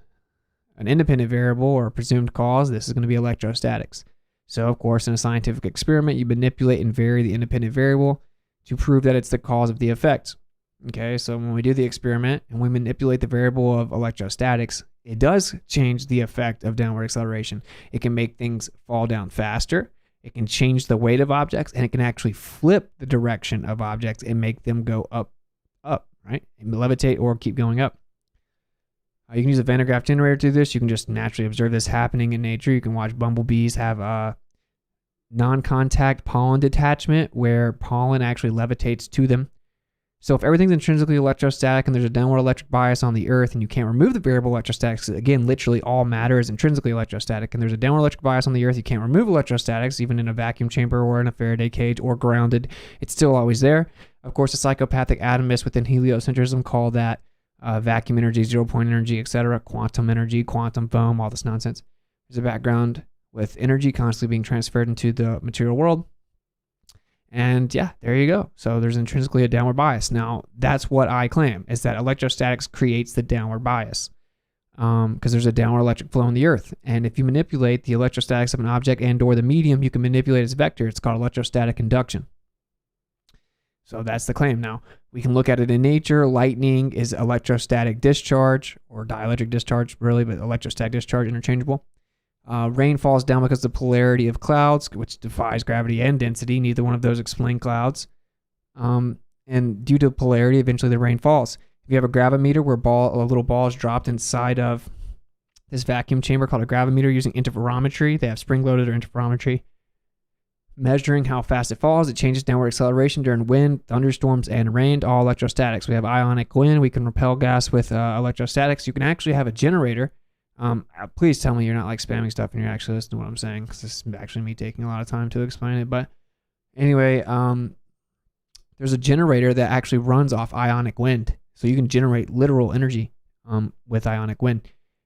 an independent variable or a presumed cause. This is going to be electrostatics. So, of course, in a scientific experiment, you manipulate and vary the independent variable to prove that it's the cause of the effect. Okay, so when we do the experiment and we manipulate the variable of electrostatics, it does change the effect of downward acceleration. It can make things fall down faster. It can change the weight of objects, and it can actually flip the direction of objects and make them go up, right? And levitate or keep going up. You can use a Van de Graaff generator to do this. You can just naturally observe this happening in nature. You can watch bumblebees have a non-contact pollen detachment where pollen actually levitates to them. So if everything's intrinsically electrostatic and there's a downward electric bias on the earth and you can't remove the variable electrostatics, again, literally all matter is intrinsically electrostatic, and there's a downward electric bias on the earth, you can't remove electrostatics, even in a vacuum chamber or in a Faraday cage or grounded. It's still always there. Of course, the psychopathic atomists within heliocentrism call that vacuum energy, 0-point energy, etc., quantum energy, quantum foam, all this nonsense. There's a background with energy constantly being transferred into the material world. And yeah, there you go. So there's intrinsically a downward bias. Now, that's what I claim, is that electrostatics creates the downward bias, because there's a downward electric flow in the earth. And if you manipulate the electrostatics of an object and or the medium, you can manipulate its vector. It's called electrostatic induction. So that's the claim. Now, we can look at it in nature. Lightning is electrostatic discharge, or dielectric discharge, really, but electrostatic discharge, interchangeable. Rain falls down because of the polarity of clouds, which defies gravity and density. Neither one of those explain clouds. And due to polarity, eventually the rain falls. If you have a gravimeter where a little ball is dropped inside of this vacuum chamber called a gravimeter using interferometry, they have spring-loaded or interferometry, measuring how fast it falls. It changes downward acceleration during wind, thunderstorms, and rain, all electrostatics. We have ionic wind. We can repel gas with electrostatics. You can actually have a generator. Please tell me you're not like spamming stuff and you're actually listening to what I'm saying, because this is actually me taking a lot of time to explain it. But anyway, there's a generator that actually runs off ionic wind. So you can generate literal energy with ionic wind.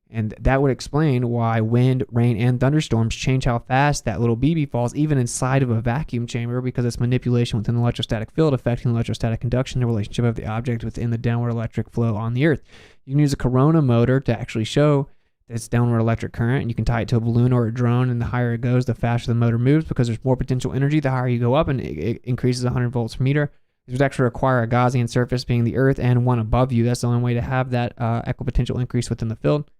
And that would explain why wind, rain, and thunderstorms change how fast that little BB falls, even inside of a vacuum chamber, because it's manipulation within the electrostatic field affecting electrostatic induction, the relationship of the object within the downward electric flow on the earth. You can use a corona motor to actually show that it's downward electric current, and you can tie it to a balloon or a drone, and the higher it goes, the faster the motor moves, because there's more potential energy the higher you go up, and it increases 100 volts per meter. This would actually require a Gaussian surface being the earth and one above you. That's the only way to have that equipotential increase within the field.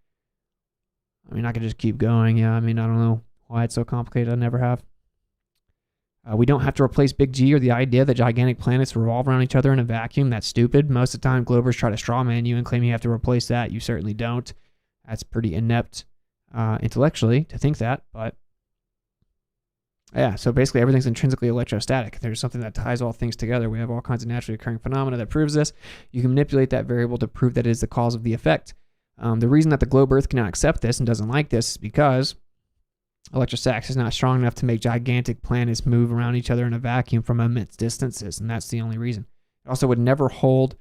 I mean, I could just keep going. Yeah, I mean, I don't know why it's so complicated. I never have. We don't have to replace Big G or the idea that gigantic planets revolve around each other in a vacuum. That's stupid. Most of the time, Globers try to strawman you and claim you have to replace that. You certainly don't. That's pretty inept intellectually to think that. But yeah, so basically everything's intrinsically electrostatic. There's something that ties all things together. We have all kinds of naturally occurring phenomena that proves this. You can manipulate that variable to prove that it is the cause of the effect. The reason that the globe Earth cannot accept this and doesn't like this is because electrostatics is not strong enough to make gigantic planets move around each other in a vacuum from immense distances, and that's the only reason. It also would never hold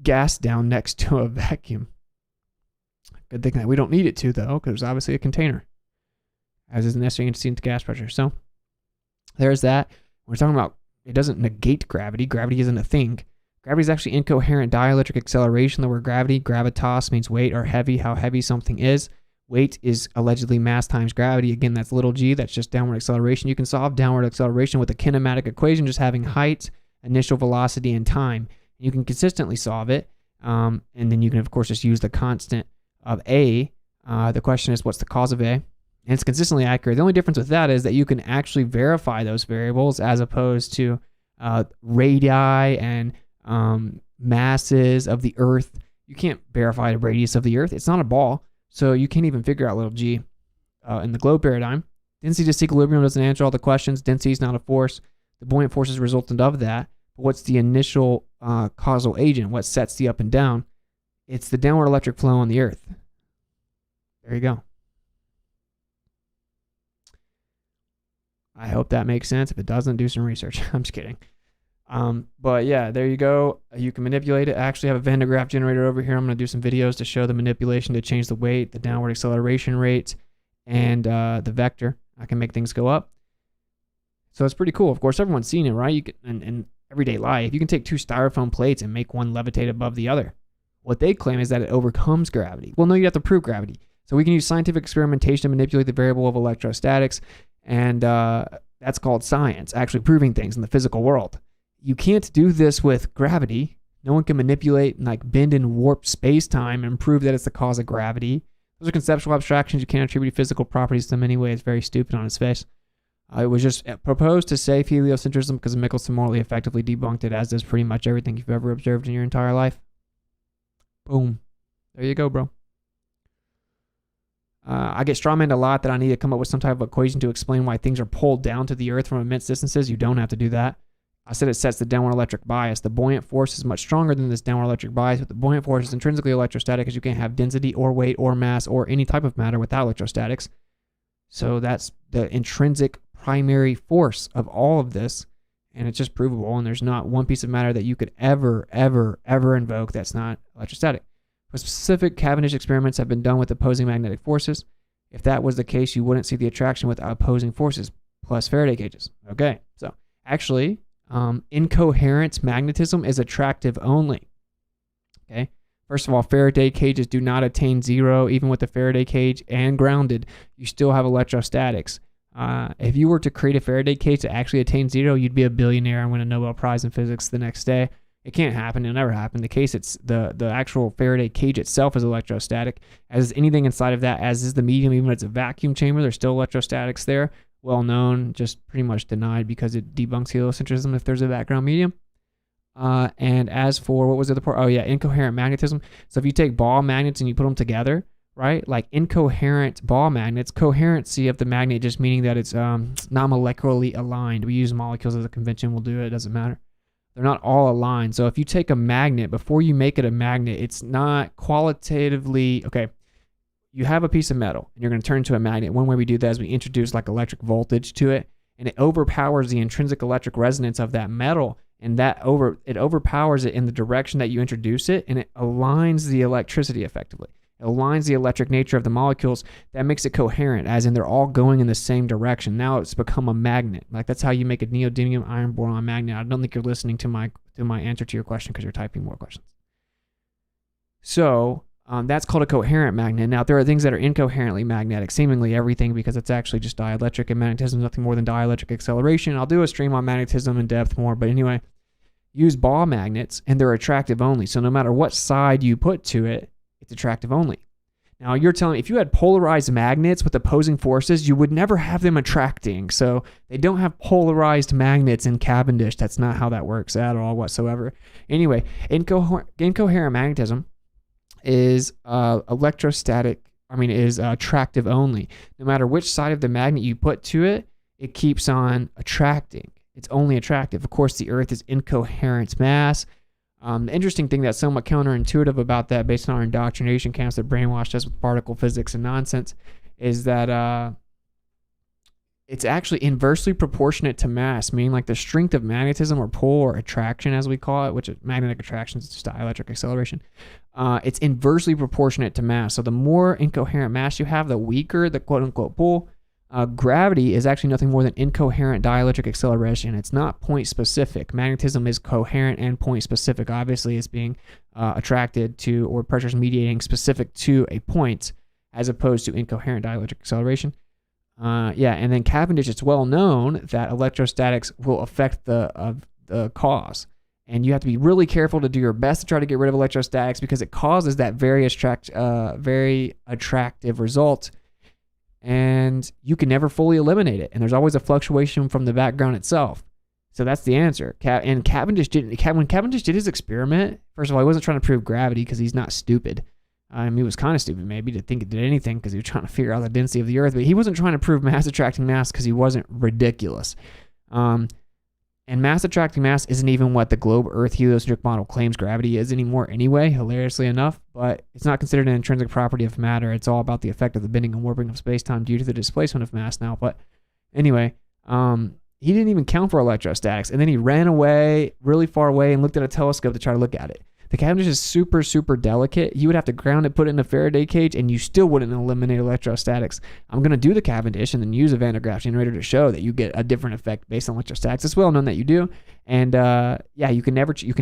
gas down next to a vacuum. Good thing that we don't need it to, though, because there's obviously a container, as is necessary antecedent to gas pressure. So there's that. We're talking about, it doesn't negate gravity. Gravity isn't a thing. Gravity is actually incoherent dielectric acceleration. The word gravity, gravitas, means weight or heavy, how heavy something is. Weight is allegedly mass times gravity. Again, that's little g. That's just downward acceleration. You can solve downward acceleration with a kinematic equation, just having height, initial velocity, and time. You can consistently solve it. And then you can, of course, just use the constant of A. The question is, what's the cause of A? And it's consistently accurate. The only difference with that is that you can actually verify those variables as opposed to radii and masses of the Earth. You can't verify the radius of the Earth. It's not a ball, so you can't even figure out little g in the globe paradigm. Density disequilibrium doesn't answer all the questions. Density is not a force. The buoyant force is resultant of that. But what's the initial causal agent? What sets the up and down? It's the downward electric flow on the Earth. There you go. I hope that makes sense. If it doesn't, do some research. I'm just kidding. But yeah, there you go. You can manipulate it. I actually have a Van de Graaff generator over here. I'm going to do some videos to show the manipulation to change the weight, the downward acceleration rate, and the vector. I can make things go up. So it's pretty cool. Of course, everyone's seen it, right? You can, in everyday life, you can take two styrofoam plates and make one levitate above the other. What they claim is that it overcomes gravity. Well, no, you have to prove gravity. So we can use scientific experimentation to manipulate the variable of electrostatics, and that's called science, actually proving things in the physical world. You can't do this with gravity. No one can manipulate and like bend and warp space-time and prove that it's the cause of gravity. Those are conceptual abstractions. You can't attribute physical properties to them anyway. It's very stupid on its face. It was just proposed to save heliocentrism because Michelson morally effectively debunked it, as does pretty much everything you've ever observed in your entire life. Boom. There you go, bro. I get strawmanned a lot that I need to come up with some type of equation to explain why things are pulled down to the Earth from immense distances. You don't have to do that. I said it sets the downward electric bias. The buoyant force is much stronger than this downward electric bias, but the buoyant force is intrinsically electrostatic, because you can't have density or weight or mass or any type of matter without electrostatics. So that's the intrinsic primary force of all of this, and it's just provable, and there's not one piece of matter that you could ever invoke that's not electrostatic. But specific Cavendish experiments have been done with opposing magnetic forces. If that was the case, you wouldn't see the attraction with opposing forces plus Faraday cages. Okay, so Actually, incoherent magnetism is attractive only. Okay. First of all, Faraday cages do not attain zero. Even with the Faraday cage and grounded, you still have electrostatics. If you were to create a Faraday cage to actually attain zero, you'd be a billionaire and win a Nobel Prize in physics the next day. It can't happen. It'll never happen. The case, it's the actual Faraday cage itself is electrostatic, as is anything inside of that, as is the medium. Even if it's a vacuum chamber, there's still electrostatics there. Well known, just pretty much denied because it debunks heliocentrism if there's a background medium. And as for, what was the other part? Oh yeah, incoherent magnetism. So if you take ball magnets and you put them together, right? Like incoherent ball magnets, coherency of the magnet just meaning that it's not molecularly aligned. We use molecules as a convention. We'll do it. It doesn't matter. They're not all aligned. So if you take a magnet, before you make it a magnet, it's not qualitatively, okay, you have a piece of metal and you're going to turn it into a magnet. One way we do that is we introduce like electric voltage to it, and it overpowers the intrinsic electric resonance of that metal, and it overpowers it in the direction that you introduce it, and it aligns the electricity effectively. It aligns the electric nature of the molecules. That makes it coherent, as in they're all going in the same direction. Now it's become a magnet. Like that's how you make a neodymium iron boron magnet. I don't think you're listening to my answer to your question because you're typing more questions. So that's called a coherent magnet. Now there are things that are incoherently magnetic, seemingly everything, because it's actually just dielectric, and magnetism is nothing more than dielectric acceleration. I'll do a stream on magnetism in depth more, but anyway, use ball magnets and they're attractive only. So no matter what side you put to it, it's attractive only. Now you're telling me if you had polarized magnets with opposing forces, you would never have them attracting. So they don't have polarized magnets in Cavendish. That's not how that works at all whatsoever. Anyway, incoherent magnetism is is attractive only. No matter which side of the magnet you put to it, it keeps on attracting. It's only attractive. Of course, the Earth is incoherent mass. The interesting thing that's somewhat counterintuitive about that, based on our indoctrination camps that brainwashed us with particle physics and nonsense, is that it's actually inversely proportionate to mass, meaning like the strength of magnetism, or pull, or attraction as we call it, which is magnetic attraction is just dielectric acceleration. It's inversely proportionate to mass. So the more incoherent mass you have, the weaker the quote-unquote pull. Gravity is actually nothing more than incoherent dielectric acceleration. It's not point specific. Magnetism is coherent and point specific. Obviously, it's being attracted to, or pressure is mediating specific to a point, as opposed to incoherent dielectric acceleration. And then Cavendish, it's well known that electrostatics will affect the cause. And you have to be really careful to do your best to try to get rid of electrostatics, because it causes that very attractive result. And you can never fully eliminate it. And there's always a fluctuation from the background itself. So that's the answer. And Cavendish when Cavendish did his experiment, first of all, he wasn't trying to prove gravity because he's not stupid. He was kind of stupid maybe to think it did anything because he was trying to figure out the density of the Earth. But he wasn't trying to prove mass attracting mass because he wasn't ridiculous. And mass attracting mass isn't even what the globe Earth heliocentric model claims gravity is anymore anyway, hilariously enough, but it's not considered an intrinsic property of matter. It's all about the effect of the bending and warping of space-time due to the displacement of mass now. But anyway, he didn't even count for electrostatics, and then he ran away really far away and looked at a telescope to try to look at it. The Cavendish is super, super delicate. You would have to ground it, put it in a Faraday cage, and you still wouldn't eliminate electrostatics. I'm going to do the Cavendish and then use a Van de Graaff generator to show that you get a different effect based on electrostatics. It's well known that you do. And you can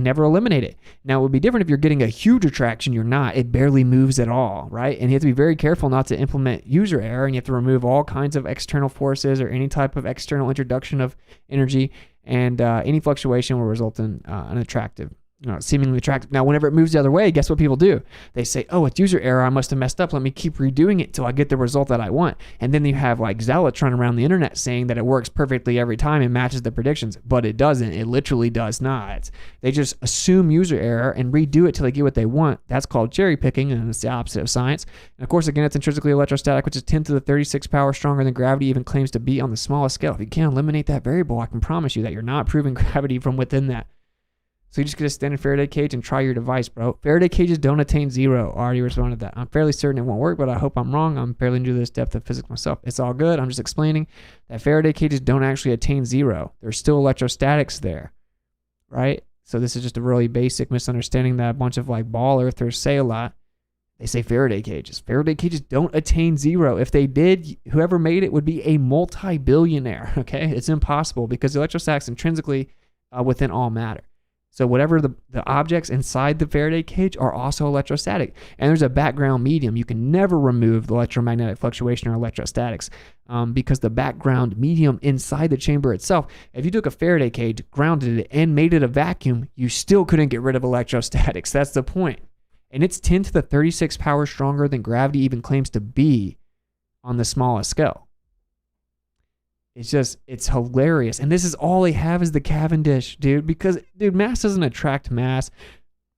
never eliminate it. Now, it would be different if you're getting a huge attraction. You're not. It barely moves at all, right? And you have to be very careful not to implement user error, and you have to remove all kinds of external forces or any type of external introduction of energy, and any fluctuation will result in an attractive, seemingly attractive. Now, whenever it moves the other way, guess what people do? They say, oh, it's user error. I must have messed up. Let me keep redoing it till I get the result that I want. And then you have like zealots running around the internet saying that it works perfectly every time and matches the predictions, but it doesn't. It literally does not. They just assume user error and redo it till they get what they want. That's called cherry picking, and it's the opposite of science. And of course, again, it's intrinsically electrostatic, which is 10 to the 36 power stronger than gravity even claims to be on the smallest scale. If you can't eliminate that variable, I can promise you that you're not proving gravity from within that. So you just get a standard Faraday cage and try your device, bro. Faraday cages don't attain zero. I already responded to that. I'm fairly certain it won't work, but I hope I'm wrong. I'm fairly new to this depth of physics myself. It's all good. I'm just explaining that Faraday cages don't actually attain zero. There's still electrostatics there, right? So this is just a really basic misunderstanding that a bunch of like ball earthers say a lot. They say Faraday cages. Faraday cages don't attain zero. If they did, whoever made it would be a multi-billionaire, okay? It's impossible because electrostatic's intrinsically within all matter. So whatever the objects inside the Faraday cage are also electrostatic. And there's a background medium. You can never remove the electromagnetic fluctuation or electrostatics because the background medium inside the chamber itself, if you took a Faraday cage, grounded it, and made it a vacuum, you still couldn't get rid of electrostatics. That's the point. And it's 10 to the 36 power stronger than gravity even claims to be on the smallest scale. It's hilarious. And this is all they have is the Cavendish, dude, because, dude, mass doesn't attract mass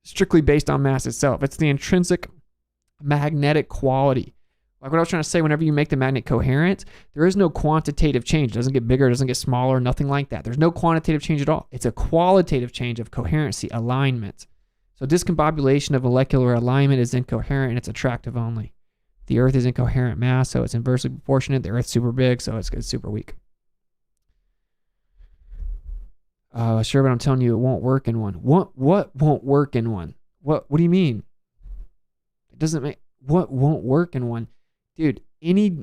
strictly based on mass itself. It's the intrinsic magnetic quality. Like what I was trying to say, whenever you make the magnet coherent, there is no quantitative change. It doesn't get bigger, it doesn't get smaller, nothing like that. There's no quantitative change at all. It's a qualitative change of coherency, alignment. So discombobulation of molecular alignment is incoherent and it's attractive only. The Earth is incoherent mass, so it's inversely proportionate. The Earth's super big, so it's super weak. Sure, but I'm telling you, it won't work in one. What won't work in one? What do you mean? It doesn't make, what won't work in one? Dude, any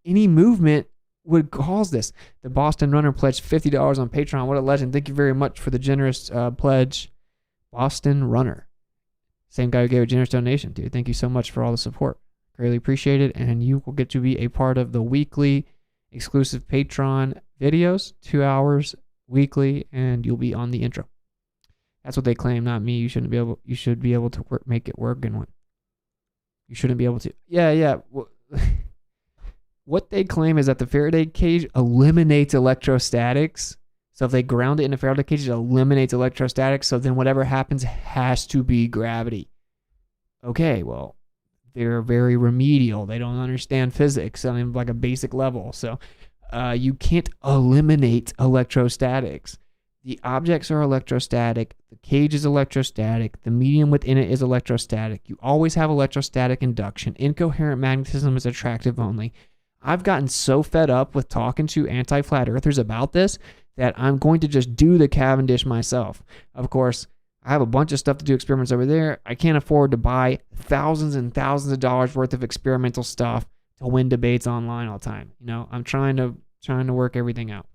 movement would cause this. The Boston Runner pledged $50 on Patreon. What a legend. Thank you very much for the generous pledge. Boston Runner. Same guy who gave a generous donation, dude. Thank you so much for all the support. Greatly appreciate it. And you will get to be a part of the weekly exclusive Patreon videos, 2 hours weekly, and you'll be on the intro. That's what they claim, not me. You should be able to make it work in one. You shouldn't be able to. Yeah. What they claim is that the Faraday cage eliminates electrostatics. So if they ground it in a Faraday cage, it eliminates electrostatics. So then whatever happens has to be gravity. Okay, well, they're very remedial. They don't understand physics on like a basic level. So you can't eliminate electrostatics. The objects are electrostatic. The cage is electrostatic. The medium within it is electrostatic. You always have electrostatic induction. Incoherent magnetism is attractive only. I've gotten so fed up with talking to anti-flat earthers about this that I'm going to just do the Cavendish myself. Of course, I have a bunch of stuff to do experiments over there. I can't afford to buy thousands and thousands of dollars worth of experimental stuff to win debates online all the time. You know, I'm trying to work everything out.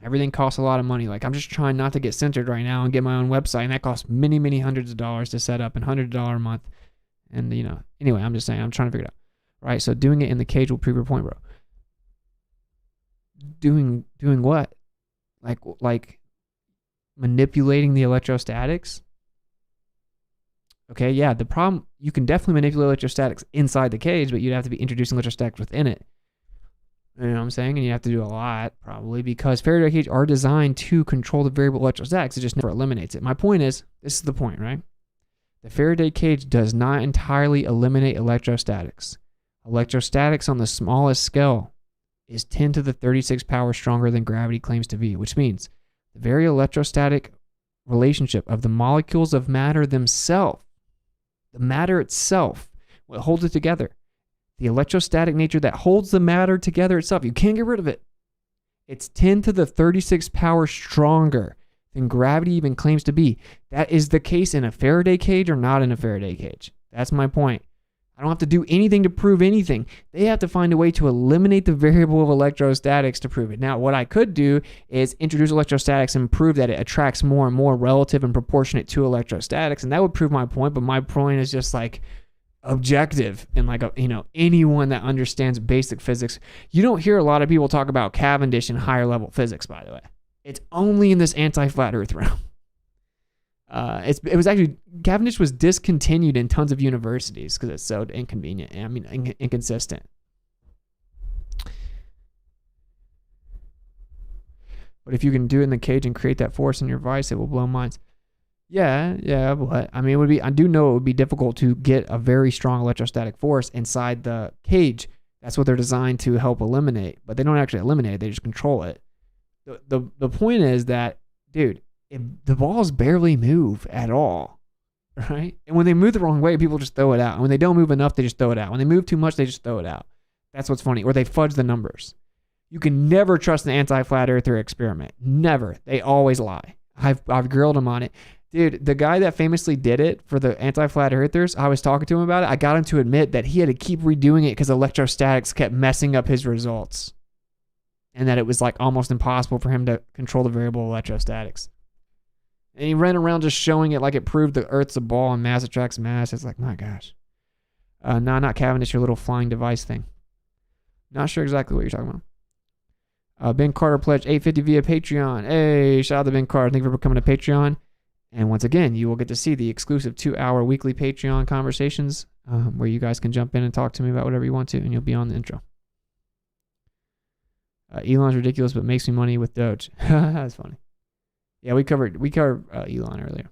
Everything costs a lot of money. Like, I'm just trying not to get censored right now and get my own website, and that costs many, many hundreds of dollars to set up and $100 a month. And, you know, anyway, I'm just saying, I'm trying to figure it out. Right? So doing it in the cage will prove your point, bro. Doing what? Like manipulating the electrostatics? Okay, yeah, the problem, you can definitely manipulate electrostatics inside the cage, but you'd have to be introducing electrostatics within it. You know what I'm saying? And you have to do a lot, probably, because Faraday cages are designed to control the variable electrostatics. It just never eliminates it. My point is, this is the point, right? The Faraday cage does not entirely eliminate electrostatics. Electrostatics on the smallest scale is 10 to the 36 power stronger than gravity claims to be, which means the very electrostatic relationship of the molecules of matter themselves, the matter itself, what holds it together, the electrostatic nature that holds the matter together itself, you can't get rid of it. It's 10 to the 36 power stronger than gravity even claims to be. That is the case in a Faraday cage or not in a Faraday cage. That's my point. I don't have to do anything to prove anything. They have to find a way to eliminate the variable of electrostatics to prove it. Now, what I could do is introduce electrostatics and prove that it attracts more and more relative and proportionate to electrostatics, and that would prove my point, but my point is just like objective and like, anyone that understands basic physics. You don't hear a lot of people talk about Cavendish in higher level physics, by the way. It's only in this anti-flat earth realm. It was actually, Cavendish was discontinued in tons of universities because it's so inconvenient. Inconsistent. But if you can do it in the cage and create that force in your vice, it will blow minds. Yeah, but I mean, I do know it would be difficult to get a very strong electrostatic force inside the cage. That's what they're designed to help eliminate, but they don't actually eliminate it, they just control it. The point is that, dude, the balls barely move at all, right? And when they move the wrong way, people just throw it out. And when they don't move enough, they just throw it out. When they move too much, they just throw it out. That's what's funny. Or they fudge the numbers. You can never trust an anti-flat earther experiment. Never. They always lie. I've grilled them on it. Dude, the guy that famously did it for the anti-flat earthers, I was talking to him about it. I got him to admit that he had to keep redoing it because electrostatics kept messing up his results. And that it was like almost impossible for him to control the variable electrostatics. And he ran around just showing it like it proved the Earth's a ball and mass attracts mass. It's like, my gosh. No, not Cavendish, your little flying device thing. Not sure exactly what you're talking about. Ben Carter pledged $8.50 via Patreon. Hey, shout out to Ben Carter. Thank you for becoming a Patreon. And once again, you will get to see the exclusive 2-hour weekly Patreon conversations where you guys can jump in and talk to me about whatever you want to, and you'll be on the intro. Elon's ridiculous, but makes me money with Doge. That's funny. Yeah, we covered Elon earlier.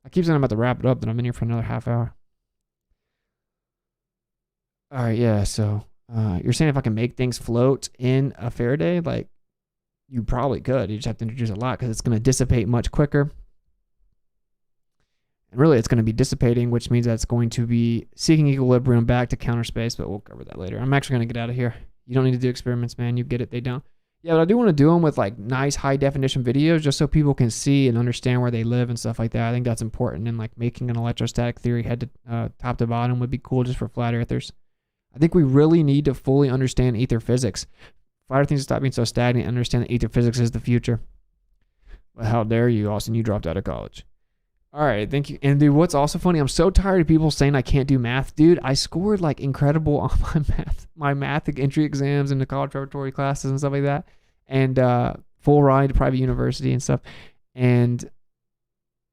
I keep saying I'm about to wrap it up, then I'm in here for another half hour. All right, yeah, so you're saying if I can make things float in a Faraday, like, you probably could. You just have to introduce a lot because it's going to dissipate much quicker. And really, it's going to be dissipating, which means that it's going to be seeking equilibrium back to counter space, but we'll cover that later. I'm actually going to get out of here. You don't need to do experiments, man. You get it. They don't. Yeah, but I do want to do them with like nice high definition videos just so people can see and understand where they live and stuff like that. I think that's important. And like making an electrostatic theory head to top to bottom would be cool just for flat earthers. I think we really need to fully understand ether physics. Flat earth needs to stop being so stagnant and understand that ether physics is the future. But how dare you, Austin? You dropped out of college. All right, thank you. And dude, what's also funny, I'm so tired of people saying I can't do math. Dude, I scored like incredible on my math entry exams in the college preparatory classes and stuff like that. And full ride to private university and stuff. And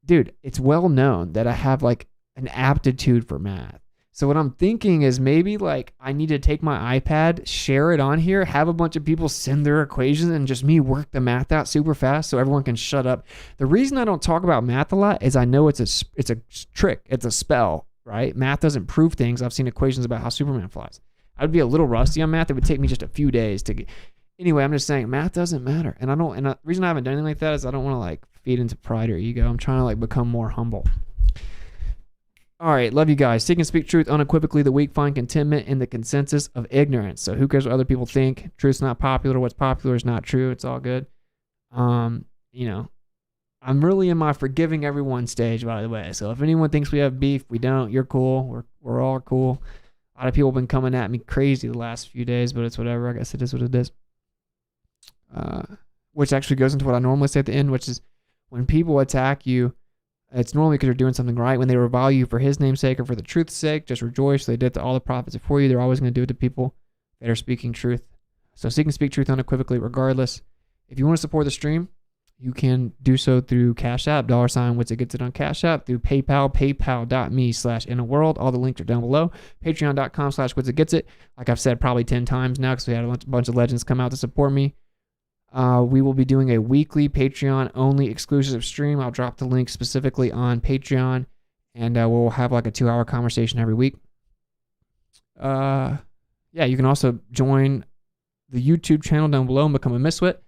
dude, it's well known that I have like an aptitude for math. So what I'm thinking is maybe like I need to take my iPad, share it on here, have a bunch of people send their equations and just me work the math out super fast so everyone can shut up. The reason I don't talk about math a lot is I know it's a trick. It's a spell, right? Math doesn't prove things. I've seen equations about how Superman flies. I'd be a little rusty on math. It would take me just a few days to get. Anyway, I'm just saying math doesn't matter. And the reason I haven't done anything like that is I don't want to like feed into pride or ego. I'm trying to like become more humble. All right, love you guys. Seek and speak truth unequivocally. The weak find contentment in the consensus of ignorance. So who cares what other people think? Truth's not popular. What's popular is not true. It's all good. I'm really in my forgiving everyone stage, by the way. So if anyone thinks we have beef, we don't. You're cool. We're all cool. A lot of people have been coming at me crazy the last few days, but it's whatever. I guess it is what it is. Which actually goes into what I normally say at the end, which is when people attack you, it's normally because you're doing something right. When they revile you for his name's sake or for the truth's sake, just rejoice. They did it to all the prophets before you. They're always going to do it to people that are speaking truth. So seek and speak truth unequivocally regardless. If you want to support the stream, you can do so through Cash App, $WitsitGetsIt on Cash App, through PayPal, paypal.me/innerworld. All the links are down below. Patreon.com/WitsitGetsIt. Like I've said probably 10 times now because we had a bunch of legends come out to support me. We will be doing a weekly Patreon-only exclusive stream. I'll drop the link specifically on Patreon, and we'll have like a 2-hour conversation every week. Yeah, you can also join the YouTube channel down below and become a miswit.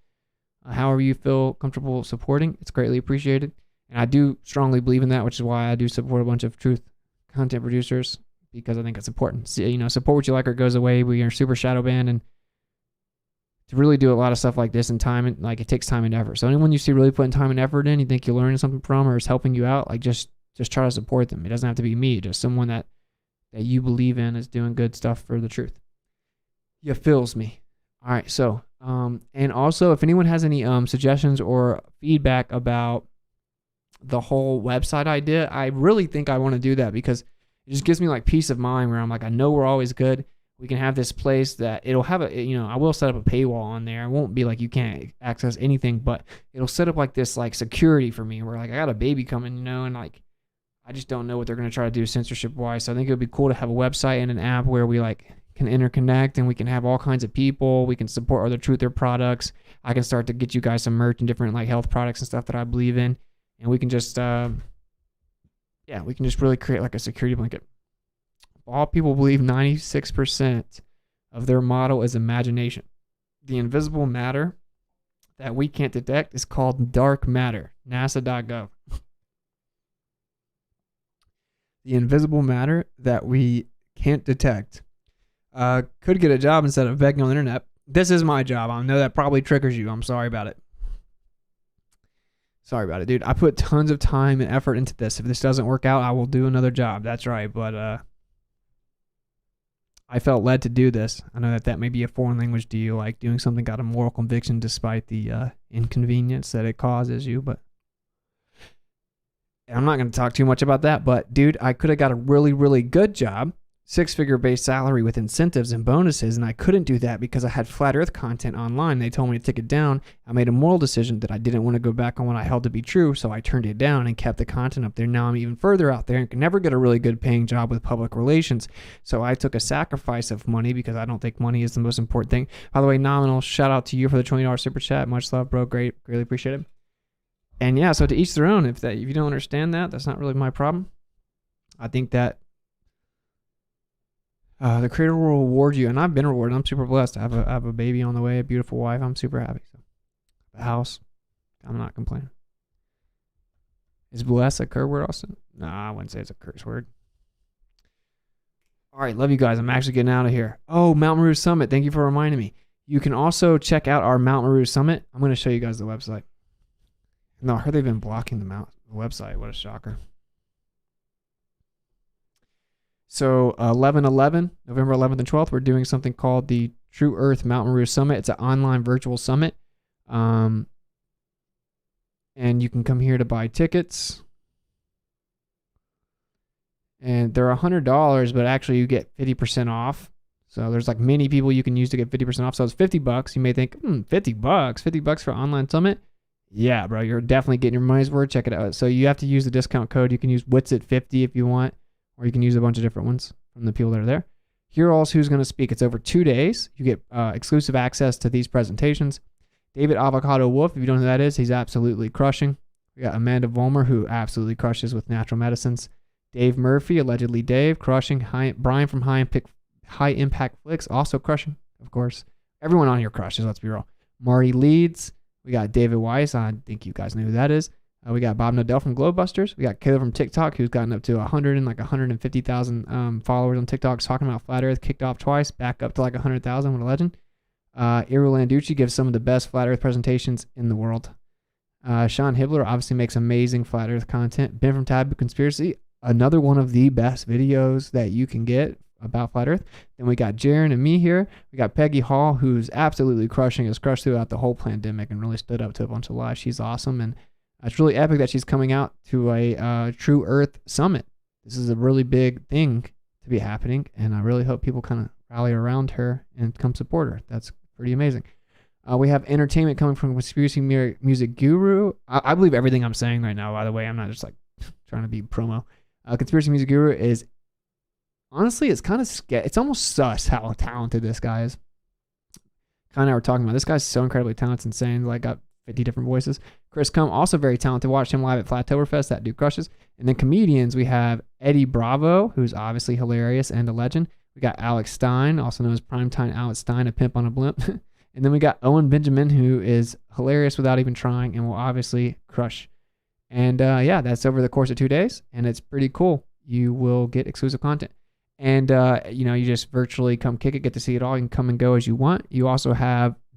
However you feel comfortable supporting, it's greatly appreciated. And I do strongly believe in that, which is why I do support a bunch of truth content producers, because I think it's important. So, support what you like or it goes away. We are super shadow banned, and to really do a lot of stuff like this in time, and like it takes time and effort. So anyone you see really putting time and effort in, you think you're learning something from or is helping you out, like just try to support them. It doesn't have to be me, just someone that you believe in is doing good stuff for the truth. You feels me. All right, so and also if anyone has any suggestions or feedback about the whole website idea, I really think I want to do that because it just gives me like peace of mind where I'm like, I know we're always good. We can have this place that it'll have I will set up a paywall on there. It won't be like you can't access anything, but it'll set up like this like security for me where like I got a baby coming, and like I just don't know what they're going to try to do censorship wise. So I think it would be cool to have a website and an app where we like can interconnect and we can have all kinds of people. We can support other truther products. I can start to get you guys some merch and different like health products and stuff that I believe in. And we can just, we can just really create like a security blanket. All people believe 96% of their model is imagination. The invisible matter that we can't detect is called dark matter. NASA.gov. The invisible matter that we can't detect could get a job instead of begging on the internet. This is my job. I know that probably triggers you. I'm sorry about it. Sorry about it, dude. I put tons of time and effort into this. If this doesn't work out, I will do another job. That's right. But I felt led to do this. I know that may be a foreign language to you, like doing something out of moral conviction despite the inconvenience that it causes you. But I'm not going to talk too much about that. But, dude, I could have got a really, really good job, 6-figure base salary with incentives and bonuses, and I couldn't do that because I had flat earth content online. They told me to take it down. I made a moral decision that I didn't want to go back on what I held to be true, so I turned it down and kept the content up there. Now I'm even further out there and can never get a really good paying job with public relations. So I took a sacrifice of money because I don't think money is the most important thing. By the way, Nominal, shout out to you for the $20 super chat. Much love, bro. Greatly appreciate it. And yeah, so to each their own. If you don't understand that, that's not really my problem. I think that the creator will reward you, and I've been rewarded. I'm super blessed. I have a baby on the way, a beautiful wife. I'm super happy. So, a house. I'm not complaining. Is blessed a curse word, Austin? Nah, I wouldn't say it's a curse word. All right, love you guys. I'm actually getting out of here. Oh, Mount Meru Summit. Thank you for reminding me. You can also check out our Mount Meru Summit. I'm going to show you guys the website. No, I heard they've been blocking the website. What a shocker. So 11/11, November 11th and 12th, we're doing something called the True Earth Mount Meru Summit. It's an online virtual summit. And you can come here to buy tickets. And they're $100, but actually you get 50% off. So there's like many people you can use to get 50% off. So it's $50. You may think, $50 for an online summit? Yeah, bro, you're definitely getting your money's worth. Check it out. So you have to use the discount code. You can use Witsit50 if you want. Or you can use a bunch of different ones from the people that are there. Here's who's going to speak. It's over 2 days. You get exclusive access to these presentations. David Avocado Wolf, if you don't know who that is, he's absolutely crushing. We got Amanda Vollmer, who absolutely crushes with natural medicines. Dave Murphy, allegedly Dave, crushing. Brian from High Impact Flicks, also crushing, of course. Everyone on here crushes, let's be real. Marty Leeds. We got David Weiss. I think you guys know who that is. We got Bob Nodell from Globebusters. We got Caleb from TikTok, who's gotten up to 150,000 followers on TikTok, talking about Flat Earth, kicked off twice, back up to like 100,000. What a legend. Ira Landucci gives some of the best Flat Earth presentations in the world. Sean Hibler obviously makes amazing Flat Earth content. Ben from Taboo Conspiracy, another one of the best videos that you can get about Flat Earth. Then we got Jaron and me here. We got Peggy Hall, who's absolutely crushing, has crushed throughout the whole pandemic and really stood up to a bunch of lies. She's awesome, and it's really epic that she's coming out to a True Earth Summit. This is a really big thing to be happening, and I really hope people kind of rally around her and come support her. That's pretty amazing. We have entertainment coming from Conspiracy Music Guru. I believe everything I'm saying right now, by the way. I'm not just like trying to be promo. Conspiracy Music Guru is, honestly, it's kind of it's almost sus how talented this guy is. Kind of we're talking about. This guy's so incredibly talented, it's insane. Like, got 50 different voices. Chris Cum, also very talented. Watched him live at Flattoberfest. That dude crushes. And then comedians, we have Eddie Bravo, who's obviously hilarious and a legend. We got Alex Stein, also known as Primetime Alex Stein, a pimp on a blimp. And then we got Owen Benjamin, who is hilarious without even trying and will obviously crush. And yeah, that's over the course of 2 days, and it's pretty cool. You will get exclusive content. And, you just virtually come kick it, get to see it all. You can come and go as you want. You also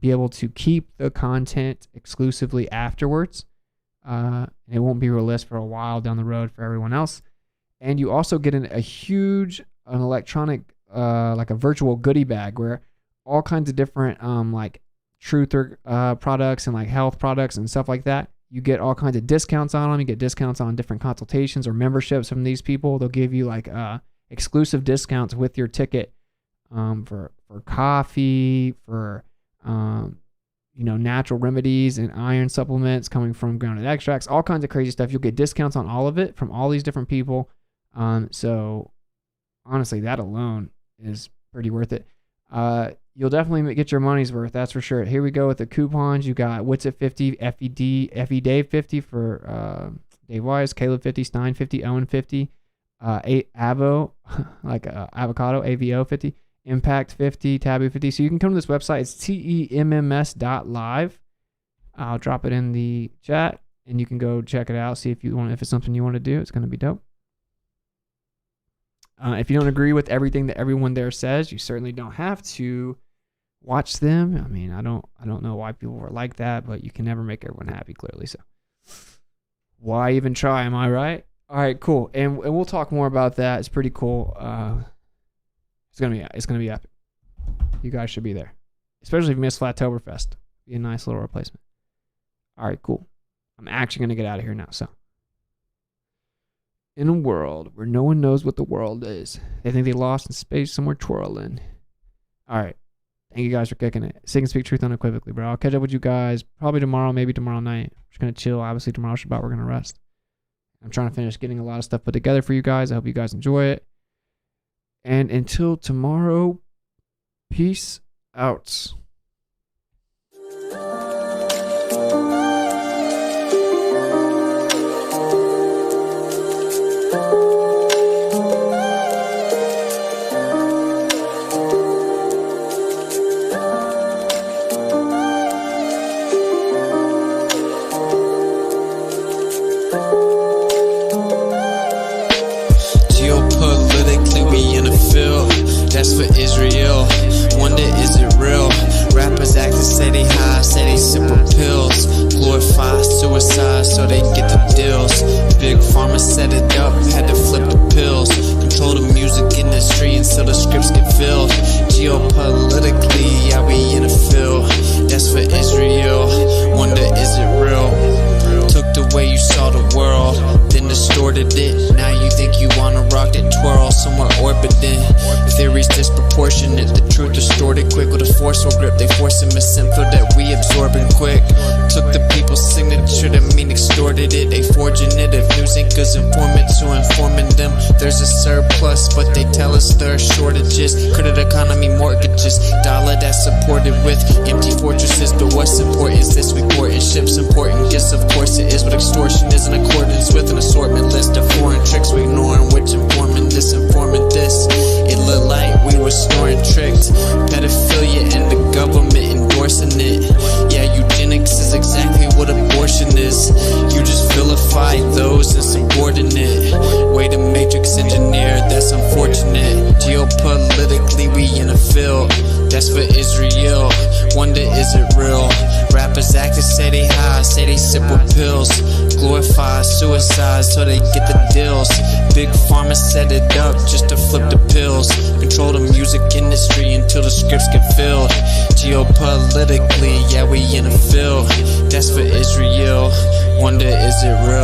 be able to keep the content exclusively afterwards. And it won't be released for a while down the road for everyone else. And you also get an electronic, like a virtual goodie bag where all kinds of different, like truther products and like health products and stuff like that. You get all kinds of discounts on them. You get discounts on different consultations or memberships from these people. They'll give you like exclusive discounts with your ticket for coffee, for natural remedies and iron supplements coming from grounded extracts, all kinds of crazy stuff. You'll get discounts on all of it from all these different people. So honestly, that alone is pretty worth it. You'll definitely get your money's worth, that's for sure. Here we go with the coupons. You got Witsit 50, FE Dave 50 for Dave Wise, Caleb 50, Stein 50, Owen 50, Avo, like avocado, AVO 50, Impact 50, Taboo 50. So you can come to this website. It's temms.live. I'll drop it in the chat, and you can go check it out. See if it's something you want to do. It's going to be dope. If you don't agree with everything that everyone there says, you certainly don't have to watch them. I mean, I don't know why people were like that, but you can never make everyone happy, clearly. So why even try? Am I right? All right, cool. And we'll talk more about that. It's pretty cool. It's gonna be epic. You guys should be there, especially if you missed Flattoberfest. Be a nice little replacement. All right, cool. I'm actually gonna get out of here now. So, in a world where no one knows what the world is, they think they lost in space somewhere twirling. All right. Thank you guys for kicking it. Sing and speak truth unequivocally, bro. I'll catch up with you guys probably tomorrow, maybe tomorrow night. We're just going to chill. Obviously, tomorrow Shabbat, we're going to rest. I'm trying to finish getting a lot of stuff put together for you guys. I hope you guys enjoy it. And until tomorrow, peace out. That's for Israel. Wonder, is it real? Rappers acting say they high, say they simple pills. Glorify suicide so they get the deals. Big pharma set it up, had to flip the pills. Control the music industry until the scripts get filled. Geopolitically, yeah, we in the field. That's for Israel. Wonder, is it real? Took the way you saw the world, then distorted it. Now you think you wanna rock that twirl somewhere orbiting. Theories disproportionate, the truth distorted quick with a forceful grip. They force a misinfo that we absorbing quick. Took the people's signature to mean extorted it. They forging it if news anchors informants who informing them. There's a surplus, but they tell us there are shortages. Credit economy mortgages, dollar that's supported with empty fortresses. But what's important is this: we porting ships, important gifts. Of course it is, but extortion is in accordance with an assortment list of foreign tricks we ignoring, which informing this, informing this. It looked like we were snoring tricked. Pedophilia and the government endorsing it. Yeah, eugenics is exactly what abortion is. You just vilify those insubordinate. Way to matrix engineer, that's unfortunate. Geopolitically, we in a field. That's for Israel. Wonder, is it real? Rappers acting say they high, say they simple pills. Glorify suicide so they get the deals. Big pharma set it up just to flip the pills. Control the music industry until the scripts get filled. Geopolitically, yeah, we in a field. That's for Israel. Wonder, is it real?